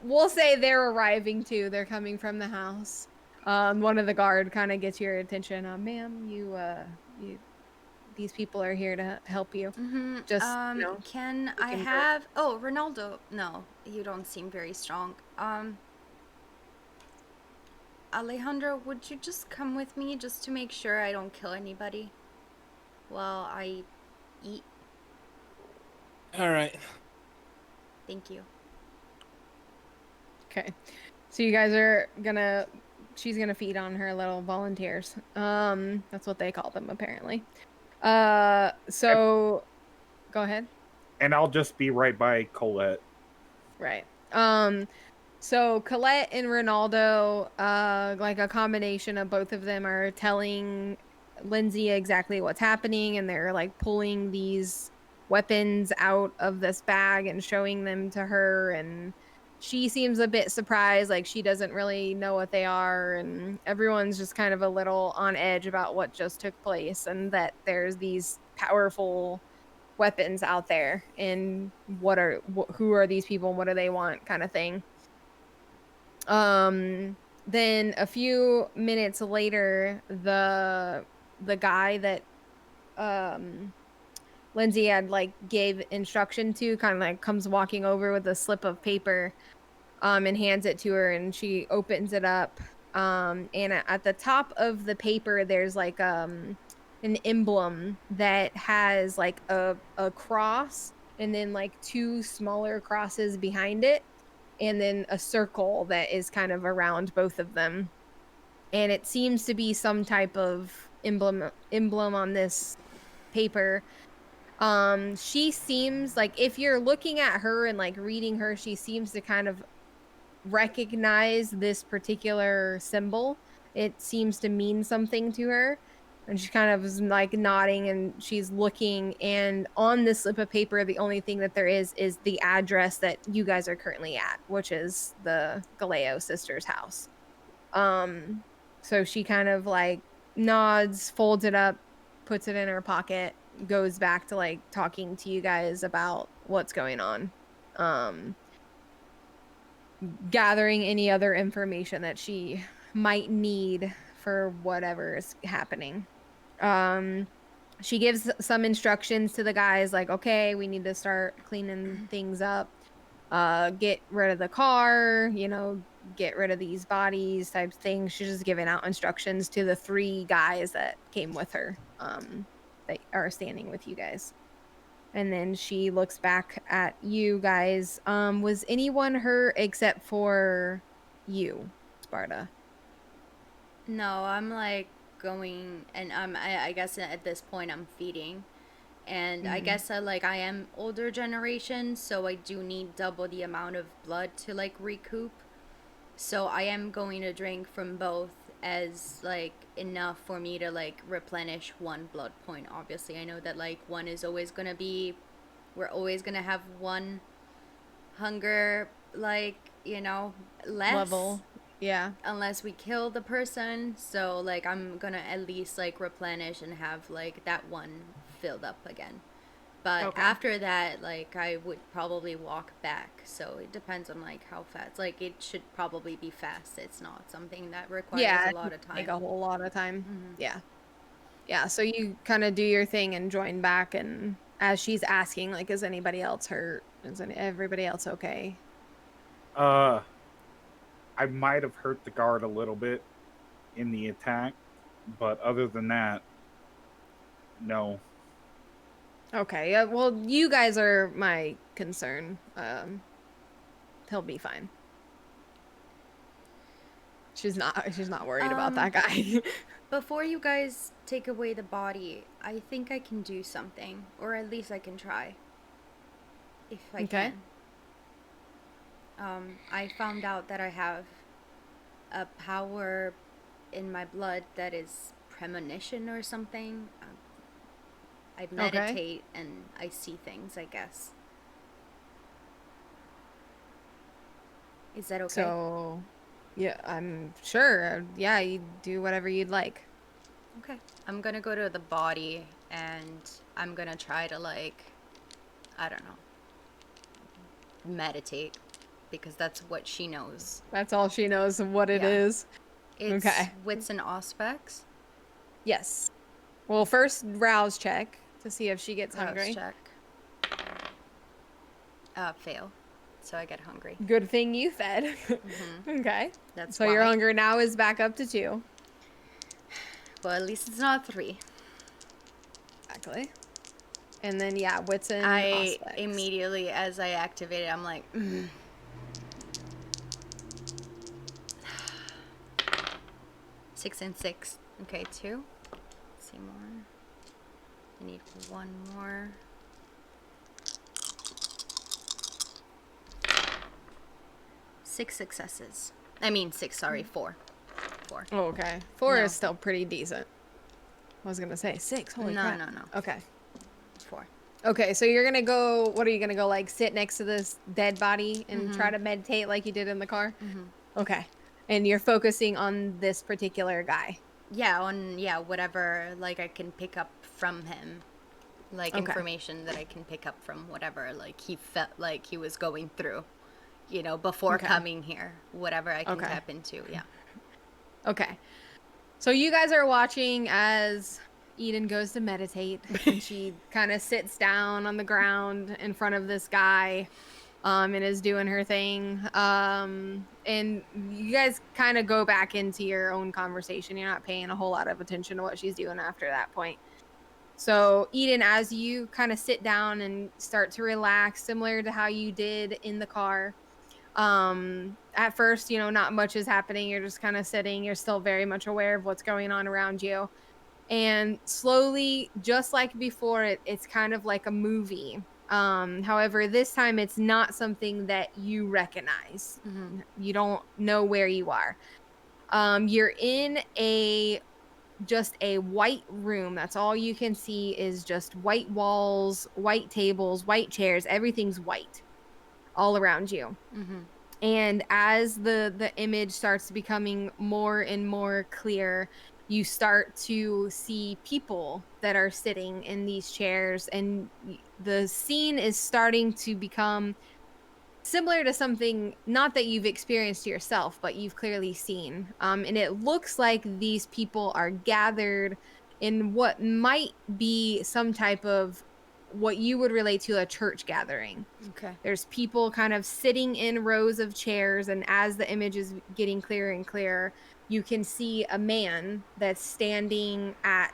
We'll say they're arriving too. They're coming from the house. One of the guard kind of gets your attention. Ma'am, you, these people are here to help you. Mm-hmm. Just, Can I looking for have oh, Ronaldo. No, you don't seem very strong. Alejandro, would you just come with me just to make sure I don't kill anybody while I eat? All right. Thank you. Okay. So you guys are gonna she's gonna feed on her little volunteers. That's what they call them apparently. So go ahead. And I'll just be right by Colette. Right. So Colette and Ronaldo, like a combination of both of them are telling Lindsay exactly what's happening, and they're like pulling these weapons out of this bag and showing them to her, and she seems a bit surprised, like she doesn't really know what they are, and everyone's just kind of a little on edge about what just took place and that there's these powerful weapons out there, and who are these people and what do they want, kind of thing. Then a few minutes later, the guy that um Lindsay had like gave instruction to kind of like comes walking over with a slip of paper, and hands it to her, and she opens it up. And at the top of the paper there's like an emblem that has like a cross, and then like two smaller crosses behind it, and then a circle that is kind of around both of them. And it seems to be some type of emblem on this paper. She seems like if you're looking at her and like reading her, she seems to kind of recognize this particular symbol. It seems to mean something to her. And she kind of is like nodding and she's looking. And on this slip of paper, the only thing that there is the address that you guys are currently at, which is the Gallio sisters' house. Um, so she kind of like nods, folds it up, puts it in her pocket, goes back to like talking to you guys about what's going on. Um, gathering any other information that she might need for whatever is happening. Um, she gives some instructions to the guys like, okay, we need to start cleaning things up. Get rid of the car, get rid of these bodies type things. She's just giving out instructions to the 3 guys that came with her, that are standing with you guys. And then she looks back at you guys. Was anyone hurt except for you, Sparta? No, I'm like going, and I guess at this point I'm feeding. And I guess I am older generation, so I do need double the amount of blood to like recoup. So I am going to drink from both as like enough for me to like replenish 1 blood point. Obviously, I know that like one is always going to be, we're always going to have 1 hunger, like, less Level. Yeah. unless we kill the person. So like I'm gonna at least like replenish and have like that 1 filled up again. But Okay. after that, like I would probably walk back. So it depends on like how fast. Like it should probably be fast. It's not something that requires a lot of time. Take a whole lot of time. Mhm. Yeah. Yeah, so you kind of do your thing and join back, and as she's asking like, is anybody else hurt? Is everybody else okay? I might have hurt the guard a little bit in the attack, but other than that, no. Okay. Well, you guys are my concern. He'll be fine. She's not worried about that guy. Before you guys take away the body, I think I can do something, or at least I can try. If I Okay. can. I found out that I have a power in my blood that is premonition or something. I meditate and I see things, I guess. Is that okay? So, yeah, I'm sure. Yeah, you do whatever you'd like. Okay. I'm gonna go to the body and I'm gonna try to like, I don't know, meditate, because that's what she knows. That's all she knows of what it Yeah. is. It's Okay. wits and aspects. Yes. Well, first rouse check to see if she gets Rouse hungry. check. Fail. So I get hungry. Good thing you fed. Okay. That's So why. your hunger now is back up to 2. Well, at least it's not 3. Exactly. And then yeah, wits and I aspects. immediately, as I activate it, I'm like, 6 and 6. Okay, 2. Let's see more. I need 1 more. 6 successes. I mean 6. Sorry, 4. 4. Oh, okay. 4 No. is still pretty decent. I was gonna say 6. Holy crap. No. Okay. 4. Okay, so you're gonna go. What are you gonna go like? Sit next to this dead body and try to meditate like you did in the car. Okay. And you're focusing on this particular guy. Yeah, whatever like I can pick up from him. Like Okay. information that I can pick up from whatever like he felt like he was going through, before Okay. coming here. Whatever I can Okay. tap into, yeah. Okay. So you guys are watching as Eden goes to meditate and she kind of sits down on the ground in front of this guy and is doing her thing. And you guys kind of go back into your own conversation. You're not paying a whole lot of attention to what she's doing after that point. So Eden, as you kind of sit down and start to relax, similar to how you did in the car, at first, not much is happening. You're just kind of sitting. You're still very much aware of what's going on around you. And slowly, just like before, it's kind of like a movie. However, this time it's not something that you recognize. You don't know where you are. You're in a just a white room. That's all you can see is just white walls, white tables, white chairs. Everything's white all around you. And as the image starts becoming more and more clear, you start to see people that are sitting in these chairs, and the scene is starting to become similar to something not that you've experienced yourself, but you've clearly seen. And it looks like these people are gathered in what might be some type of what you would relate to a church gathering. Okay. There's people kind of sitting in rows of chairs, and as the image is getting clearer and clearer, you can see a man that's standing at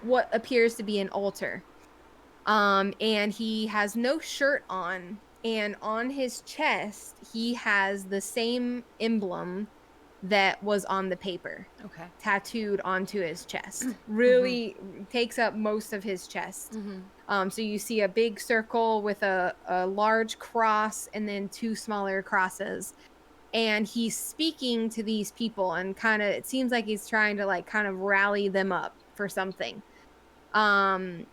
what appears to be an altar. And he has no shirt on, and on his chest he has the same emblem that was on the paper Okay. tattooed onto his chest. Really takes up most of his chest. So you see a big circle with a large cross and then two smaller crosses. And he's speaking to these people, and kind of, it seems like he's trying to like kind of rally them up for something. And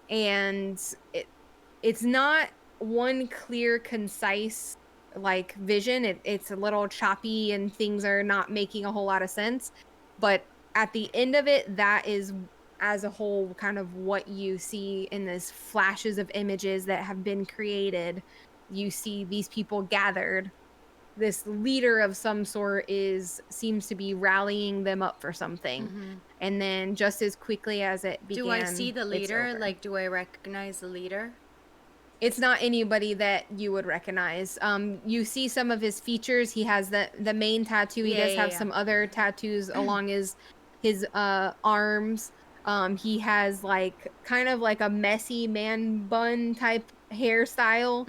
it's not one clear, concise like vision. It's a little choppy and things are not making a whole lot of sense. But at the end of it, that is as a whole kind of what you see in this flashes of images that have been created. You see these people gathered. This leader of some sort is seems to be rallying them up for something. And then just as quickly as it began, Do I see the it's leader? over. Like, do I recognize the leader? It's not anybody that you would recognize. You see some of his features. He has the main tattoo. He does have some other tattoos along his arms. He has like kind of like a messy man bun type hairstyle.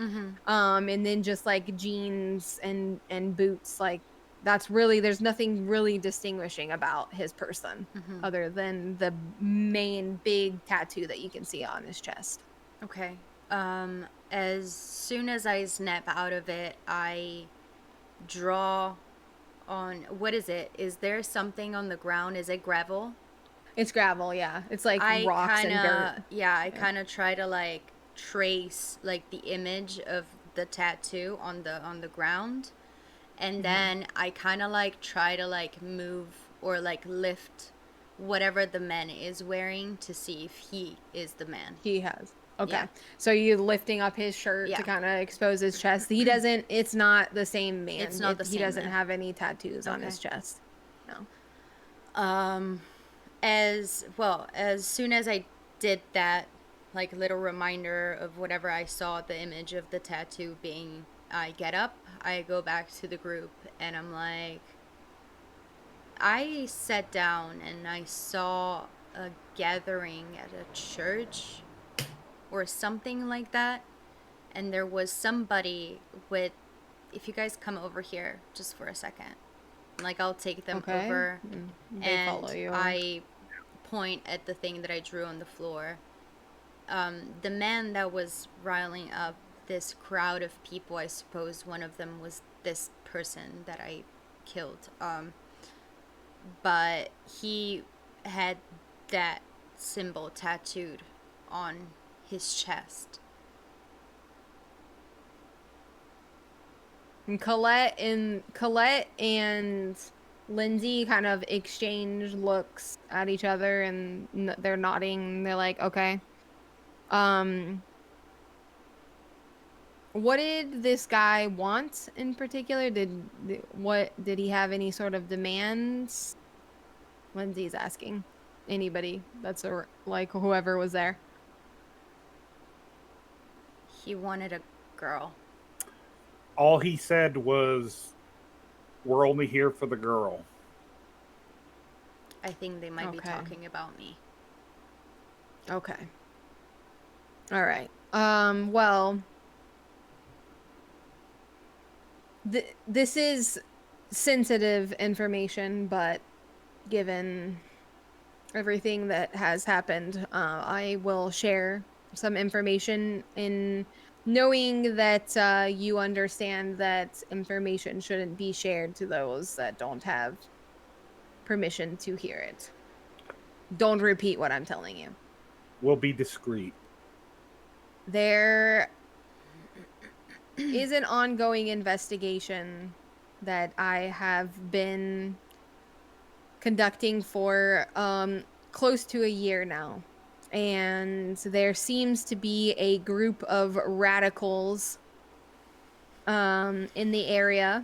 And then just like jeans and boots. Like that's really, there's nothing really distinguishing about his person other than the main big tattoo that you can see on his chest. Okay. As soon as I snap out of it, I draw on, what is it? Is there something on the ground? Is it gravel? It's gravel, yeah. It's like rocks and dirt. Yeah, I kind of try to like trace like the image of the tattoo on the ground, and then I kind of like try to like move or like lift whatever the man is wearing to see if he is the man. He has. Okay. Yeah. So you lifting up his shirt Yeah. to kind of expose his chest. He doesn't, it's not the same man. It's not the He same doesn't man. have any tattoos on Okay. his chest. No. As well, as soon as I did that, like little reminder of whatever I saw the image of the tattoo being, I get up, I go back to the group, and I'm like, I sat down and I saw a gathering at a church or something like that, and there was somebody with, if you guys come over here just for a second, like I'll take them Okay. over, They and follow you. I point at the thing that I drew on the floor. The man that was riling up this crowd of people, I suppose one of them was this person that I killed. But he had that symbol tattooed on his chest. And Colette and Lindsay kind of exchange looks at each other, and they're nodding. They're like, okay. What did this guy want in particular? Did he have any sort of demands? Lindsay's asking. Anybody that's like whoever was there. He wanted a girl. All he said was, "We're only here for the girl." I think they might be Okay. talking about me. Okay. All right. Well, this is sensitive information, but given everything that has happened. I will share some information in knowing that you understand that information shouldn't be shared to those that don't have permission to hear it. Don't repeat what I'm telling you. We'll be discreet. There is an ongoing investigation that I have been conducting for close to a year now. And there seems to be a group of radicals in the area.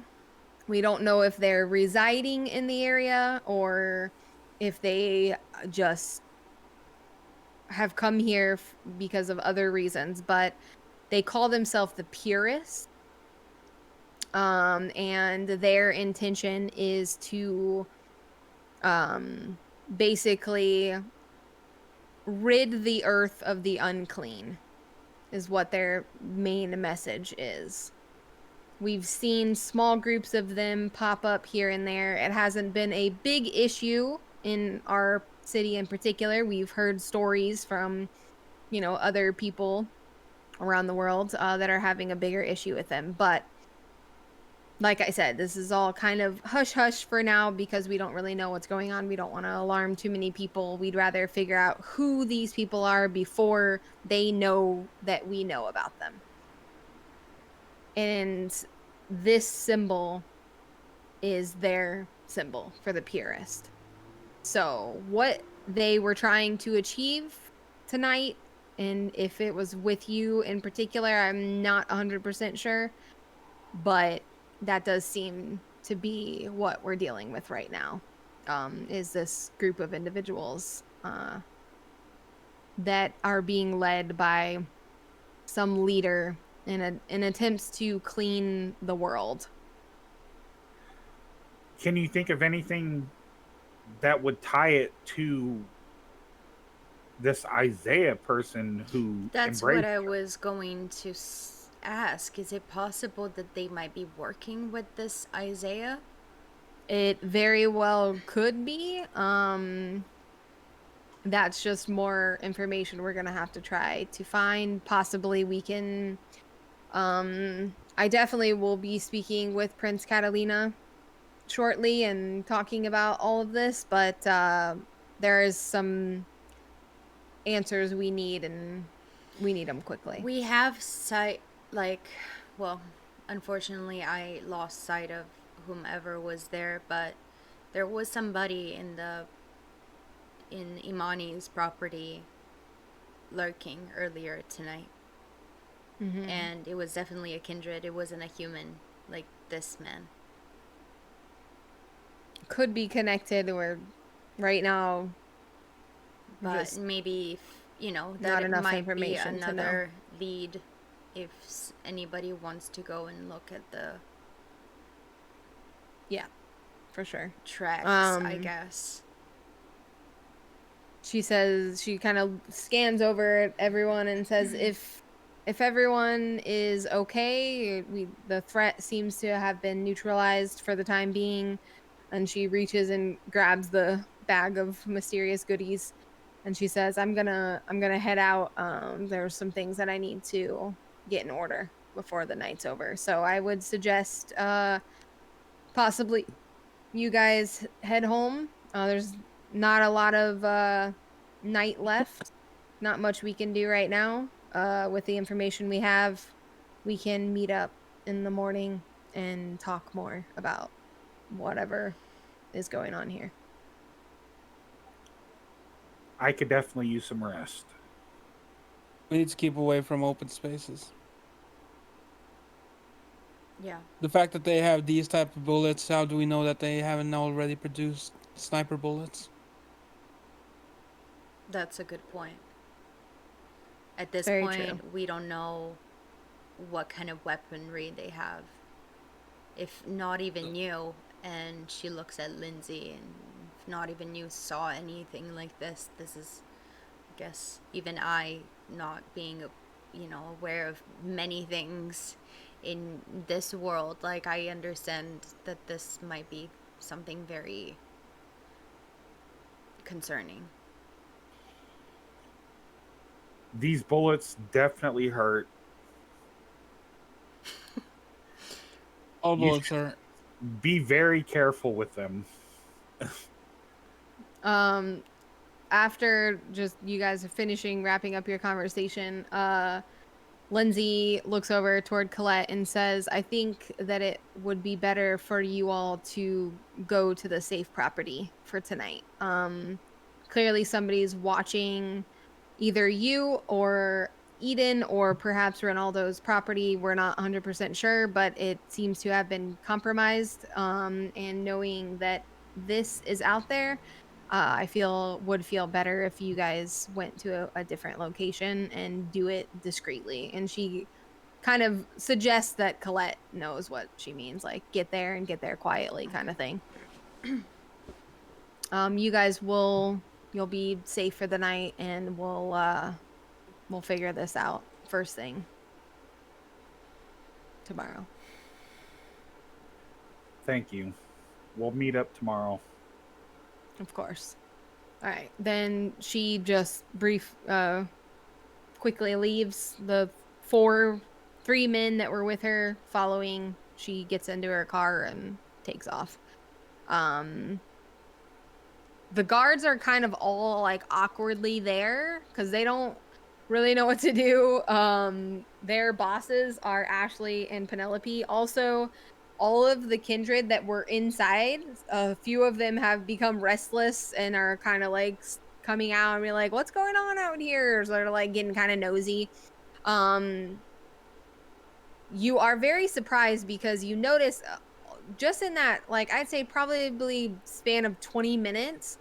We don't know if they're residing in the area or if they just have come here because of other reasons, but they call themselves the Purists. And their intention is to basically rid the earth of the unclean, is what their main message is. We've seen small groups of them pop up here and there. It hasn't been a big issue in our city in particular. We've heard stories from, other people around the world that are having a bigger issue with them. But like I said, this is all kind of hush hush for now because we don't really know what's going on. We don't want to alarm too many people. We'd rather figure out who these people are before they know that we know about them. And this symbol is their symbol for the Purist. So, what they were trying to achieve tonight, and if it was with you in particular, I'm not 100% sure, but that does seem to be what we're dealing with right now. Is this group of individuals that are being led by some leader in attempts to clean the world. Can you think of anything that would tie it to this Isaiah person who That's what embraced I her? was going to ask. Is it possible that they might be working with this Isaiah? It very well could be. That's just more information we're gonna have to try to find. Possibly we can. I definitely will be speaking with Prince Catalina shortly and talking about all of this, but there is some answers we need, and we need them quickly. We have sight, like, well, unfortunately, I lost sight of whomever was there, but there was somebody in Imani's property lurking earlier tonight. Mm-hmm. And it was definitely a kindred. It wasn't a human like this man. Could be connected, or right now, But just maybe, that not it enough might be information to know. another lead if anybody wants to go and look at the Yeah, for sure. tracks, I Um, guess. She says, she kind of scans over at everyone and says, if everyone is okay, the threat seems to have been neutralized for the time being. And she reaches and grabs the bag of mysterious goodies, and she says, I'm gonna head out. There's some things that I need to get in order before the night's over. So I would suggest possibly you guys head home. There's not a lot of night left. Not much we can do right now. With the information we have, we can meet up in the morning and talk more about whatever is going on here. I could definitely use some rest. We need to keep away from open spaces. Yeah. The fact that they have these type of bullets, how do we know that they haven't already produced sniper bullets? That's a good point. At this Very point, true. we don't know what kind of weaponry they have. If not even you, and she looks at Lindsay, and if not even you saw anything like this is, I guess, even I not being, aware of many things in this world. Like, I understand that this might be something very concerning. These bullets definitely hurt. All You bullets should are. be very careful with them. Um, after just you guys are finishing wrapping up your conversation, Lindsay looks over toward Colette and says, I think that it would be better for you all to go to the safe property for tonight. Clearly somebody's watching either you or Eden or perhaps Ronaldo's property. We're not 100% sure, but it seems to have been compromised. And knowing that this is out there, I feel would feel better if you guys went to a different location and do it discreetly. And she kind of suggests that Colette knows what she means, like get there and get there quietly, kind of thing. You guys you'll be safe for the night, and we'll figure this out first thing tomorrow. Thank you. We'll meet up tomorrow. Of course. All right. Then she just quickly leaves the three men that were with her following. She gets into her car and takes off. The guards are kind of all like awkwardly there because they don't really know what to do. Their bosses are Ashley and Penelope. Also, all of the kindred that were inside, a few of them have become restless and are kind of like coming out and be like, "What's going on out here?" So they're like getting kind of nosy. Um, you are very surprised because you notice just in that, like I'd say probably span of 20 minutes,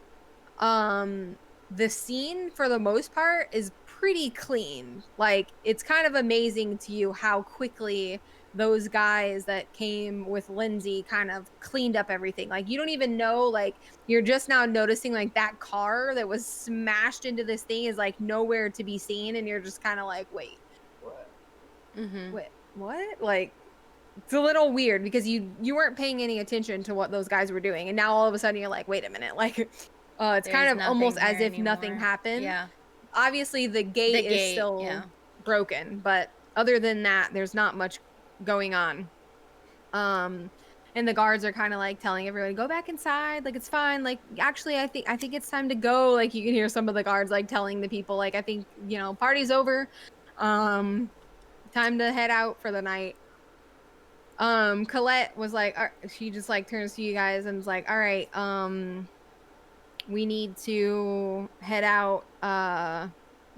the scene for the most part is pretty clean. Like it's kind of amazing to you how quickly those guys that came with Lindsay kind of cleaned up everything. Like you don't even know, like you're just now noticing like that car that was smashed into this thing is like nowhere to be seen, and you're just kind of like, wait, what? Mm-hmm. Wait, what? Like it's a little weird because you weren't paying any attention to what those guys were doing, and now all of a sudden you're like, wait a minute, like it's kind There's of almost nothing here as if nothing anymore. happened. Yeah. Obviously the The gate is gate, yeah. still broken, but other than that there's not much going on. um and the guards are kind of like telling everyone, go back inside, like it's fine, like actually I think it's time to go. Like you can hear some of the guards like telling the people, like I think, party's over, um time to head out for the night. Colette was like, she just like turns to you guys and is like, all right, we need to head out.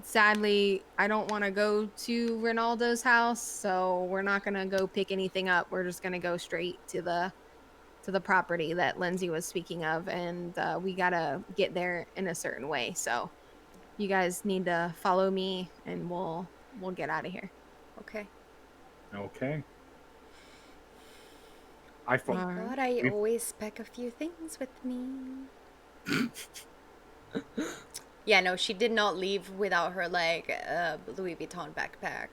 Sadly, I don't want to go to Ronaldo's house, so we're not gonna go pick anything up. We're just gonna go straight to the property that Lindsay was speaking of, and we gotta get there in a certain way. So you guys need to follow me, and we'll get out of here. Okay. Okay. I All thought right. But I we always pack a few things with me. Yeah, no, she did not leave without her like Louis Vuitton backpack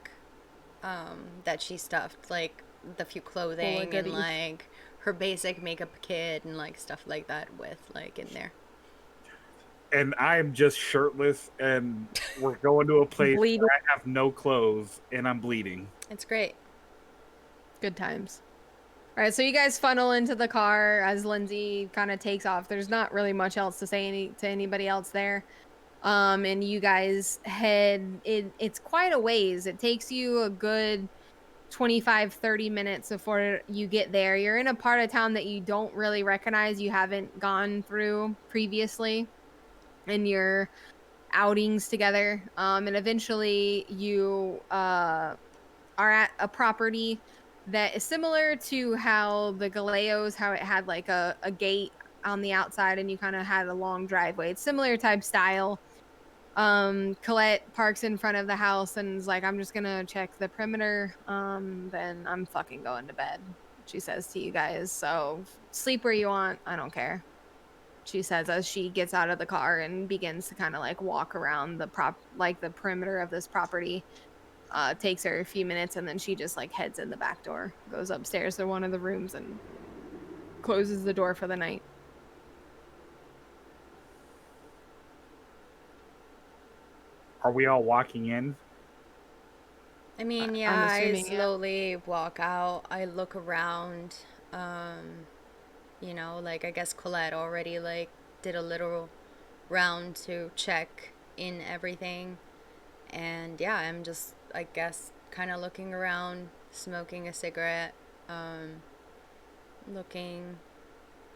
that she stuffed like the few Full of clothing and goodies. like her basic makeup kit and like stuff like that with like in there. and I'm just shirtless, and we're going to a place Bleeding. where I have no clothes, and I'm bleeding. It's great. Good times. All right, so you guys funnel into the car as Lindsay kind of takes off. There's not really much else to say to anybody else there. And you guys it's quite a ways. It takes you a good 25-30 minutes before you get there. You're in a part of town that you don't really recognize, you haven't gone through previously in your outings together. And eventually you are at a property that is similar to how the Galleos, how it had like a gate on the outside and you kind of had a long driveway. It's similar type style. Colette parks in front of the house and is like, I'm just gonna check the perimeter. Then I'm fucking going to bed, she says to you guys. So sleep where you want. I don't care, she says as she gets out of the car and begins to kind of like walk around the perimeter of this property. Takes her a few minutes and then she just like heads in the back door, goes upstairs to one of the rooms and closes the door for the night. Are we all walking in? I mean, yeah, I'm I assuming, yeah. slowly walk out. I look around. Um, like I guess Colette already like did a little round to check in everything. And yeah, I'm just, I guess, kind of looking around, smoking a cigarette, um, looking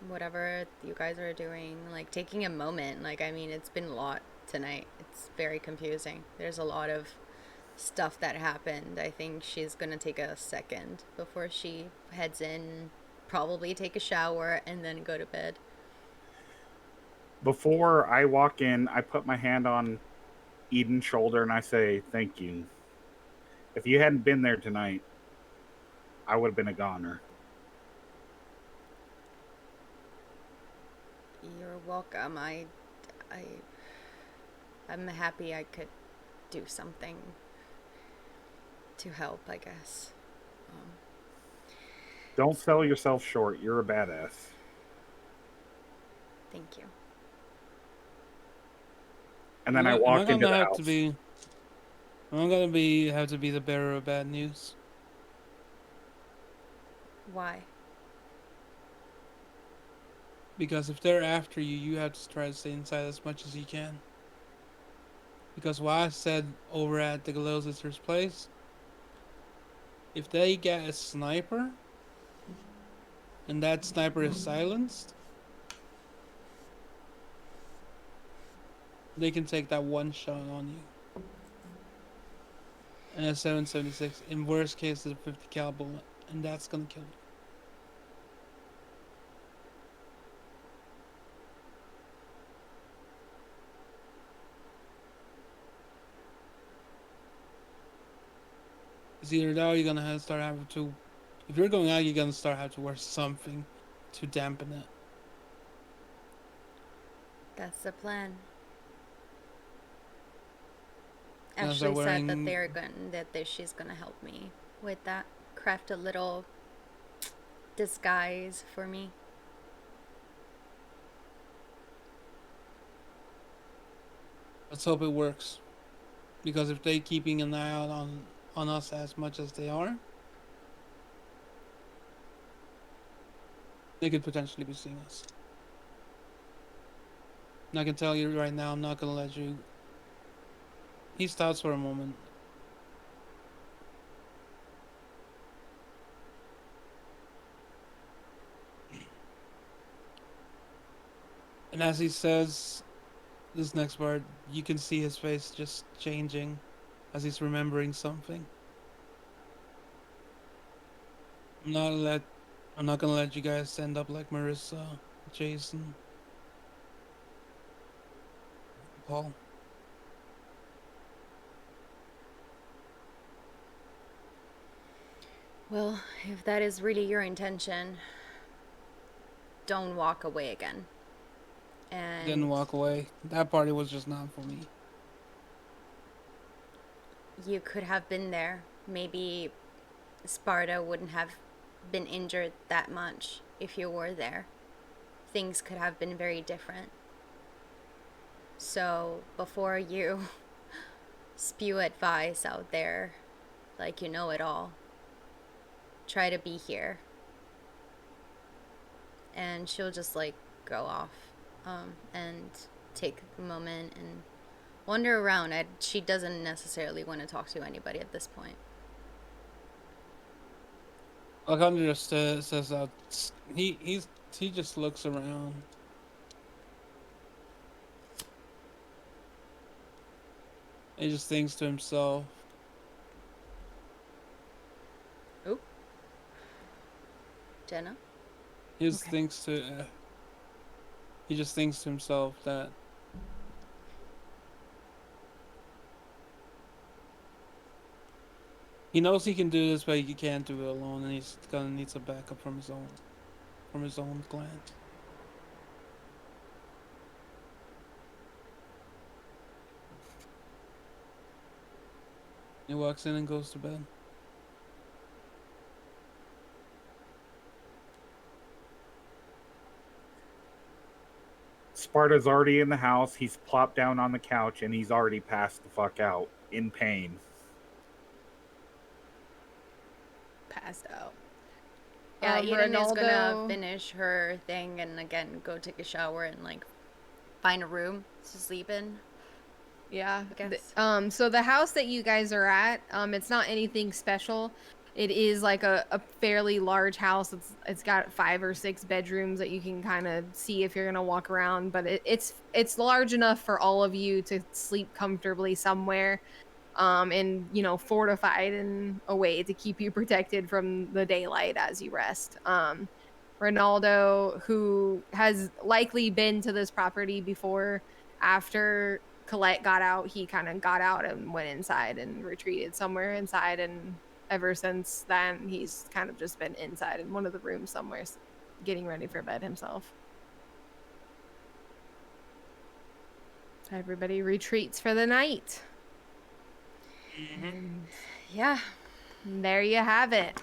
whatever you guys are doing, like taking a moment. Like, I mean, it's been a lot tonight. It's very confusing. There's a lot of stuff that happened. I think she's gonna take a second before she heads in, probably take a shower, and then go to bed. Before I walk in, I put my hand on Eden's shoulder and I say, "Thank you. If you hadn't been there tonight, I would have been a goner." You're welcome. I, I'm happy I could do something to help, I guess. Um, Don't sell yourself short. You're a badass. Thank you. And then I Am I walk into gonna the have to house. be? Am I gonna be have to be the bearer of bad news? Why? Because if they're after you, you have to try to stay inside as much as you can. Because what I said over at the Galil Sisters' place, if they get a sniper and that sniper is silenced, they can take that one shot on you. And a 7.76, in worst case, a 50 caliber, and that's gonna kill you. It's either that or you're gonna have to start having to. If you're going out, you're gonna start having to wear something to dampen it. That's the plan. You're gonna start Ashley said that wearing. she's gonna help me with that. Craft a little disguise for me. Let's hope it works. Because if they keeping an eye out on us as much as they are, they could potentially be seeing us. And I can tell you right now, I'm not gonna let you. He stops for a moment. And as he says this next part, you can see his face just changing as he's remembering something. I'm not let I'm not gonna let you guys end up like Marissa, Jason, Paul. Well, if that is really your intention, don't walk away again. Didn't And walk away. That party was just not for me. you could have been there. Maybe Sparta wouldn't have been injured that much if you were there. Things could have been very different. So before you spew advice out there like you know it all, try to be here. And she'll just like go off and take a moment and wander around. She doesn't necessarily want to talk to anybody at this point. Alejandro just says that he just looks around. He just thinks to himself. Oop. Jenna? He just Okay. thinks to. He just thinks to himself that he knows he can do this, but he can't do it alone, and he's gonna need some backup from his own clan. He walks in and goes to bed. Sparta's already in the house. He's plopped down on the couch and he's already passed the fuck out in pain. Passed out. Yeah, Eden is gonna Ronaldo. finish her thing and again go take a shower and like find a room to sleep in. Yeah. I guess. So the house that you guys are at, it's not anything special. It is like a fairly large house. It's got 5 or 6 bedrooms that you can kind of see if you're gonna walk around, but it's large enough for all of you to sleep comfortably somewhere. And fortified in a way to keep you protected from the daylight as you rest. Ronaldo, who has likely been to this property before, after Colette got out, he kind of got out and went inside and retreated somewhere inside. And ever since then, he's kind of just been inside in one of the rooms somewhere, getting ready for bed himself. Everybody retreats for the night. And Yeah. there you have it.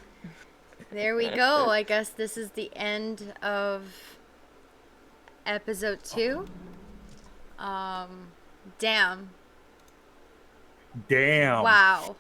There we go. I guess this is the end of episode 2. Damn. Damn. Wow.